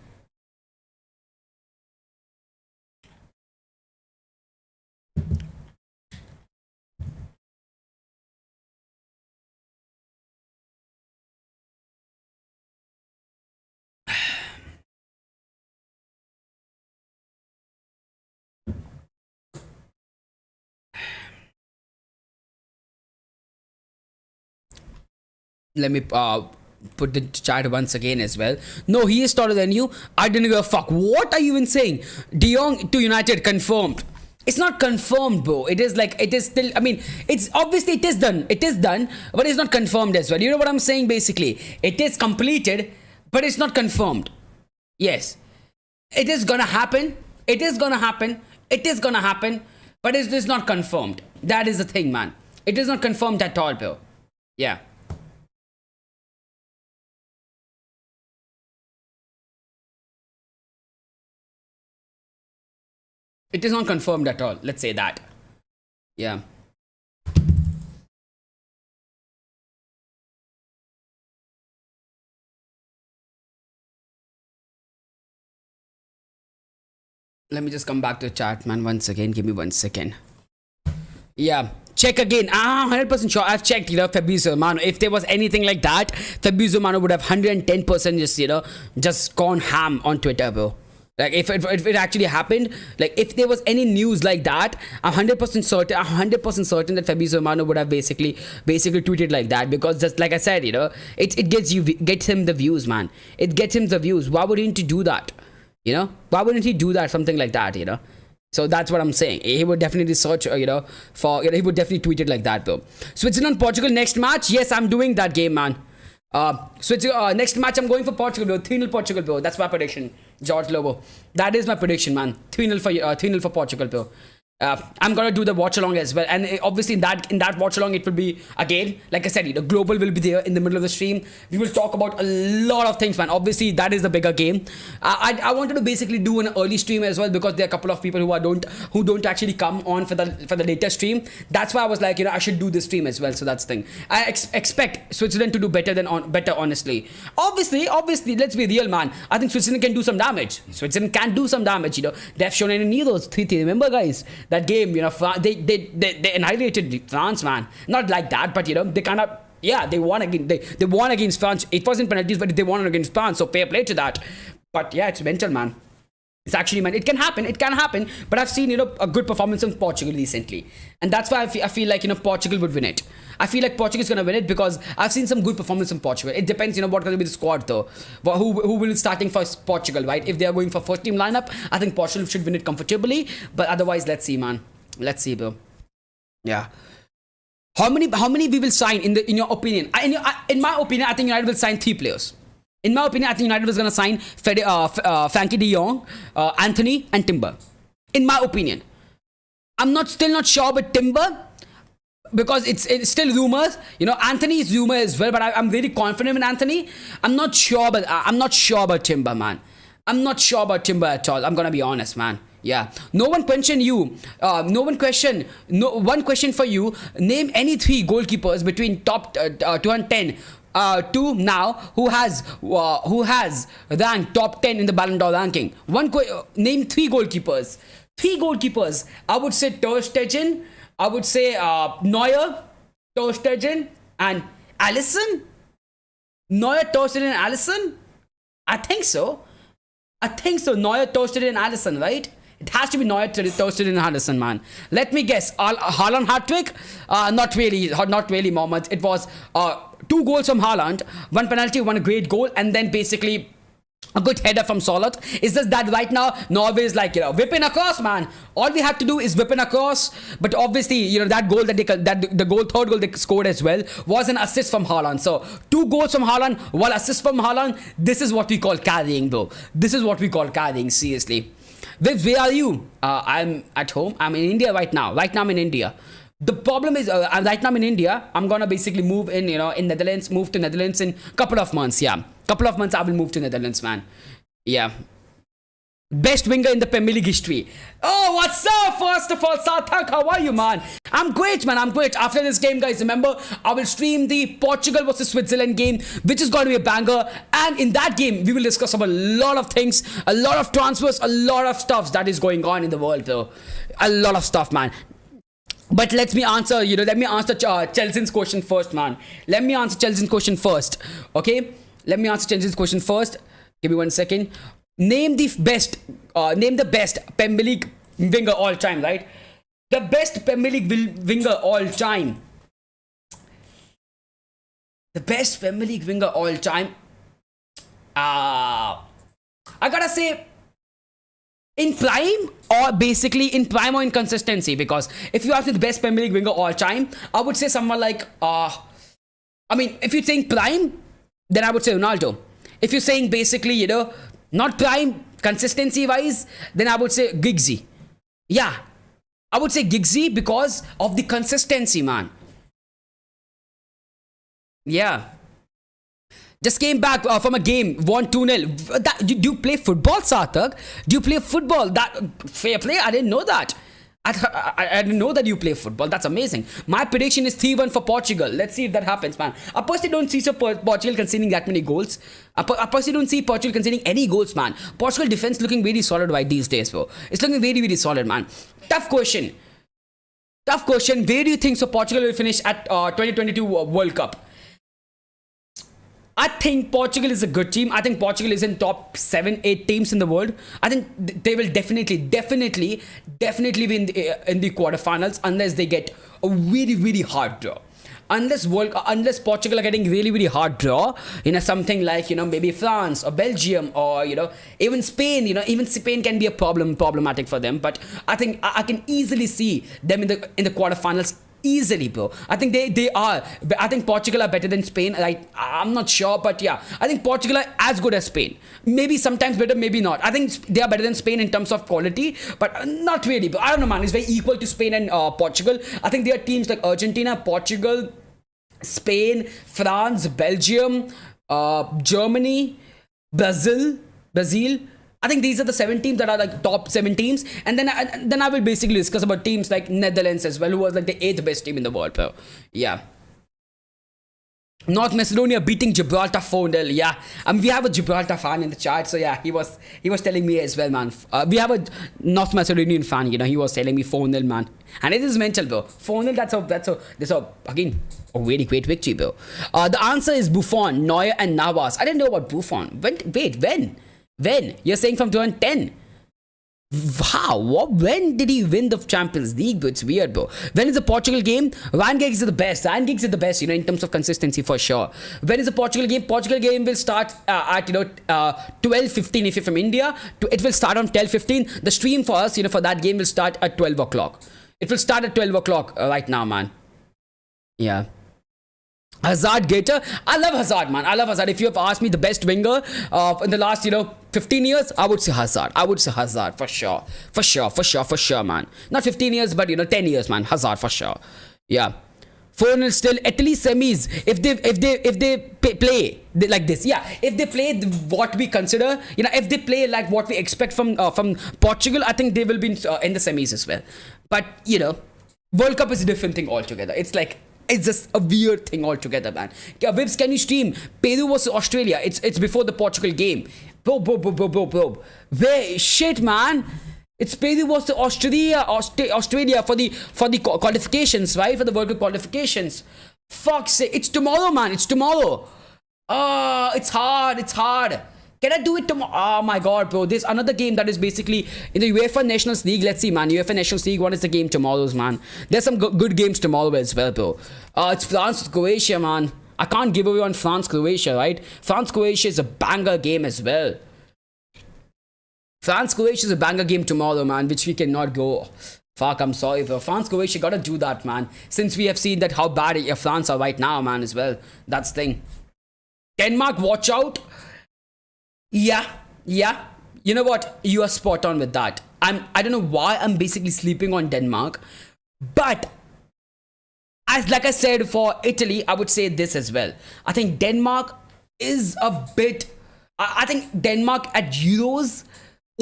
Let me put the chat once again as well. No, he is taller than you. I didn't give a fuck. What are you even saying? De Jong to United confirmed. It's not confirmed, bro. It is like, it is still, I mean, it's obviously, it is done. It is done, but it's not confirmed as well. You know what I'm saying? Basically, it is completed, but it's not confirmed. Yes, it is gonna happen. It is gonna happen. It is gonna happen, but it is not confirmed. That is the thing, man. It is not confirmed at all, bro. Yeah. It is not confirmed at all. Let's say that. Yeah. Let me just come back to the chat, man. Once again, give me 1 second. Yeah. Check again. 100% sure. I've checked, Fabrizio Romano. If there was anything like that, Fabrizio Romano would have 110% just, just gone ham on Twitter, bro. Like, if it actually happened, like, if there was any news like that, I'm 100% certain, that Fabrizio Romano would have basically tweeted like that, because just like I said, it gets him the views, man. It gets him the views. Why wouldn't he do that? Why wouldn't he do that? Something like that, So that's what I'm saying. He would definitely search, he would definitely tweet it like that, bro. Switzerland, Portugal, next match. Yes, I'm doing that game, man. Next match, I'm going for Portugal, bro. 3-0 Portugal, bro. That's my prediction, George Lobo. That is my prediction, man. 3-0 for Portugal, bro. I'm gonna do the watch along as well, and obviously in that watch along, it will be again, like I said, global will be there in the middle of the stream. We will talk about a lot of things, man. Obviously that is the bigger game. I wanted to basically do an early stream as well, because there are a couple of people who don't actually come on for the later stream. That's why I was like, I should do this stream as well. So that's the thing. I expect Switzerland to do better, honestly. Obviously, let's be real, man. I think Switzerland can do some damage. They've shown any of those 3-3. Remember, guys, that game, they annihilated France, man. Not like that, but they kind of, yeah, they won against France. It wasn't penalties, but they won against France, so fair play to that. But yeah, it's mental, man. It's actually, man, it can happen, but I've seen, a good performance from Portugal recently, and that's why I feel like, Portugal would win it. I feel like Portugal is going to win it, because I've seen some good performance from Portugal. It depends, what going to be the squad, though. Who will be starting for Portugal, right? If they are going for first team lineup, I think Portugal should win it comfortably, but otherwise, let's see, man. Let's see, bro. Yeah. How many we will sign in your opinion? In my opinion, I think United will sign 3 players. In my opinion, I think United was going to sign Frankie de Jong, Anthony, and Timber. In my opinion, I'm still not sure about Timber, because it's still rumors. Anthony is rumor as well, but I'm very confident in Anthony. I'm not sure about Timber, man. I'm not sure about Timber at all. I'm gonna be honest, man. Yeah. One question for you. Name any 3 goalkeepers between top 210 to now who has ranked top 10 in the Ballon d'Or ranking. Name 3 goalkeepers. 3 goalkeepers. I would say Ter Stegen. I would say Neuer, Ter Stegen, and Alisson. Neuer, Ter Stegen, and Alisson. I think so. Neuer, Ter Stegen, and Alisson, right? It has to be Neuer, Ter Stegen, and Alisson, man. Let me guess. Haaland hat-trick? Not really, Mohammed. It was 2 goals from Haaland, 1 penalty, 1 great goal, and then basically a good header from Solot. It's just that right now Norway is like, whipping across, man. All we have to do is whipping across. But obviously, that goal third goal they scored as well was an assist from Haaland. So 2 goals from Haaland, 1 assist from Haaland. This is what we call carrying, though. This is what we call carrying, seriously. Viv, where are you? I'm at home. I'm in India right now. I'm in India. The problem is, right now I'm in India. I'm gonna basically move in Netherlands, move to Netherlands in couple of months. Yeah, couple of months I will move to Netherlands, man. Yeah. Best winger in the Premier League history. Oh, what's up? First of all, Sarthak, how are you, man? I'm great, man. I'm great. After this game, guys, remember, I will stream the Portugal versus Switzerland game, which is going to be a banger. And in that game, we will discuss about a lot of things, a lot of transfers, a lot of stuff that is going on in the world, though. A lot of stuff, man. But let me answer Chelsea's question first, man. Let me answer Chelsea's question first, okay? Let me answer Chelsea's question first. Give me 1 second. Name the best Premier League winger all time, right? The best Premier League winger all time. The best Premier League winger all time. I gotta say, in prime or basically in prime or in consistency, because if you ask me the best Premier League winger all time, I would say someone like if you think prime, then I would say Ronaldo. If you're saying basically, not prime consistency wise, then I would say Giggsy. Yeah, I would say Giggsy because of the consistency, man. Yeah. Just came back from a game, won 2-0. Do you play football, Sarthak? Do you play football? That fair play? I didn't know that. I didn't know that you play football. That's amazing. My prediction is 3-1 for Portugal. Let's see if that happens, man. I personally don't see Portugal conceding that many goals. I personally don't see Portugal conceding any goals, man. Portugal defense looking very solid right these days, bro. It's looking very, very solid, man. Tough question. Where do you think so Portugal will finish at 2022 World Cup? I think Portugal is a good team. I think Portugal is in top 7-8 teams in the world. I think they will definitely be in the quarterfinals unless they get a really, really hard draw. Unless Portugal are getting really, really hard draw, something like, maybe France or Belgium or, even Spain, even Spain can be a problematic for them. But I think I can easily see them in the quarterfinals. Easily, bro. I think they are. I think Portugal are better than Spain. I'm not sure, but yeah, I think Portugal are as good as Spain. Maybe sometimes better, maybe not. I think they are better than Spain in terms of quality, but not really. But I don't know, man. It's very equal to Spain and Portugal. I think there are teams like Argentina, Portugal, Spain, France, Belgium, Germany, Brazil. I think these are the 7 teams that are like top 7 teams, and then I will basically discuss about teams like Netherlands as well, who was like the 8th best team in the world, bro. Yeah. North Macedonia beating Gibraltar 4-0. Yeah, we have a Gibraltar fan in the chat, so yeah, he was telling me as well, man. We have a North Macedonian fan, he was telling me 4-0, man, and it is mental, bro. 4-0. That's again a very great victory, bro. The answer is Buffon, Neuer, and Navas. I didn't know about Buffon. When? You're saying from 2010? How? When did he win the Champions League? It's weird, bro. When is the Portugal game? Ryan Giggs is the best. In terms of consistency for sure. When is the Portugal game? Portugal game will start at 12:15 if you're from India. It will start on 12:15. The stream for us, for that game will start at 12 o'clock. It will start at 12 o'clock right now, man. Yeah. Hazard Gator. I love Hazard, man. I love Hazard. If you have asked me the best winger in the last 15 years, I would say Hazard. For sure, man. Not 15 years, but 10 years, man. Hazard for sure. Yeah. 4-0 still. Italy semis. If they play like this, yeah. If they play what we consider, if they play like what we expect from Portugal, I think they will be in the semis as well. But World Cup is a different thing altogether. It's just a weird thing altogether, man. Vibs, can you stream Peru versus Australia? It's before the Portugal game. Bro. Shit, man. It's Peru versus Australia for the qualifications, right? For the World Cup qualifications. Fuck's sake. It's tomorrow, man. It's tomorrow. It's hard. Can I do it tomorrow? Oh my god, bro. There's another game that is basically in the Uefa Nations League. Let's see, man. Uefa Nations League, what is the game tomorrow's, man? There's some good games tomorrow as well, bro. It's France with Croatia, man. I can't give away on France-Croatia, right? France-Croatia is a banger game as well. France-Croatia is a banger game tomorrow, man, which we cannot go. Fuck, I'm sorry, bro. France-Croatia gotta do that, man. Since we have seen that how bad France are right now, man, as well. That's the thing. Denmark, watch out. Yeah. You know what? You are spot on with that. I don't know why I'm basically sleeping on Denmark, but like I said for Italy, I would say this as well. I think Denmark is a bit. I think Denmark at Euros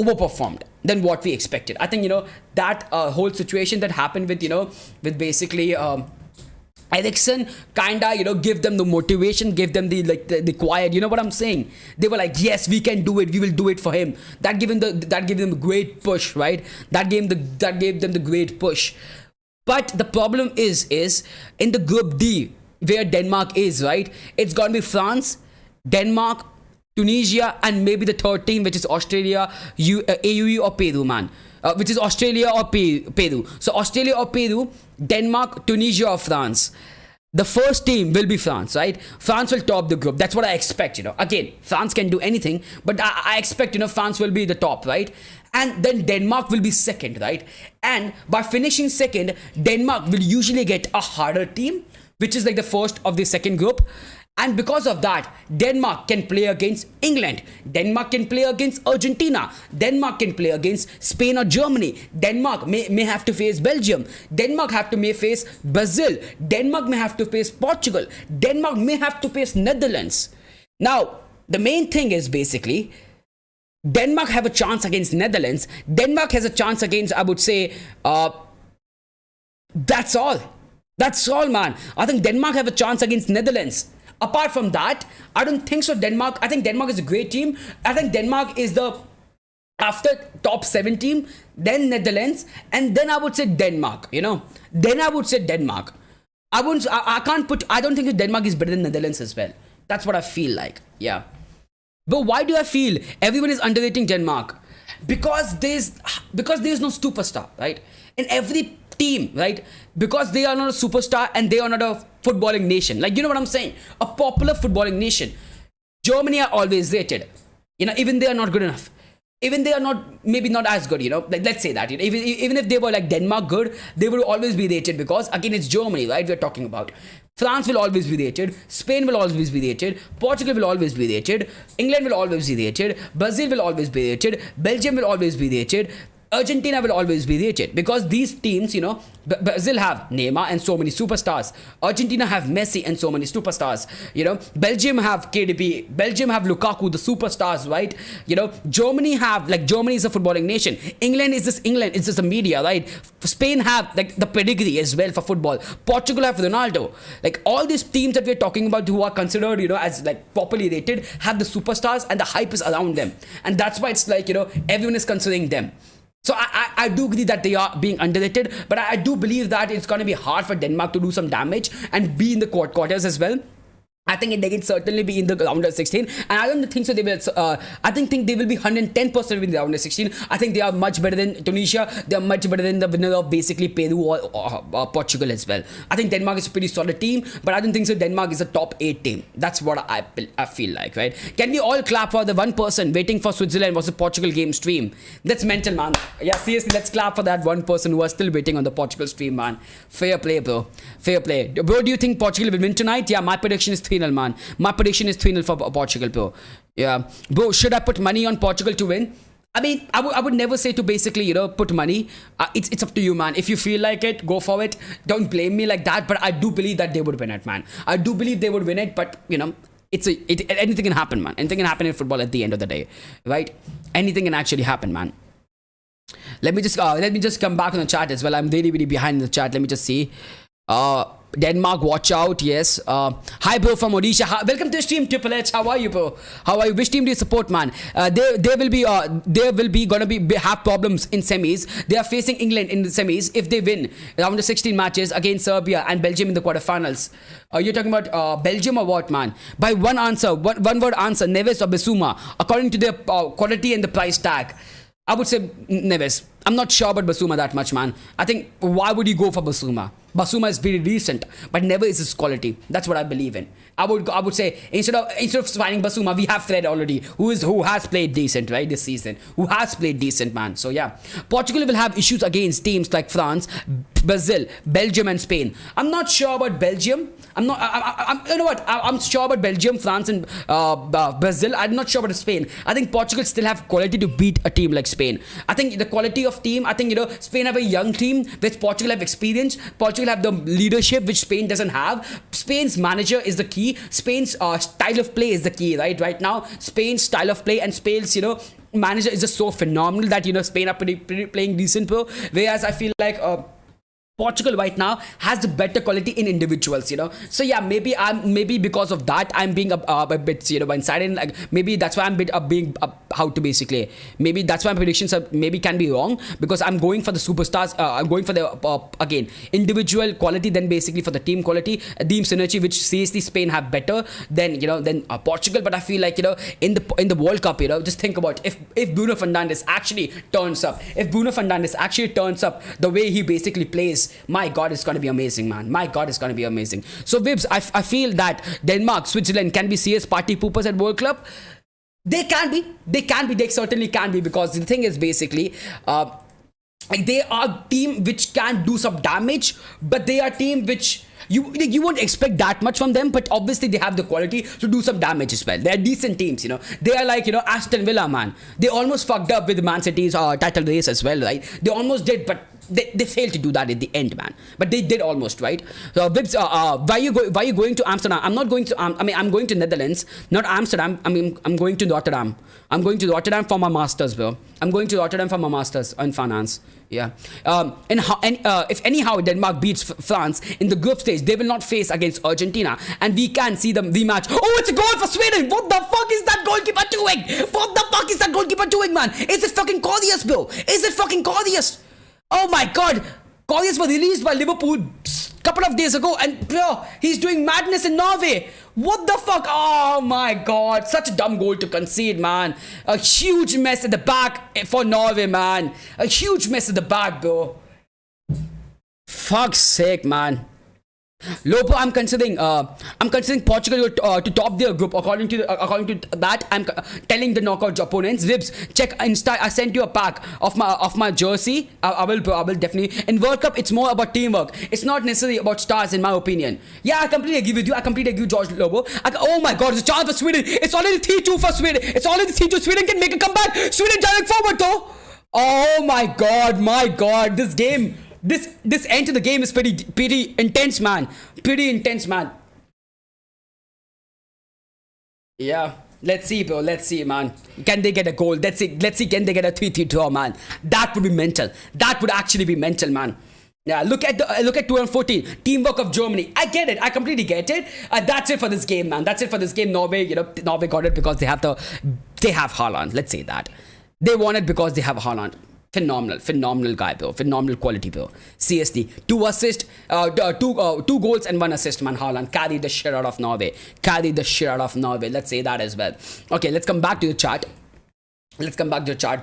overperformed than what we expected. I think that whole situation that happened with basically. Ericsson kinda give them the motivation, give them the quiet. You know what I'm saying? They were like, yes, we can do it. We will do it for him. That gave them a great push, right? That gave them the great push. But the problem is in the Group D where Denmark is, right? It's gonna be France, Denmark, Tunisia, and maybe the third team, which is Australia, AUE or Peru, man. Which is Australia or Peru. So Australia or Peru, Denmark, Tunisia or France. the first team will be France, right? France will top the group. That's what I expect, Again, France can do anything, but I expect, France will be the top, right? And then Denmark will be second, right? And by finishing second, Denmark will usually get a harder team, which is like the first of the second group. And because of that, Denmark can play against England. Denmark can play against Argentina. Denmark can play against Spain or Germany. Denmark may have to face Belgium. Denmark may face Brazil. Denmark may have to face Portugal. Denmark may have to face Netherlands. Now, the main thing is basically, Denmark have a chance against Netherlands. Denmark has a chance against, I would say, that's all. That's all, man. I think Denmark have a chance against Netherlands. Apart from that, I don't think so. I think Denmark is a great team. I think Denmark is the after top 7 team, then Netherlands, and then I would say Denmark. Then I would say Denmark. I don't think that Denmark is better than Netherlands as well. That's what I feel like. Yeah. But why do I feel everyone is underrating Denmark? Because there's no superstar, right? In every team, right? Because they are not a superstar and they are not a footballing nation. Like, you know what I'm saying? A popular footballing nation. Germany are always rated. Even they are not good enough. Even they are maybe not as good, like, let's say that, even if they were like Denmark good, they would always be rated because, again, it's Germany, right? We're talking about. France will always be rated. Spain will always be rated. Portugal will always be rated. England will always be rated. Brazil will always be rated. Belgium will always be rated. Argentina will always be rated because these teams, Brazil have Neymar and so many superstars. Argentina have Messi and so many superstars. Belgium have KDB. Belgium have Lukaku, the superstars, right? Germany is a footballing nation. England is just England. It's just the media, right? Spain have like the pedigree as well for football. Portugal have Ronaldo. Like all these teams that we're talking about who are considered, as like properly rated, have the superstars and the hype is around them. And that's why it's like, everyone is considering them. So I do agree that they are being underrated, but I do believe that it's going to be hard for Denmark to do some damage and be in the quarters as well. I think they can certainly be in the round of 16, and I don't think so. They will. I think they will be 110% in the round of 16. I think they are much better than Tunisia. They are much better than the winner of basically Peru or Portugal as well. I think Denmark is a pretty solid team, but I don't think so. Denmark is a top 8 team. That's what I feel like, right? Can we all clap for the one person waiting for Switzerland versus Portugal game stream? That's mental, man. Yeah, seriously, let's clap for that one person who was still waiting on the Portugal stream, man. Fair play, bro. Fair play, bro. Do you think Portugal will win tonight? Yeah, my prediction is 3-0, man. My prediction is 3-0 for Portugal, bro. Yeah. Bro, should I put money on Portugal to win? I mean, I would never say to basically, put money. It's up to you, man. If you feel like it, go for it. Don't blame me like that. But I do believe that they would win it, man. I do believe they would win it. But, anything can happen, man. Anything can happen in football at the end of the day, right? Anything can actually happen, man. Let me just come back on the chat as well. I'm really, really behind in the chat. Let me just see. Denmark, watch out. Yes. Hi, bro, from Odisha. Welcome to the stream, Triple H. How are you, bro? How are you? Which team do you support, man? They will be gonna have problems in semis. They are facing England in the semis. If they win round of 16 matches against Serbia and Belgium in the quarterfinals. You're talking about Belgium or what, man? By one word answer, Neves or Bissouma, according to their quality and the price tag. I would say Neves. I'm not sure about Bissouma that much, man. I think, why would you go for Bissouma? Bissouma is very decent, but never is his quality. That's what I believe in. I would say instead of signing Bissouma, we have Fred already, who has played decent, right, this season. Who has played decent, man. So yeah, Portugal will have issues against teams like France, Brazil, Belgium, and Spain. I'm not sure about Belgium. You know what? I'm sure about Belgium, France, and Brazil. I'm not sure about Spain. I think Portugal still have quality to beat a team like Spain. I think the quality of team. I think Spain have a young team, which Portugal have experience. Portugal have the leadership, which Spain doesn't have. Spain's manager is the key. Spain's style of play is the key. Right now, Spain's style of play and Spain's manager is just so phenomenal that Spain are pretty playing decent, bro. Whereas I feel like Portugal right now has the better quality in individuals, So yeah, maybe because of that I'm being a bit one-sided. Like maybe that's why I'm being how to basically. Maybe that's why my predictions maybe can be wrong because I'm going for the superstars. I'm going for the again individual quality than basically for the team quality, team synergy, which seriously Spain have better than Portugal. But I feel like in the World Cup, just think about if Bruno Fernandes actually turns up. If Bruno Fernandes actually turns up the way he basically plays this, my God, it's going to be amazing, man. My God, it's going to be amazing. So, Vibs, I feel that Denmark, Switzerland can be serious party poopers at World Club. They can be. They certainly can be, because the thing is basically, like, they are a team which can do some damage, but they are a team which you won't expect that much from them, but obviously they have the quality to do some damage as well. They're decent teams, They are like, Aston Villa, man. They almost fucked up with Man City's title race as well, right? They almost did, but they failed to do that at the end, man. But they did almost, right? So, Vibs, why are you going to Amsterdam? I'm not going to. I'm going to Netherlands, not Amsterdam. I'm going to Rotterdam. I'm going to Rotterdam for my masters, bro. I'm going to Rotterdam for my masters in finance. Yeah. If anyhow Denmark beats France in the group stage, they will not face against Argentina, and we can see them rematch. Oh, it's a goal for Sweden. What the fuck is that goalkeeper doing? What the fuck is that goalkeeper doing, man? Is it fucking Cordius, bro? Is it fucking Cordius? Oh my God, Cordius was released by Liverpool a couple of days ago, and bro, he's doing madness in Norway. What the fuck? Oh my God, such a dumb goal to concede, man. A huge mess at the back for Norway, man. A huge mess at the back, bro. Fuck's sake, man. Lopo, I'm considering Portugal to top their group. According to that, I'm telling the knockout opponents. Vibs, check Insta. I sent you a pack of my jersey. I will definitely. In World Cup, it's more about teamwork. It's not necessarily about stars, in my opinion. Yeah, I completely agree with you. I completely agree with George Lobo. Oh my God, it's a chance for Sweden. It's already 3-2 for Sweden. It's already 3-2. Sweden can make a comeback. Sweden driving forward though. Oh my God, this game. This end to the game is pretty intense, man. Pretty intense, man. Yeah. Let's see, bro. Let's see, man. Can they get a goal? Let's see. Can they get a 3-3 draw, man? That would be mental. That would actually be mental, man. Yeah, look at 2014 teamwork of Germany. I get it. I completely get it. That's it for this game, man. That's it for this game. Norway, Norway got it because they have Haaland. Let's say that they won it because they have Haaland. Phenomenal guy, bro. Phenomenal quality, bro. Seriously, 2 assists, 2 goals and 1 assist, man. Haaland carried the shit out of Norway. Let's say that as well. Okay, let's come back to the chart.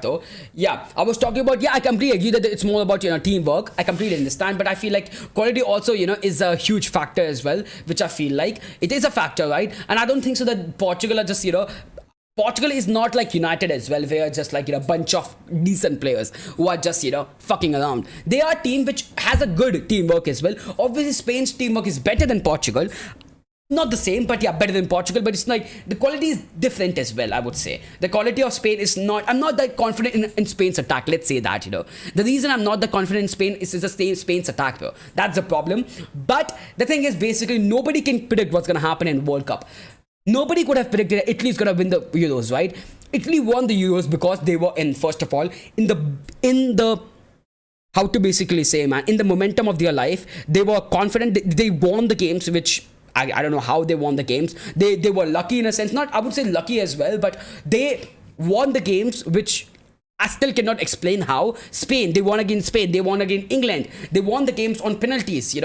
Though. Yeah, I was talking about, I completely agree that it's more about, teamwork. I completely understand, but I feel like quality also, is a huge factor as well, which I feel like it is a factor, right? And I don't think so that Portugal are just, Portugal is not like United as well, where just like, a bunch of decent players who are just, fucking around. They are a team which has a good teamwork as well. Obviously, Spain's teamwork is better than Portugal. Not the same, but yeah, better than Portugal. But it's like, the quality is different as well, I would say. The quality of Spain is not, I'm not that confident in Spain's attack. Let's say that, The reason I'm not that confident in Spain is the same Spain's attack, bro. That's the problem. But the thing is, basically, nobody can predict what's going to happen in World Cup. Nobody could have predicted Italy's gonna win the Euros, right? Italy won the Euros because they were first of all, in the how to basically say, man, in the momentum of their life, they were confident. They won the games, which I don't know how they won the games. They were lucky in a sense. Not, I would say lucky as well, but they won the games, which I still cannot explain how. Spain, they won against Spain. They won against England. They won the games on penalties,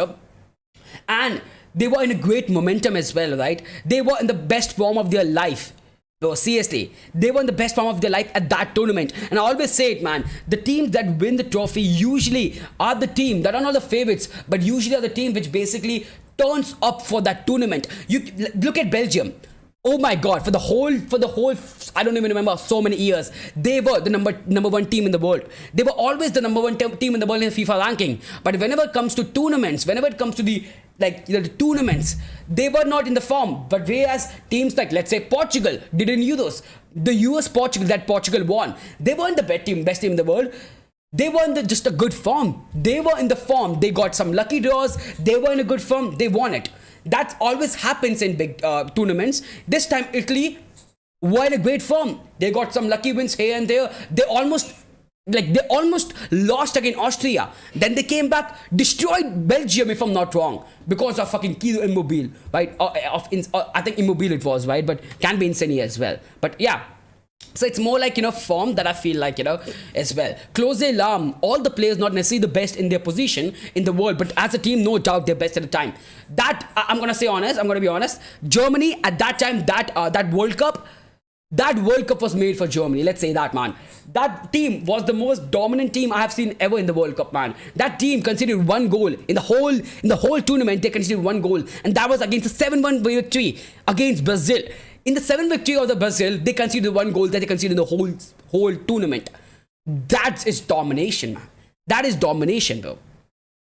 and they were in a great momentum as well, right? They were in the best form of their life. Bro, seriously, they were in the best form of their life at that tournament. And I always say it, man, the teams that win the trophy usually are the team that are not the favorites, but usually are the team which basically turns up for that tournament. You look at Belgium. Oh my God, for the whole, I don't even remember so many years, they were the number one team in the world. They were always the number one team in the world in the FIFA ranking. But whenever it comes to tournaments, whenever it comes to the tournaments, they were not in the form. But whereas teams like, let's say, Portugal did in Euros, the US Portugal that Portugal won, they weren't the best team in the world. They were in just a good form. They were in the form. They got some lucky draws. They were in a good form. They won it. That always happens in big tournaments. This time, Italy were in a great form. They got some lucky wins here and there. They almost lost against Austria. Then they came back, destroyed Belgium, if I'm not wrong, because of fucking Kilo Immobile, right? I think Immobile it was, right? But can be Insigne as well. But yeah. So it's more like, form that I feel like, as well. Close Lam, all the players not necessarily the best in their position in the world, but as a team, no doubt they're best at the time. That, I'm going to be honest, Germany at that time, that World Cup, That World Cup was made for Germany. Let's say that, man. That team was the most dominant team I have seen ever in the World Cup, man. That team conceded one goal in the whole tournament. They conceded one goal, and that was against a 7-1 victory against Brazil. In the 7 victory of the Brazil, they conceded one goal that they conceded in the whole tournament. That is domination, man. That is domination, bro.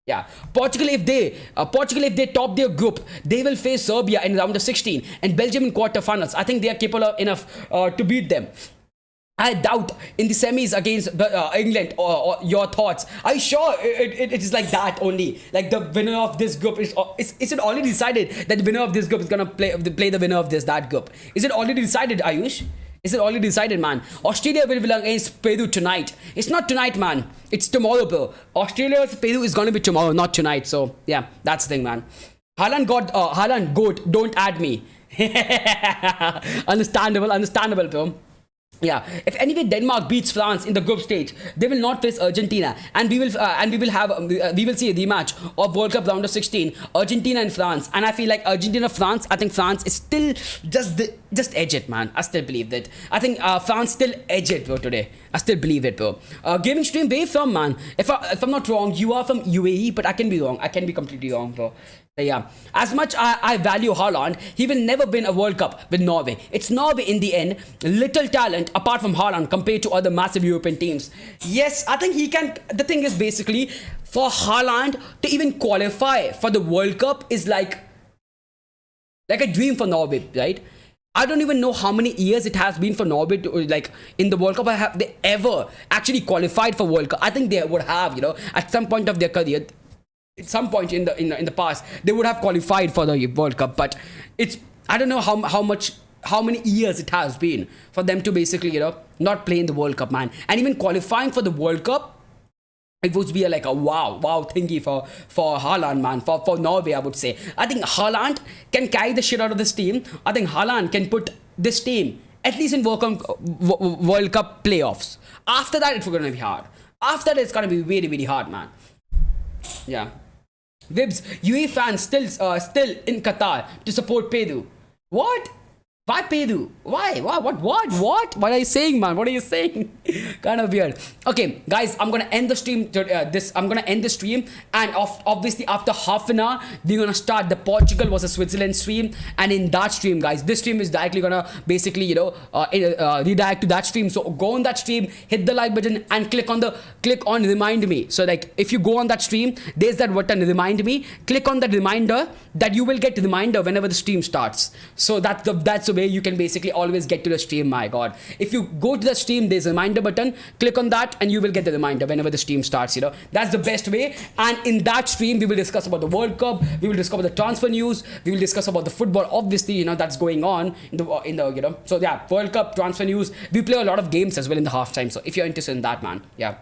Yeah, Portugal, if they top their group, they will face Serbia in round of 16 and Belgium in quarterfinals. I think they are capable enough to beat them. I doubt in the semis against England. Or your thoughts? Are you sure it is like that only? Like the winner of this group is it already decided that the winner of this group is gonna play the winner of that group? Is it already decided, Ayush? Is it already decided, man? Australia will be against Peru tonight. It's not tonight, man. It's tomorrow, bro. Australia's Peru is gonna be tomorrow, not tonight. So yeah, that's the thing, man. Haaland goat. Don't add me. Understandable, bro. Yeah, if anyway Denmark beats France in the group stage, they will not face Argentina, and we will see a rematch of World Cup round of 16, Argentina and France. And I feel like France, I think France is still just edge it, man. I still believe that. I think France still edge it, bro, today. I still believe it, bro. Gaming stream, where you from, man? If I'm not wrong, you are from UAE, but I can be wrong. I can be completely wrong, bro. Yeah, as much I value Haaland, he will never win a World Cup with Norway. It's Norway in the end. Little talent apart from Haaland compared to other massive European teams. Yes, I think he can. The thing is basically for Haaland to even qualify for the World Cup is like a dream for Norway, right? I don't even know how many years it has been for Norway to, like, in the World Cup. Have they ever actually qualified for World Cup? I think they would have, at some point of their career. At some point in the past, they would have qualified for the World Cup, but I don't know how many years it has been for them to basically not play in the World Cup, man. And even qualifying for the World Cup, it would be like a wow thingy for Haaland, man, for Norway, I would say. I think Haaland can carry the shit out of this team. I think Haaland can put this team at least in World Cup playoffs. After that, it's going to be hard. After that, it's going to be very, very hard, man. Yeah. Vibs, UAE fans still in Qatar to support Peru. What? Why Peru? Why? What? What are you saying, man? What are you saying? Kind of weird. Okay, guys, I'm gonna end the stream. I'm gonna end the stream, and obviously after half an hour, we're gonna start the Portugal versus Switzerland stream. And in that stream, guys, this stream is directly gonna basically redirect to that stream. So go on that stream, hit the like button, and click on remind me. So like if you go on that stream, there's that button remind me. Click on that reminder that you will get a reminder whenever the stream starts. So that's the way you can basically always get to the stream. My god, if you go to the stream, there's a reminder button, click on that and you will get the reminder whenever the stream starts. That's the best way. And in that stream we will discuss about the World Cup, we will discuss about the transfer news, we will discuss about the football, obviously, that's going on in the so yeah, World Cup, transfer news. We play a lot of games as well in the halftime, so if you're interested in that, man. Yeah.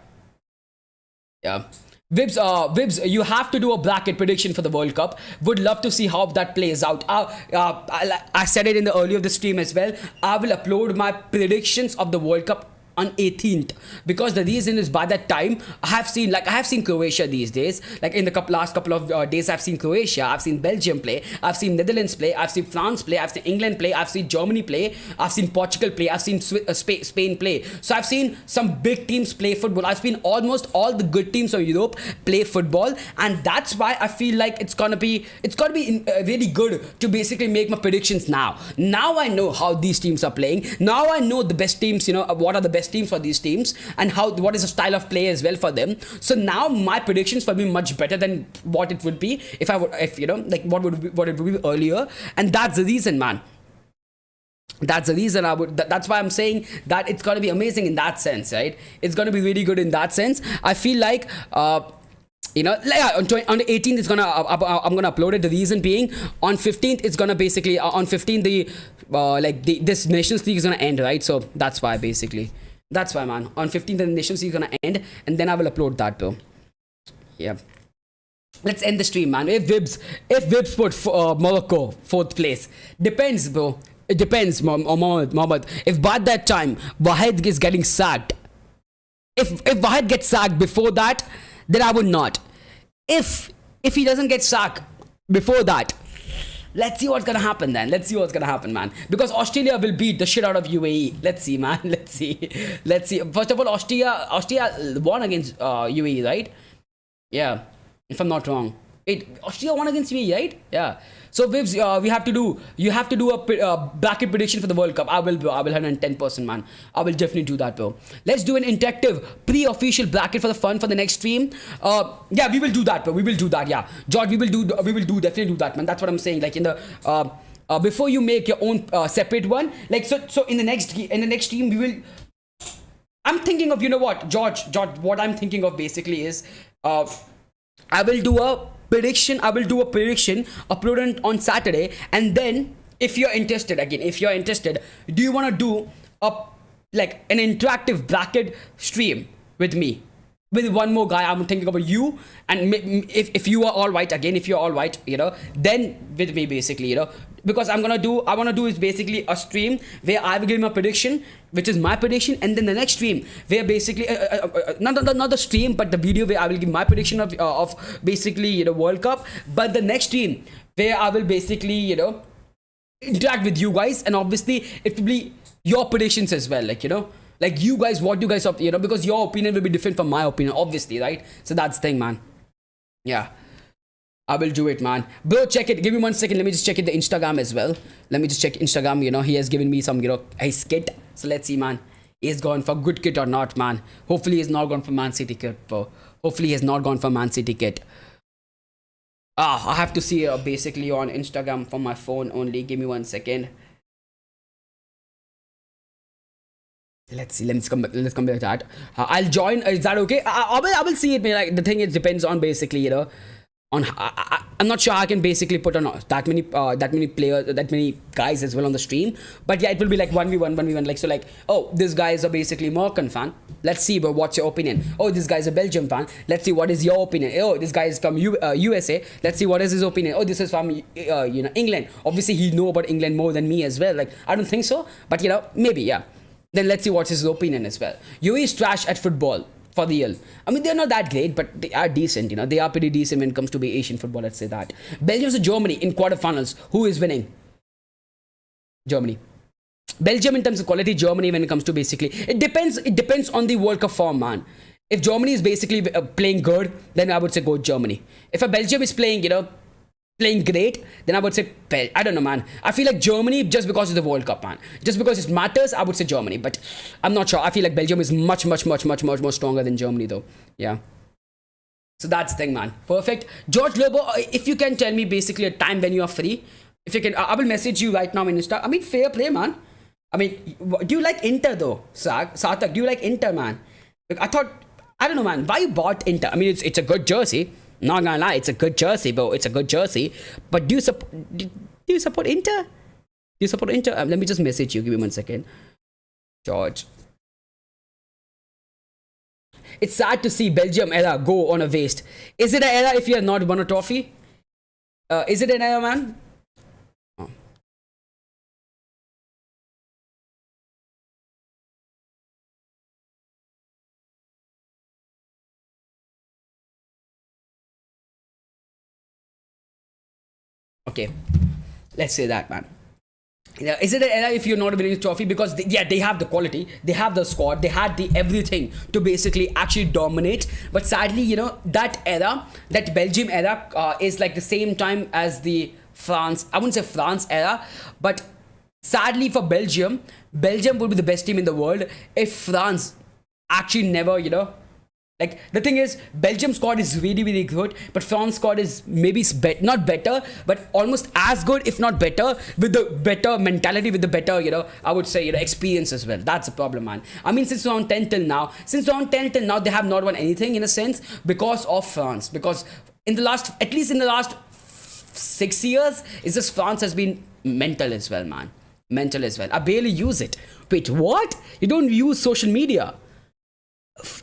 Vibs, you have to do a bracket prediction for the World Cup. Would love to see how that plays out. I said it in the earlier of the stream as well. I will upload my predictions of the World Cup on 18th, because the reason is by that time I have seen Croatia these days. Like in the last couple of days, I've seen Croatia, I've seen Belgium play, I've seen Netherlands play, I've seen France play, I've seen England play, I've seen Germany play, I've seen Portugal play, I've seen Spain play. So I've seen some big teams play football. I've seen almost all the good teams of Europe play football, and that's why I feel like it's gonna be really good to basically make my predictions now. Now I know how these teams are playing. Now I know the best teams, what are the best teams for these teams, and what is the style of play as well for them. So now my predictions will be much better than what it would be if what it would be earlier. And that's the reason, man. That's the reason that's why I'm saying that it's gonna be amazing in that sense, right? It's gonna be really good in that sense. I feel like on the 18th I'm gonna upload it. The reason being, on 15th it's gonna basically on 15th this Nations League is gonna end, right? So that's why basically. That's why, man. On 15th the Nations League is gonna end, and then I will upload that, bro. Yeah. Let's end the stream, man. If Vibs put Morocco 4th place, depends, bro. It depends, Mohammed. If by that time Wahed is getting sacked, if Wahed gets sacked before that, then I would not. If he doesn't get sacked before that, Let's see what's gonna happen then. Let's see what's gonna happen, man. Because Australia will beat the shit out of UAE. Let's see, man. Let's see. Let's see. First of all, Austria won against UAE, right? Yeah, if I'm not wrong. Austria won against UAE, right? Yeah. So Vivs, we have to do. You have to do a bracket prediction for the World Cup. I will, bro. I will 110%, man. I will definitely do that, bro. Let's do an interactive pre-official bracket for the fun for the next stream. Yeah, we will do that, bro. We will do that. Yeah, George, we will do. Definitely do that, man. That's what I'm saying. Like in the before you make your own separate one. Like so in the next stream we will. I'm thinking of, you know what, George. What I'm thinking of basically is I will do a prediction. Upload it on Saturday, and then if you're interested, do you want to do like an interactive bracket stream with me? With one more guy, I'm thinking about you, and if you are all right, if you're all right, then with me basically, because I want to do is basically a stream where I will give my prediction, which is my prediction, and then the next stream where basically not the stream, but the video where I will give my prediction of basically World Cup, but the next stream where I will basically interact with you guys, and obviously it will be your predictions as well, like you guys, what you guys have, because your opinion will be different from my opinion, obviously, right? So that's the thing, man. Yeah, I will do it, man. Bro, check it. Give me 1 second. Let me just check it, the Instagram as well. Let me just check Instagram. He has given me some, his kit. So let's see, man. He's gone for good kit or not, man. Hopefully he's not gone for Man City kit, bro. Hopefully he's not gone for Man City kit. I have to see basically on Instagram from my phone only. Give me 1 second. Let's see. Let's come back to that. I'll join. Is that okay? I will see it. Like the thing, it depends on basically on. I'm not sure I can basically put on that many players, that many guys as well on the stream. But yeah, it will be like 1v1. Like so, like, oh, this guy is a basically Moroccan fan. Let's see, but what's your opinion? Oh, this guy is a Belgium fan. Let's see, what is your opinion? Oh, this guy is from USA. Let's see, what is his opinion? Oh, this is from England. Obviously, he know about England more than me as well. Like, I don't think so, but maybe, yeah. Then let's see what's his opinion as well. UAE is trash at football for real. I mean, they're not that great, but they are decent. They are pretty decent when it comes to be Asian football. Let's say that. Belgium to Germany in quarterfinals. Who is winning? Germany. Belgium in terms of quality. Germany when it comes to basically. It depends on the World Cup form, man. If Germany is basically playing good, then I would say go Germany. If a Belgium is playing, playing great, then I would say, I don't know, man. I feel like Germany just because of the World Cup, man. Just because it matters, I would say Germany. But I'm not sure. I feel like Belgium is much more stronger than Germany, though. Yeah. So that's the thing, man. Perfect. George Lobo, if you can tell me basically a time when you are free. If you can, I will message you right now in Insta. I mean, fair play, man. I mean, do you like Inter, though? Sarthak, do you like Inter, man? Like, I don't know, man. Why you bought Inter? I mean, it's a good jersey. Not gonna lie, it's a good jersey, bro. It's a good jersey. But do you support Inter? Do you support Inter? Let me just message you. Give me 1 second. George. It's sad to see Belgium era go on a waste. Is it an era if you have not won a trophy? Is it an era, man? Oh. Okay, let's say that, man. Yeah, is it an era if you're not winning a trophy? Because they have the quality, they have the squad, they had the everything to basically actually dominate. But sadly, that era, that Belgium era, is like the same time as the France. I wouldn't say France era, but sadly for Belgium would be the best team in the world if France actually never, like the thing is, Belgium squad is really good, but France squad is maybe not better, but almost as good, if not better, with the better mentality, with the better, I would say, experience as well. That's the problem, man. I mean, since 2010 till now, they have not won anything in a sense because of France. Because at least in the last 6 years, it's just France has been mental as well, man. Mental as well. I barely use it. Wait, what? You don't use social media?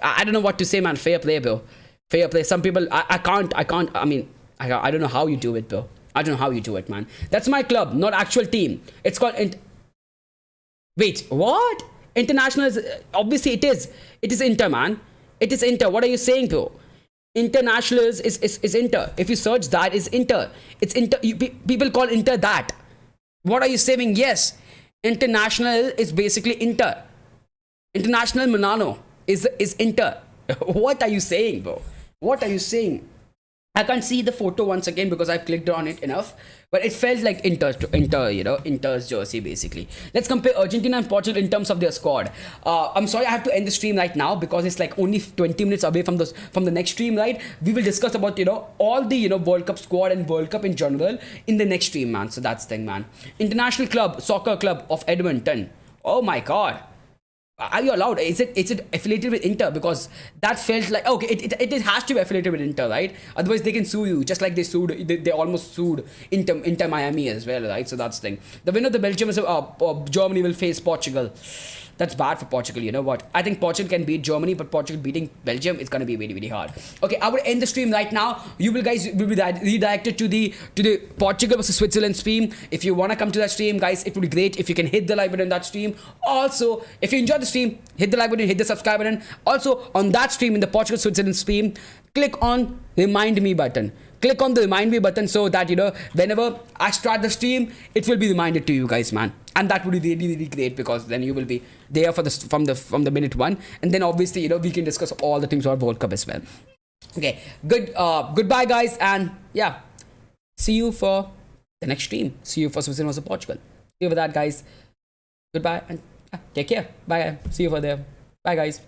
I don't know what to say, man. Fair play, bro. Fair play. Some people, I can't. I mean, I don't know how you do it, bro. I don't know how you do it, man. That's my club, not actual team. It's called. Wait, what? International is obviously it is. It is Inter, man. It is Inter. What are you saying, bro? International is Inter. If you search that, is Inter. It's Inter. People call Inter that. What are you saying? Yes. International is basically Inter. International Milano is Inter. What are you saying, bro? What are you saying? I can't see the photo once again because I've clicked on it enough, but it felt like Inter's jersey basically. Let's compare Argentina and Portugal in terms of their squad. I'm sorry I have to end the stream right now because it's like only 20 minutes away from the next stream, right? We will discuss about all the World Cup squad and World Cup in general in the next stream, man. So that's the thing, man. International club, soccer club of Edmonton. Oh my god. Are you allowed? Is it affiliated with Inter? Because that felt like okay, it has to be affiliated with Inter, right? Otherwise they can sue you, just like they almost sued Inter Miami as well, right? So that's the thing. The winner of the Belgium is Germany will face Portugal. That's bad for Portugal. You know what? I think Portugal can beat Germany, but Portugal beating Belgium is gonna be very, very hard. Okay, I would end the stream right now. You guys will be redirected to the Portugal versus Switzerland stream. If you wanna come to that stream, guys, it would be great if you can hit the like button in that stream. Also, if you enjoyed the stream, hit the like button, hit the subscribe button. Also, on that stream in the Portugal Switzerland stream, click on remind me button. Click on the remind me button so that whenever I start the stream, it will be reminded to you guys, man. And that would be really, really great because then you will be there for from the minute one, and then obviously we can discuss all the things about World Cup as well. Okay, goodbye guys, and yeah, see you for the next stream. See you for Switzerland versus Portugal. See you for that, guys. Goodbye and take care. Bye. See you for there. Bye, guys.